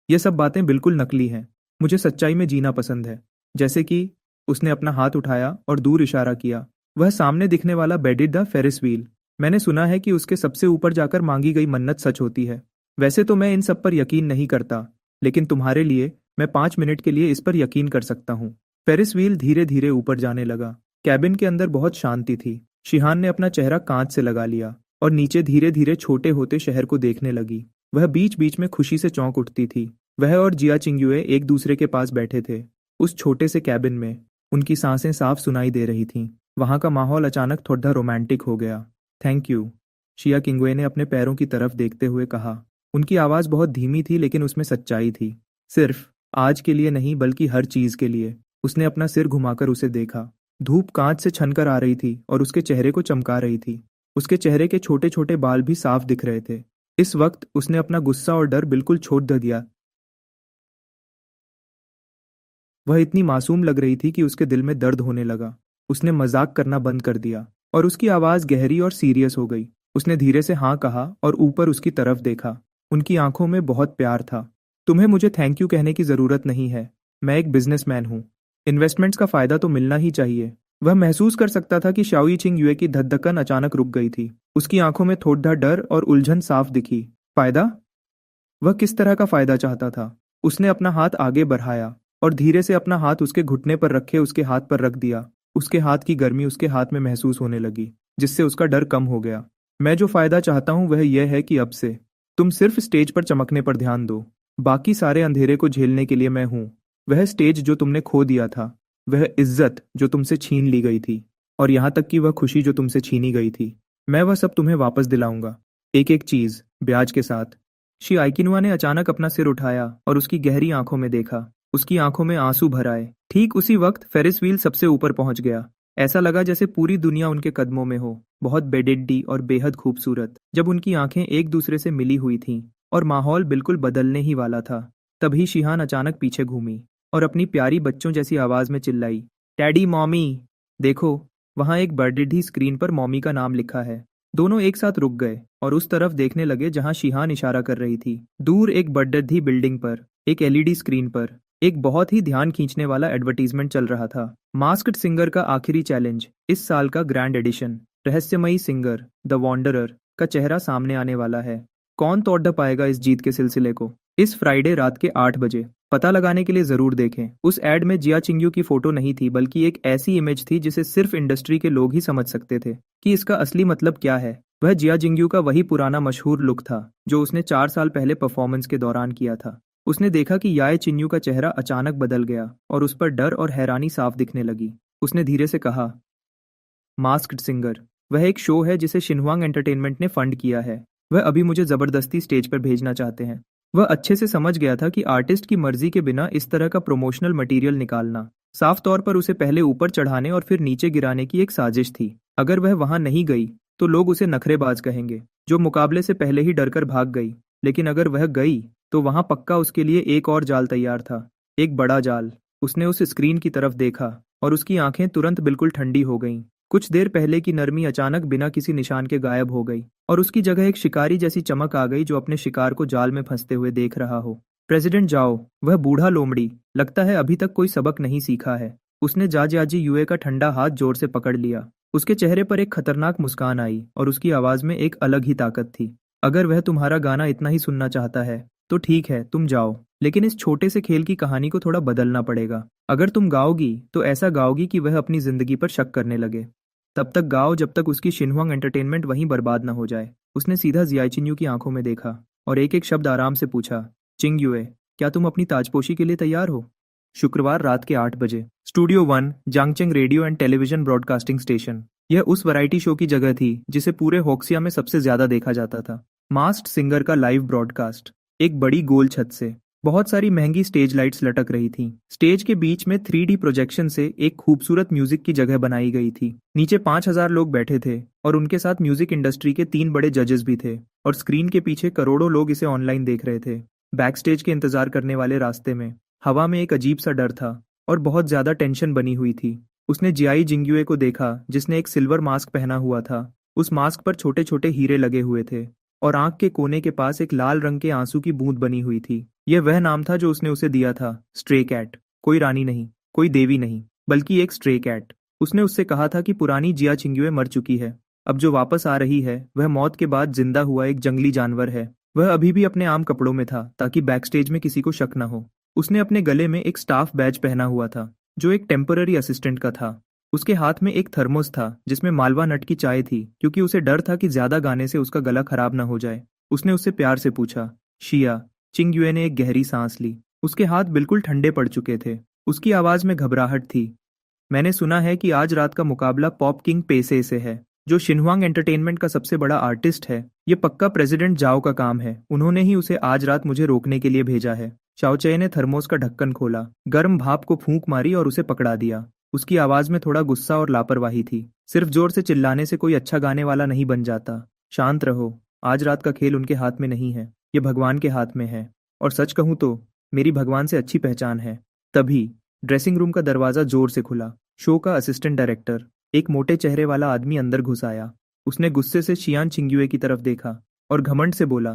ये सब बातें बिल्कुल नकली हैं। मुझे सच्चाई में जीना पसंद है। जैसे कि उसने अपना हाथ उठाया और दूर इशारा किया। वह सामने दिखने वाला बेडिड द फेरिस व्हील। मैंने सुना है कि उसके सबसे ऊपर जाकर मांगी गई मन्नत सच होती है। वैसे तो मैं इन सब पर यकीन नहीं करता, लेकिन तुम्हारे लिए मैं 5 मिनट के लिए इस पर यकीन कर सकता हूँ। फेरिस व्हील धीरे धीरे ऊपर जाने लगा। कैबिन के अंदर बहुत शांति थी। शिहान ने अपना चेहरा कांच से लगा लिया और नीचे धीरे धीरे छोटे होते शहर को देखने लगी। वह बीच बीच में खुशी से चौंक उठती थी। वह और जिया चिंग्युए एक दूसरे के पास बैठे थे उस छोटे से कैबिन में। उनकी सांसें साफ सुनाई दे रही थीं। वहां का माहौल अचानक थोड़ा रोमांटिक हो गया। थैंक यू, शिया किंगवे ने अपने पैरों की तरफ देखते हुए कहा। उनकी आवाज बहुत धीमी थी, लेकिन उसमें सच्चाई थी। सिर्फ आज के लिए नहीं, बल्कि हर चीज के लिए। उसने अपना सिर घुमाकर उसे देखा। धूप कांच से छनकर आ रही थी और उसके चेहरे को चमका रही थी। उसके चेहरे के छोटे छोटे बाल भी साफ दिख रहे थे। इस वक्त उसने अपना गुस्सा और डर बिल्कुल छोड़ दिया। वह इतनी मासूम लग रही थी कि उसके दिल में दर्द होने लगा। उसने मजाक करना बंद कर दिया और उसकी आवाज गहरी और सीरियस हो गई। उसने धीरे से हाँ कहा और ऊपर उसकी तरफ देखा। उनकी आंखों में बहुत प्यार था। तुम्हें मुझे थैंक यू कहने की जरूरत नहीं है। मैं एक बिजनेसमैन हूँ। इन्वेस्टमेंट्स का फायदा तो मिलना ही चाहिए। वह महसूस कर सकता था कि शाओई चिंग युए की धड़कन अचानक रुक गई थी। उसकी आंखों में थोड़ा डर और उलझन साफ दिखी। फायदा? वह किस तरह का फायदा चाहता था? उसने अपना हाथ आगे बढ़ाया और धीरे से अपना हाथ उसके घुटने पर रखे उसके हाथ पर रख दिया। उसके हाथ की गर्मी उसके हाथ में महसूस होने लगी, जिससे उसका डर कम हो गया। मैं जो फायदा चाहता हूं वह यह है कि अब से तुम सिर्फ स्टेज पर चमकने पर ध्यान दो। बाकी सारे अंधेरे को झेलने के लिए मैं हूं। वह स्टेज जो तुमने खो दिया था, वह इज्जत जो तुमसे छीन ली गई थी, और यहां तक कि वह खुशी जो तुमसे छीनी गई थी, मैं वह सब तुम्हें वापस दिलाऊंगा। एक एक चीज ब्याज के साथ। शी आइकिनुआ ने अचानक अपना सिर उठाया और उसकी गहरी आंखों में देखा। उसकी आंखों में आंसू भर आए। ठीक उसी वक्त फेरिस व्हील सबसे ऊपर पहुंच गया। ऐसा लगा जैसे पूरी दुनिया उनके कदमों में हो, बहुत बेडिड्डी और बेहद खूबसूरत। जब उनकी आंखें एक दूसरे से मिली हुई थीं और माहौल बिल्कुल बदलने ही वाला था, तभी शिहान अचानक पीछे घूमी और अपनी प्यारी बच्चों जैसी आवाज में चिल्लाई, डैडी मॉमी। देखो, वहां एक बड़ी स्क्रीन पर मॉमी का नाम लिखा है। दोनों एक साथ रुक गए और उस तरफ देखने लगे जहां शिहान इशारा कर रही थी। दूर एक बड़ी बिल्डिंग पर एक एलईडी स्क्रीन पर एक बहुत ही ध्यान खींचने वाला एडवर्टीजमेंट चल रहा था। मास्क्ड सिंगर का आखिरी चैलेंज, इस साल का ग्रैंड एडिशन। रहस्यमयी सिंगर द वॉन्डरर का चेहरा सामने आने वाला है। कौन तोड़ पाएगा इस जीत के सिलसिले को? इस फ्राइडे रात के 8 बजे। पता लगाने के लिए जरूर देखें। उस एड में जिया चिंग्यू की फोटो नहीं थी, बल्कि एक ऐसी इमेज थी जिसे सिर्फ इंडस्ट्री के लोग ही समझ सकते थे कि इसका असली मतलब क्या है। वह जिया जिंग्यू का वही पुराना मशहूर लुक था जो उसने 4 साल पहले परफॉर्मेंस के दौरान किया था। उसने देखा कि याए चिन्यू का चेहरा अचानक बदल गया और उस पर डर और हैरानी साफ दिखने लगी। उसने धीरे से कहा, मास्क्ड सिंगर, वह एक शो है जिसे शिनहुआंग एंटरटेनमेंट ने फंड किया है। वह अभी मुझे जबरदस्ती स्टेज पर भेजना चाहते हैं। वह अच्छे से समझ गया था कि आर्टिस्ट की मर्जी के बिना इस तरह का प्रमोशनल मटेरियल निकालना साफ तौर पर उसे पहले ऊपर चढ़ाने और फिर नीचे गिराने की एक साजिश थी। अगर वह वहां नहीं गई तो लोग उसे नखरेबाज कहेंगे, जो मुकाबले से पहले ही डरकर भाग गई। लेकिन अगर वह गई तो वहां पक्का उसके लिए एक और जाल तैयार था, एक बड़ा जाल। उसने उस स्क्रीन की तरफ देखा और उसकी आंखें तुरंत बिल्कुल ठंडी हो गईं। कुछ देर पहले की नरमी अचानक बिना किसी निशान के गायब हो गई और उसकी जगह एक शिकारी जैसी चमक आ गई जो अपने शिकार को जाल में फंसते हुए देख रहा हो। प्रेसिडेंट जाओ, वह बूढ़ा लोमड़ी, लगता है अभी तक कोई सबक नहीं सीखा है। उसने जाजियाजी युए का ठंडा हाथ जोर से पकड़ लिया। उसके चेहरे पर एक खतरनाक मुस्कान आई और उसकी आवाज में एक अलग ही ताकत थी। अगर वह तुम्हारा गाना इतना ही सुनना चाहता है तो ठीक है, तुम जाओ, लेकिन इस छोटे से खेल की कहानी को थोड़ा बदलना पड़ेगा। अगर तुम गाओगी तो ऐसा गाओगी कि वह अपनी जिंदगी पर शक करने लगे। तब तक गाओ जब तक उसकी शिनहुआंग एंटरटेनमेंट वहीं बर्बाद न हो जाए। उसने सीधा जियाई चिन्यू की आंखों में देखा और एक एक शब्द आराम से पूछा, चिंग युए, क्या तुम अपनी ताजपोशी के लिए तैयार हो? शुक्रवार रात के 8 बजे। Studio 1, Zhangcheng radio and television broadcasting station. यह उस वैरायटी शो की जगह थी जिसे पूरे होक्सिया में सबसे ज्यादा देखा जाता था। मास्क्ड सिंगर का लाइव ब्रॉडकास्ट। एक बड़ी गोल छत से बहुत सारी महंगी स्टेज लाइट्स लटक रही थीं। स्टेज के बीच में 3D प्रोजेक्शन से एक खूबसूरत म्यूजिक की जगह बनाई गई थी। नीचे 5000 लोग बैठे थे और उनके साथ म्यूजिक इंडस्ट्री के 3 बड़े जजेस भी थे, और स्क्रीन के पीछे करोड़ों लोग इसे ऑनलाइन देख रहे थे। बैक स्टेज के इंतजार करने वाले रास्ते में हवा में एक अजीब सा डर था और बहुत ज्यादा टेंशन बनी हुई थी। उसने जियाई जिंग्युए को देखा जिसने एक सिल्वर मास्क पहना हुआ था। उस मास्क पर छोटे छोटे हीरे लगे हुए थे और आंख के कोने के पास एक लाल रंग के आंसू की बूंद बनी हुई थी। यह वह नाम था जो उसने उसे दिया था, स्ट्रे कैट। कोई रानी नहीं, कोई देवी नहीं, बल्कि एक स्ट्रे कैट। उसने उससे कहा था कि पुरानी जिया चिंग्युए मर चुकी है। अब जो वापस आ रही है वह मौत के बाद जिंदा हुआ एक जंगली जानवर है। वह अभी भी अपने आम कपड़ों में था ताकि बैकस्टेज में किसी को शक न हो। उसने अपने गले में एक स्टाफ बैज पहना हुआ था जो एक टेम्पररी असिस्टेंट का था। उसके हाथ में एक थर्मोस था जिसमें मालवा नट की चाय थी, क्योंकि उसे डर था कि ज्यादा गाने से उसका गला खराब न हो जाए। उसने उससे प्यार से पूछा, शिया। चिंग्युए ने एक गहरी सांस ली। उसके हाथ बिल्कुल ठंडे पड़ चुके थे। उसकी आवाज में घबराहट थी। मैंने सुना है कि आज रात का मुकाबला पॉप किंग पेसे से है, जो शिनहुआंग एंटरटेनमेंट का सबसे बड़ा आर्टिस्ट है। ये पक्का प्रेसिडेंट जाओ का काम है। उन्होंने ही उसे आज रात मुझे रोकने के लिए भेजा है। चाओचे ने थर्मोस का ढक्कन खोला, गर्म भाप को फूंक मारी और उसे पकड़ा दिया। उसकी आवाज में थोड़ा गुस्सा और लापरवाही थी। सिर्फ जोर से चिल्लाने से कोई अच्छा गाने वाला नहीं बन जाता। शांत रहो, आज रात का खेल उनके हाथ में नहीं है, ये भगवान के हाथ में है। और सच कहूं तो मेरी भगवान से अच्छी पहचान है। तभी ड्रेसिंग रूम का दरवाजा जोर से खुला। शो का असिस्टेंट डायरेक्टर, एक मोटे चेहरे वाला आदमी अंदर घुस आया। उसने गुस्से से शियान चिंग्युए की तरफ देखा और घमंड से बोला,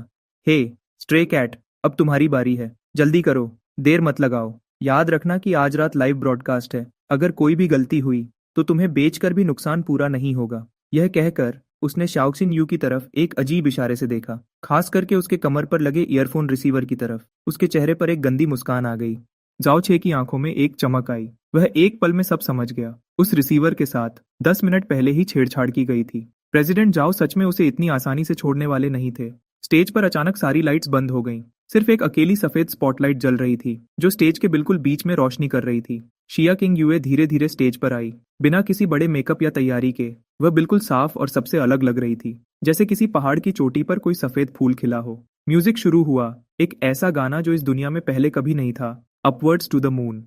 हे स्ट्रे कैट, अब तुम्हारी बारी है, जल्दी करो, देर मत लगाओ। याद रखना कि आज रात लाइव ब्रॉडकास्ट है, अगर कोई भी गलती हुई तो तुम्हें बेचकर भी नुकसान पूरा नहीं होगा। यह कहकर उसने शाओक्सिन यू की तरफ एक अजीब इशारे से देखा, खास करके उसके कमर पर लगे ईयरफोन रिसीवर की तरफ। उसके चेहरे पर एक गंदी मुस्कान आ गई। जाओ छे की आंखों में एक चमक आई। वह एक पल में सब समझ गया। उस रिसीवर के साथ 10 मिनट पहले ही छेड़छाड़ की गई थी। प्रेसिडेंट जाओ सच में उसे इतनी आसानी से छोड़ने वाले नहीं थे। स्टेज पर अचानक सारी लाइट्स बंद हो गईं। सिर्फ एक अकेली सफेद स्पॉटलाइट जल रही थी, जो स्टेज के बिल्कुल बीच में रोशनी कर रही थी। शिया किंग यूए धीरे धीरे स्टेज पर आई, बिना किसी बड़े मेकअप या तैयारी के। वह बिल्कुल साफ और सबसे अलग लग रही थी, जैसे किसी पहाड़ की चोटी पर कोई सफेद फूल खिला हो। म्यूजिक शुरू हुआ, एक ऐसा गाना जो इस दुनिया में पहले कभी नहीं था, अपवर्ड्स टू द मून।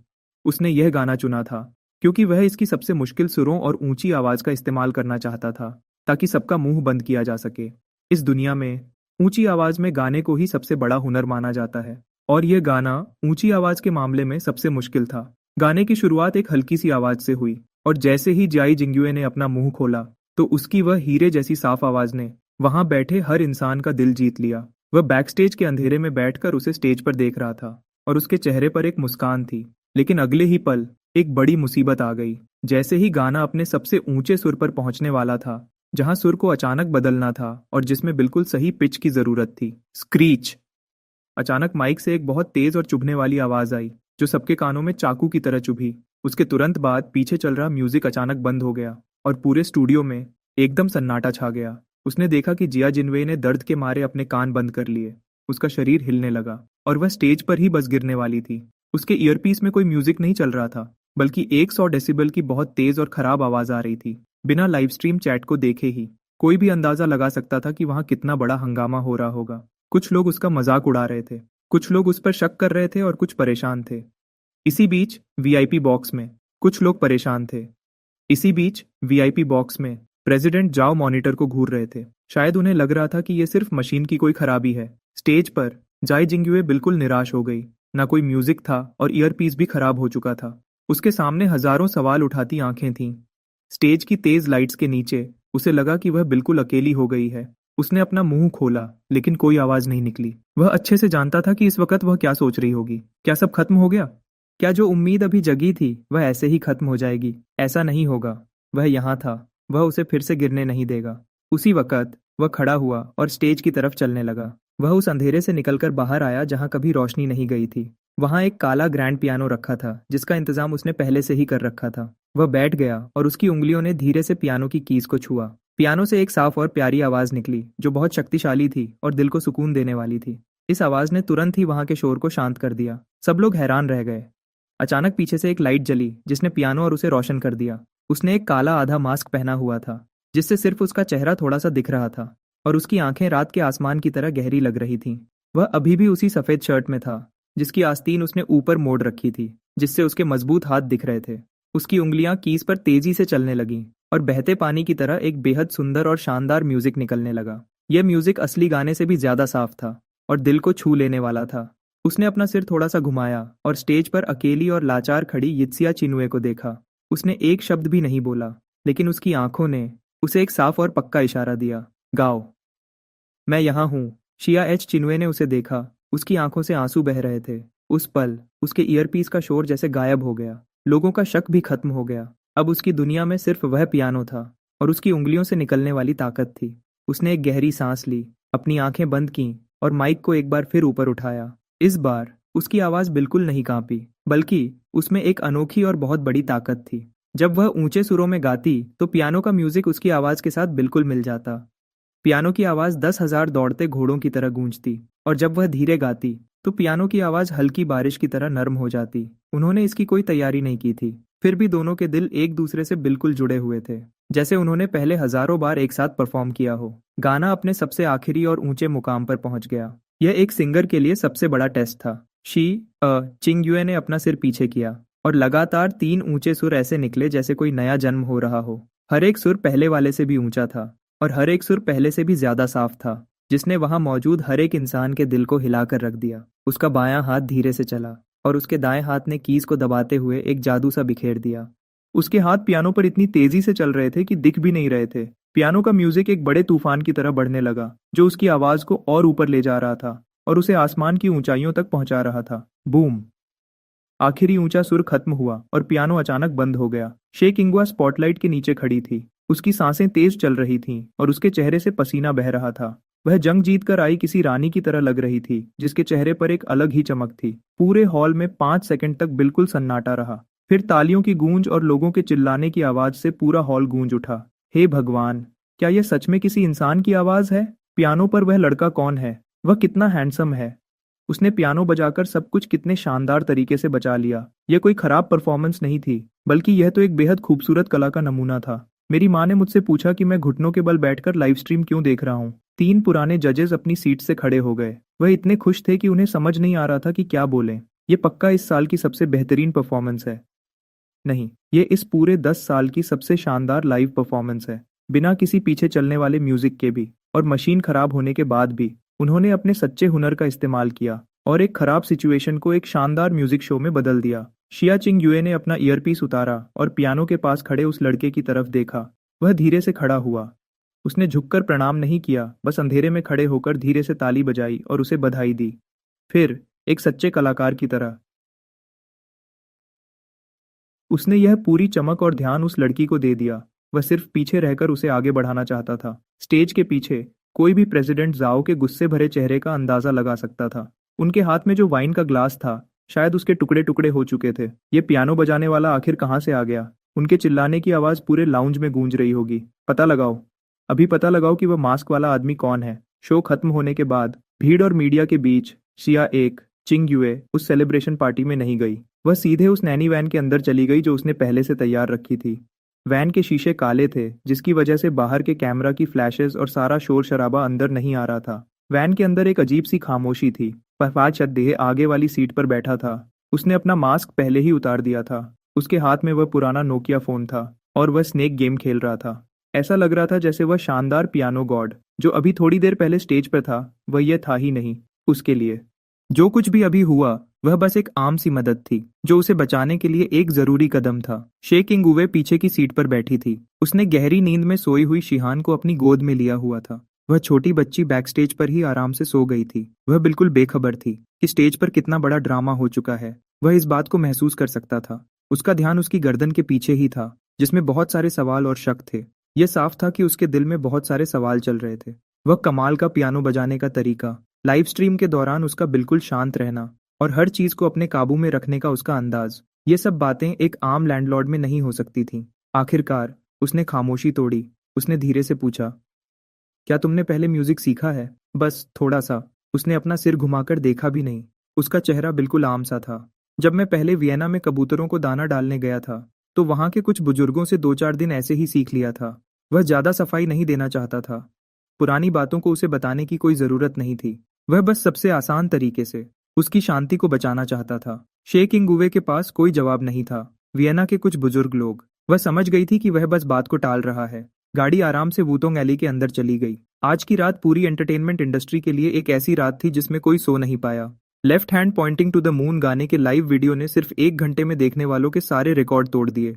उसने यह गाना चुना था क्योंकि वह इसकी सबसे मुश्किल सुरों और ऊंची आवाज का इस्तेमाल करना चाहता था, ताकि सबका मुंह बंद किया जा सके। इस दुनिया में ऊंची आवाज में गाने को ही सबसे बड़ा हुनर माना जाता है, और यह गाना ऊंची आवाज के मामले में सबसे मुश्किल था। गाने की शुरुआत एक हल्की सी आवाज से हुई, और जैसे ही जाई जिंग्युए ने अपना मुंह खोला तो उसकी वह हीरे जैसी साफ आवाज ने वहां बैठे हर इंसान का दिल जीत लिया। वह बैकस्टेज के अंधेरे में बैठकर उसे स्टेज पर देख रहा था, और उसके चेहरे पर एक मुस्कान थी। लेकिन अगले ही पल एक बड़ी मुसीबत आ गई। जैसे ही गाना अपने सबसे ऊंचे सुर पर पहुंचने वाला था, जहां सुर को अचानक बदलना था और जिसमें बिल्कुल सही पिच की जरूरत थी, स्क्रीच। अचानक माइक से एक बहुत तेज और चुभने वाली आवाज आई, जो सबके कानों में चाकू की तरह चुभी। उसके तुरंत बाद पीछे चल रहा म्यूजिक अचानक बंद हो गया, और पूरे स्टूडियो में एकदम सन्नाटा छा गया। उसने देखा कि जिया जिनवे ने दर्द के मारे अपने कान बंद कर लिए। उसका शरीर हिलने लगा, और वह स्टेज पर ही बस गिरने वाली थी। उसके ईयरपीस में कोई म्यूजिक नहीं चल रहा था, बल्कि 100 डेसिबल की बहुत तेज और खराब आवाज आ रही थी। बिना लाइव स्ट्रीम चैट को देखे ही कोई भी अंदाजा लगा सकता था कि वहां कितना बड़ा हंगामा हो रहा होगा। कुछ लोग उसका मजाक उड़ा रहे थे, कुछ लोग उस पर शक कर रहे थे, और कुछ परेशान थे। इसी बीच वीआईपी बॉक्स में कुछ लोग परेशान थे। इसी बीच वीआईपी बॉक्स में प्रेसिडेंट जाओ मॉनिटर को घूर रहे थे। शायद उन्हें लग रहा था कि यह सिर्फ मशीन की कोई खराबी है। स्टेज पर जाई जिंग्युए बिल्कुल निराश हो गई। ना कोई म्यूजिक था, और ईयरपीस भी खराब हो चुका था। उसके सामने हजारों सवाल उठाती आंखें थीं। स्टेज की तेज लाइट्स के नीचे उसे लगा कि वह बिल्कुल अकेली हो गई है। उसने अपना मुंह खोला, लेकिन कोई आवाज नहीं निकली। वह अच्छे से जानता था कि इस वक्त वह क्या सोच रही होगी। क्या सब खत्म हो गया? क्या जो उम्मीद अभी जगी थी वह ऐसे ही खत्म हो जाएगी? ऐसा नहीं होगा। वह यहाँ था, वह उसे फिर से गिरने नहीं देगा। उसी वक्त वह खड़ा हुआ और स्टेज की तरफ चलने लगा। वह उस अंधेरे से निकलकर बाहर आया जहां कभी रोशनी नहीं गई थी। वहां एक काला ग्रैंड पियानो रखा था, जिसका इंतजाम उसने पहले से ही कर रखा था। वह बैठ गया और उसकी उंगलियों ने धीरे से पियानो की कीज को छुआ। पियानो से एक साफ और प्यारी आवाज निकली, जो बहुत शक्तिशाली थी और दिल को सुकून देने वाली थी। इस आवाज ने तुरंत ही वहां के शोर को शांत कर दिया। सब लोग हैरान रह गए। अचानक पीछे से एक लाइट जली, जिसने पियानो और उसे रोशन कर दिया। उसने एक काला आधा मास्क पहना हुआ था, जिससे सिर्फ उसका चेहरा थोड़ा सा दिख रहा था, और उसकी आंखें रात के आसमान की तरह गहरी लग रही थीं। वह अभी भी उसी सफेद शर्ट में था, जिसकी आस्तीन उसने ऊपर मोड़ रखी थी, जिससे उसके मजबूत हाथ दिख रहे थे। उसकी उंगलियां कीज पर तेजी से चलने लगीं, और बहते पानी की तरह एक बेहद सुंदर और शानदार म्यूजिक निकलने लगा। यह म्यूजिक असली गाने से भी ज्यादा साफ था और दिल को छू लेने वाला था। उसने अपना सिर थोड़ा सा घुमाया और स्टेज पर अकेली और लाचार खड़ी यित्सिया चिनुए को देखा। उसने एक शब्द भी नहीं बोला, लेकिन उसकी आंखों ने उसे एक साफ और पक्का इशारा दिया, गाओ। मैं यहाँ हूँ। शिया एच चिनुए ने उसे देखा। उसकी आंखों से आंसू बह रहे थे। उस पल उसके ईयरपीस का शोर जैसे गायब हो गया। लोगों का शक भी खत्म हो गया। अब उसकी दुनिया में सिर्फ वह पियानो था और उसकी उंगलियों से निकलने वाली ताकत थी। उसने एक गहरी सांस ली, अपनी आंखें बंद की और माइक को एक बार फिर ऊपर उठाया। इस बार उसकी आवाज बिल्कुल नहीं कांपी, बल्कि उसमें एक अनोखी और बहुत बड़ी ताकत थी। जब वह ऊंचे सुरों में गाती तो पियानो का म्यूजिक उसकी आवाज के साथ बिल्कुल मिल जाता। पियानो की आवाज 10,000 दौड़ते घोड़ों की तरह गूंजती, और जब वह धीरे गाती तो पियानो की आवाज हल्की बारिश की तरह नरम हो जाती। उन्होंने इसकी कोई तैयारी नहीं की थी, फिर भी दोनों के दिल एक दूसरे से बिल्कुल जुड़े हुए थे, जैसे उन्होंने पहले हजारों बार एक साथ परफॉर्म किया हो। गाना अपने सबसे आखिरी और ऊंचे मुकाम पर पहुंच गया। यह एक सिंगर के लिए सबसे बड़ा टेस्ट था। शी चिंग युए ने अपना सिर पीछे किया, और लगातार 3 ऊंचे सुर ऐसे निकले जैसे कोई नया जन्म हो रहा हो। हर एक सुर पहले वाले से भी ऊंचा था, और हर एक सुर पहले से भी ज्यादा साफ था, जिसने वहां मौजूद हर एक इंसान के दिल को हिलाकर रख दिया। उसका बायां हाथ धीरे से चला, और उसके दाएं हाथ ने कीज को दबाते हुए एक जादू सा बिखेर दिया। उसके हाथ पियानो पर इतनी तेजी से चल रहे थे कि दिख भी नहीं रहे थे, पियानो का म्यूजिक एक बड़े तूफान की तरह बढ़ने लगा, जो उसकी आवाज को और ऊपर ले जा रहा था और उसे आसमान की ऊंचाइयों तक पहुंचा रहा था। बूम! आखिरी ऊंचा सुर खत्म हुआ और पियानो अचानक बंद हो गया। शेख इंगुआ स्पॉटलाइट के नीचे खड़ी थी। उसकी सांसें तेज चल रही थीं और उसके चेहरे से पसीना बह रहा था। वह जंग जीत कर आई किसी रानी की तरह लग रही थी, जिसके चेहरे पर एक अलग ही चमक थी। पूरे हॉल में 5 सेकंड तक बिल्कुल सन्नाटा रहा। फिर तालियों की गूंज और लोगों के चिल्लाने की आवाज से पूरा हॉल गूंज उठा। हे भगवान! क्या यह सच में किसी इंसान की आवाज है? पियानो पर वह लड़का कौन है? वह कितना हैंडसम है? उसने पियानो बजाकर सब कुछ कितने शानदार तरीके से बचा लिया। यह कोई खराब परफॉर्मेंस नहीं थी, बल्कि यह तो एक बेहद खूबसूरत कला का नमूना था। मेरी माँ ने मुझसे पूछा कि मैं घुटनों के बल बैठकर लाइव स्ट्रीम क्यों देख रहा हूँ। 3 पुराने जजेस अपनी सीट से खड़े हो गए। वह इतने खुश थे कि उन्हें समझ नहीं आ रहा था कि क्या बोलें। ये पक्का इस साल की सबसे बेहतरीन परफॉर्मेंस है। नहीं, ये इस पूरे 10 साल की सबसे शानदार लाइव परफॉर्मेंस है। बिना किसी पीछे चलने वाले म्यूजिक के भी, और मशीन खराब होने के बाद भी, उन्होंने अपने सच्चे हुनर का इस्तेमाल किया और एक खराब सिचुएशन को एक शानदार म्यूजिक शो में बदल दिया। शिया चिंग युए ने अपना ईयरपीस उतारा और पियानो के पास खड़े उस लड़के की तरफ देखा। वह धीरे से खड़ा हुआ। उसने झुककर प्रणाम नहीं किया, बस अंधेरे में खड़े होकर धीरे से ताली बजाई और उसे बधाई दी। फिर, एक सच्चे कलाकार की तरह, उसने यह पूरी चमक और ध्यान उस लड़की को दे दिया। वह सिर्फ पीछे रहकर उसे आगे बढ़ाना चाहता था। स्टेज के पीछे कोई भी प्रेसिडेंट जाओ के गुस्से भरे चेहरे का अंदाजा लगा सकता था। उनके हाथ में जो वाइन का ग्लास था, शायद उसके टुकड़े टुकड़े हो चुके थे। ये पियानो बजाने वाला आखिर कहाँ से आ गया? उनके चिल्लाने की आवाज पूरे लाउंज में गूंज रही होगी। पता लगाओ, अभी पता लगाओ कि वह मास्क वाला आदमी कौन है। शो खत्म होने के बाद भीड़ और मीडिया के बीच शिया एक चिंग युए उस सेलिब्रेशन पार्टी में नहीं गई। वह सीधे उस नैनी वैन के अंदर चली गई जो उसने पहले से तैयार रखी थी। वैन के शीशे काले थे, जिसकी वजह से बाहर के कैमरा की फ्लैशेस और सारा शोर शराबा अंदर नहीं आ रहा था। वैन के अंदर एक अजीब सी खामोशी थी। फहफाद चद्देह आगे वाली सीट पर बैठा था। उसने अपना मास्क पहले ही उतार दिया था। उसके हाथ में वह पुराना नोकिया फोन था और वह स्नेक गेम खेल रहा था। ऐसा लग रहा था जैसे वह शानदार पियानो गॉड, जो अभी थोड़ी देर पहले स्टेज पर था, वह यह था ही नहीं उसके लिए। जो कुछ भी अभी हुआ, वह बस एक आम सी मदद थी, जो उसे बचाने के लिए एक जरूरी कदम था। शेख इंगुवे पीछे की सीट पर बैठी थी। उसने गहरी नींद में सोई हुई शिहान को अपनी गोद में लिया हुआ था। वह छोटी बच्ची बैक स्टेज पर ही आराम से सो गई थी। वह बिल्कुल बेखबर थी कि स्टेज पर कितना बड़ा ड्रामा हो चुका है। वह इस बात को महसूस कर सकता था। उसका ध्यान उसकी गर्दन के पीछे ही था, जिसमें बहुत सारे सवाल और शक थे। यह साफ था कि उसके दिल में बहुत सारे सवाल चल रहे थे। वह कमाल का पियानो बजाने का तरीका, लाइव स्ट्रीम के दौरान उसका बिल्कुल शांत रहना और हर चीज को अपने काबू में रखने का उसका अंदाज, ये सब बातें एक आम लैंडलॉर्ड में नहीं हो सकती थीं। आखिरकार उसने खामोशी तोड़ी। उसने धीरे से पूछा, क्या तुमने पहले म्यूजिक सीखा है? बस थोड़ा सा। उसने अपना सिर घुमाकर देखा भी नहीं। उसका चेहरा बिल्कुल आम सा था। जब मैं पहले वियना में कबूतरों को दाना डालने गया था, तो वहां के कुछ बुजुर्गों से 2-4 दिन ऐसे ही सीख लिया था। वह ज्यादा सफाई नहीं देना चाहता था। पुरानी बातों को उसे बताने की कोई जरूरत नहीं थी। वह बस सबसे आसान तरीके से उसकी शांति को बचाना चाहता था। शेख इंगुवे के पास कोई जवाब नहीं था। वियना के कुछ बुजुर्ग लोग, वह समझ गई थी कि वह बस बात को टाल रहा है। गाड़ी आराम से वूतोंग एली के अंदर चली गई। आज की रात पूरी एंटरटेनमेंट इंडस्ट्री के लिए एक ऐसी रात थी जिसमें कोई सो नहीं पाया। Left hand pointing to the moon गाने के लाइव वीडियो ने सिर्फ 1 घंटे में देखने वालों के सारे रिकॉर्ड तोड़ दिए।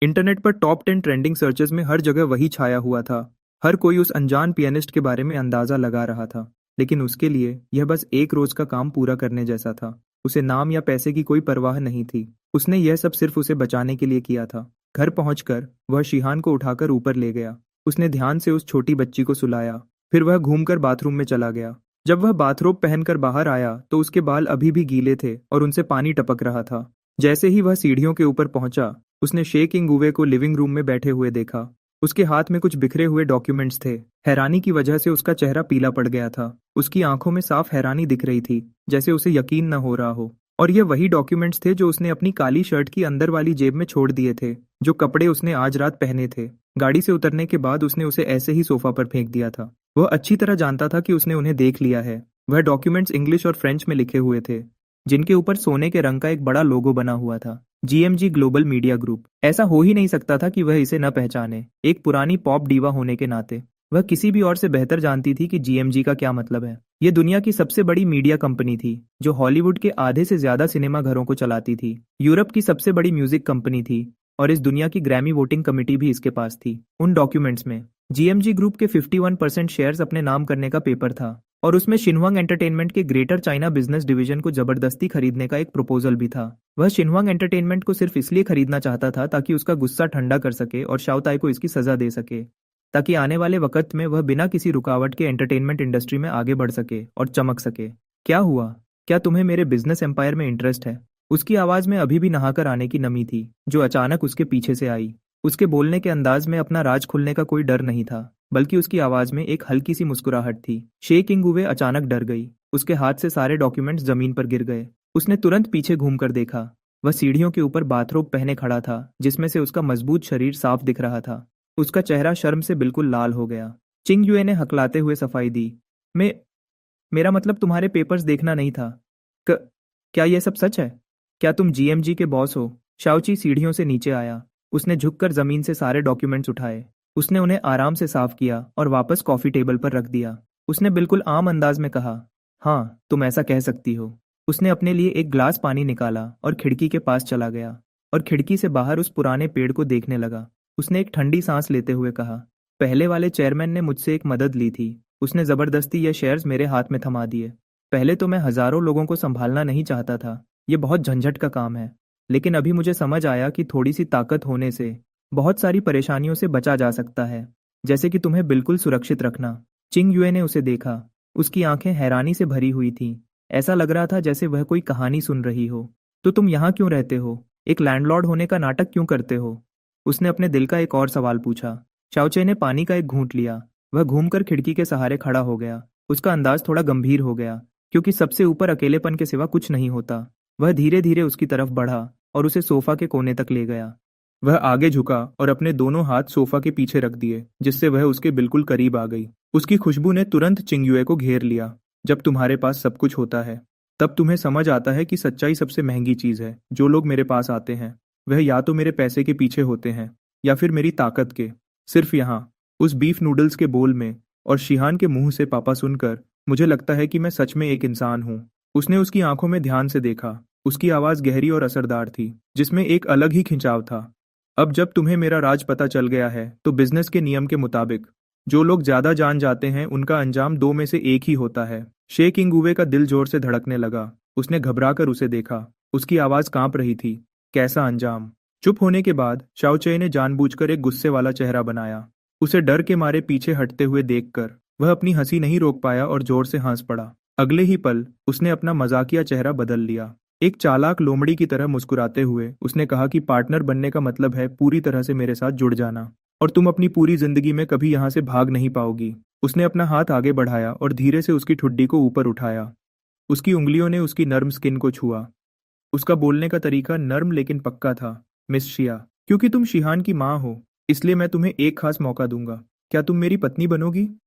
इंटरनेट पर टॉप 10 ट्रेंडिंग सर्चेस में हर जगह वही छाया हुआ था। हर कोई उस अनजान पियानिस्ट के बारे में अंदाजा लगा रहा था, लेकिन उसके लिए यह बस एक रोज का काम पूरा करने जैसा था। उसे नाम या पैसे की कोई परवाह नहीं थी। उसने यह सब सिर्फ उसे बचाने के लिए किया था। घर पहुंचकर वह शिहान को उठाकर ऊपर ले गया। उसने ध्यान से उस छोटी बच्ची को सुलाया। फिर वह घूमकर बाथरूम में चला गया। जब वह बाथरोब पहनकर बाहर आया तो उसके बाल अभी भी गीले थे और उनसे पानी टपक रहा था। जैसे ही वह सीढ़ियों के ऊपर पहुंचा, उसने शेख इंगुवे को लिविंग रूम में बैठे हुए देखा। उसके हाथ में कुछ बिखरे हुए डॉक्यूमेंट्स थे। हैरानी की वजह से उसका चेहरा पीला पड़ गया था। उसकी आंखों में साफ हैरानी दिख रही थी, जैसे उसे यकीन न हो रहा हो। और ये वही डॉक्यूमेंट्स थे जो उसने अपनी काली शर्ट की अंदर वाली जेब में छोड़ दिए थे, जो कपड़े उसने आज रात पहने थे। गाड़ी से उतरने के बाद उसने उसे ऐसे ही सोफा पर फेंक दिया था। वह अच्छी तरह जानता था कि उसने उन्हें देख लिया है। वह डॉक्यूमेंट्स इंग्लिश और फ्रेंच में लिखे हुए थे, जिनके ऊपर सोने के रंग का एक बड़ा लोगो बना हुआ था, जीएमजी ग्लोबल मीडिया ग्रुप। ऐसा हो ही नहीं सकता था कि वह इसे न पहचाने। एक पुरानी पॉप डीवा होने के नाते वह किसी भी और से बेहतर जानती थी कि जीएमजी का क्या मतलब है। ये दुनिया की सबसे बड़ी मीडिया कंपनी थी, जो हॉलीवुड के आधे से ज्यादा सिनेमा घरों को चलाती थी। यूरोप की सबसे बड़ी म्यूजिक कंपनी थी और इस दुनिया की ग्रैमी वोटिंग कमेटी भी इसके पास थी। उन डॉक्यूमेंट्स में जीएमजी ग्रुप के 51% शेयर्स अपने नाम करने का पेपर था और उसमें शिनहुआंग एंटरटेनमेंट के ग्रेटर चाइना बिजनेस डिवीजन को जबरदस्ती खरीदने का एक प्रपोजल भी था। वह शिनहुआंग एंटरटेनमेंट को सिर्फ इसलिए खरीदना चाहता था ताकि उसका गुस्सा ठंडा कर सके और शाओताई को इसकी सजा दे सके, ताकि आने वाले वक्त में वह बिना किसी रुकावट के एंटरटेनमेंट इंडस्ट्री में आगे बढ़ सके और चमक सके। क्या हुआ? क्या तुम्हें मेरे बिजनेस एम्पायर में इंटरेस्ट है? उसकी आवाज में अभी भी नहाकर आने की नमी थी जो अचानक उसके पीछे से आई। उसके बोलने के अंदाज में अपना राज खुलने का कोई डर नहीं था, बल्कि उसकी आवाज में एक हल्की सी मुस्कुराहट थी। शे किंगुवे अचानक डर गई। उसके हाथ से सारे डॉक्यूमेंट्स जमीन पर गिर गए। उसने तुरंत पीछे घूमकर देखा। वह सीढ़ियों के ऊपर बाथरोब पहने खड़ा था, जिसमें से उसका मजबूत शरीर साफ दिख रहा था। उसका चेहरा शर्म से बिल्कुल लाल हो गया। चिंग युए ने हकलाते हुए सफाई दी। मैं मेरा मतलब तुम्हारे पेपर्स देखना नहीं था। क, क्या यह सब सच है? क्या तुम जीएमजी के बॉस हो? शाओची सीढ़ियों से नीचे आया। उसने झुककर जमीन से सारे डॉक्यूमेंट्स उठाए। उसने उन्हें आराम से साफ किया और वापस कॉफी टेबल पर रख दिया। उसने बिल्कुल आम अंदाज में कहा, हाँ तुम ऐसा कह सकती हो। उसने अपने लिए एक ग्लास पानी निकाला और खिड़की के पास चला गया और खिड़की से बाहर उस पुराने पेड़ को देखने लगा। उसने एक ठंडी सांस लेते हुए कहा, पहले वाले चेयरमैन ने मुझसे एक मदद ली थी। उसने जबरदस्ती ये शेयर्स मेरे हाथ में थमा दिए। पहले तो मैं हजारों लोगों को संभालना नहीं चाहता था, ये बहुत झंझट का काम है। लेकिन अभी मुझे समझ आया कि थोड़ी सी ताकत होने से बहुत सारी परेशानियों से बचा जा सकता है, जैसे कि तुम्हें बिल्कुल सुरक्षित रखना। चिंग युए ने उसे देखा। उसकी आंखें हैरानी से भरी हुई थीं। ऐसा लग रहा था जैसे वह कोई कहानी सुन रही हो। तो तुम यहाँ क्यों रहते हो? एक लैंडलॉर्ड होने का नाटक क्यों करते हो? उसने अपने दिल का एक और सवाल पूछा। शाओचे ने पानी का एक घूंट लिया। वह घूमकर खिड़की के सहारे खड़ा हो गया। उसका अंदाज थोड़ा गंभीर हो गया, क्योंकि सबसे ऊपर अकेलेपन के सिवा कुछ नहीं होता। वह धीरे धीरे उसकी तरफ बढ़ा और उसे सोफा के कोने तक ले गया। वह आगे झुका और अपने दोनों हाथ सोफा के पीछे रख दिए, जिससे वह उसके बिल्कुल करीब आ गई। उसकी खुशबू ने तुरंत चिंगयुए को घेर लिया। जब तुम्हारे पास सब कुछ होता है, तब तुम्हें समझ आता है कि सच्चाई सबसे महंगी चीज है। जो लोग मेरे पास आते हैं, वह या तो मेरे पैसे के पीछे होते हैं या फिर मेरी ताकत के। सिर्फ यहाँ उस बीफ नूडल्स के बोल में और शिहान के मुंह से पापा सुनकर मुझे लगता है कि मैं सच में एक इंसान हूँ। उसने उसकी आंखों में ध्यान से देखा। उसकी आवाज गहरी और असरदार थी, जिसमें एक अलग ही खिंचाव था। अब जब तुम्हें मेरा राज पता चल गया है, तो बिजनेस के नियम के मुताबिक जो लोग ज्यादा जान जाते हैं उनका अंजाम दो में से एक ही होता है। शे किंगुवे का दिल जोर से धड़कने लगा। उसने घबराकर उसे देखा। उसकी आवाज कांप रही थी। कैसा अंजाम? चुप होने के बाद शाओचे ने जानबूझकर एक गुस्से वाला चेहरा बनाया। उसे डर के मारे पीछे हटते हुए देखकर वह अपनी हंसी नहीं रोक पाया और जोर से हंस पड़ा। अगले ही पल उसने अपना मजाकिया चेहरा बदल लिया। एक चालाक लोमड़ी की तरह मुस्कुराते हुए उसने कहा कि पार्टनर बनने का मतलब है पूरी तरह से मेरे साथ जुड़ जाना, और तुम अपनी पूरी जिंदगी में कभी यहाँ से भाग नहीं पाओगी। उसने अपना हाथ आगे बढ़ाया और धीरे से उसकी ठुड्डी को ऊपर उठाया। उसकी उंगलियों ने उसकी नर्म स्किन को छुआ। उसका बोलने का तरीका नर्म लेकिन पक्का था। मिस शिया, क्योंकि तुम शिहान की माँ हो, इसलिए मैं तुम्हें एक खास मौका दूंगा। क्या तुम मेरी पत्नी बनोगी?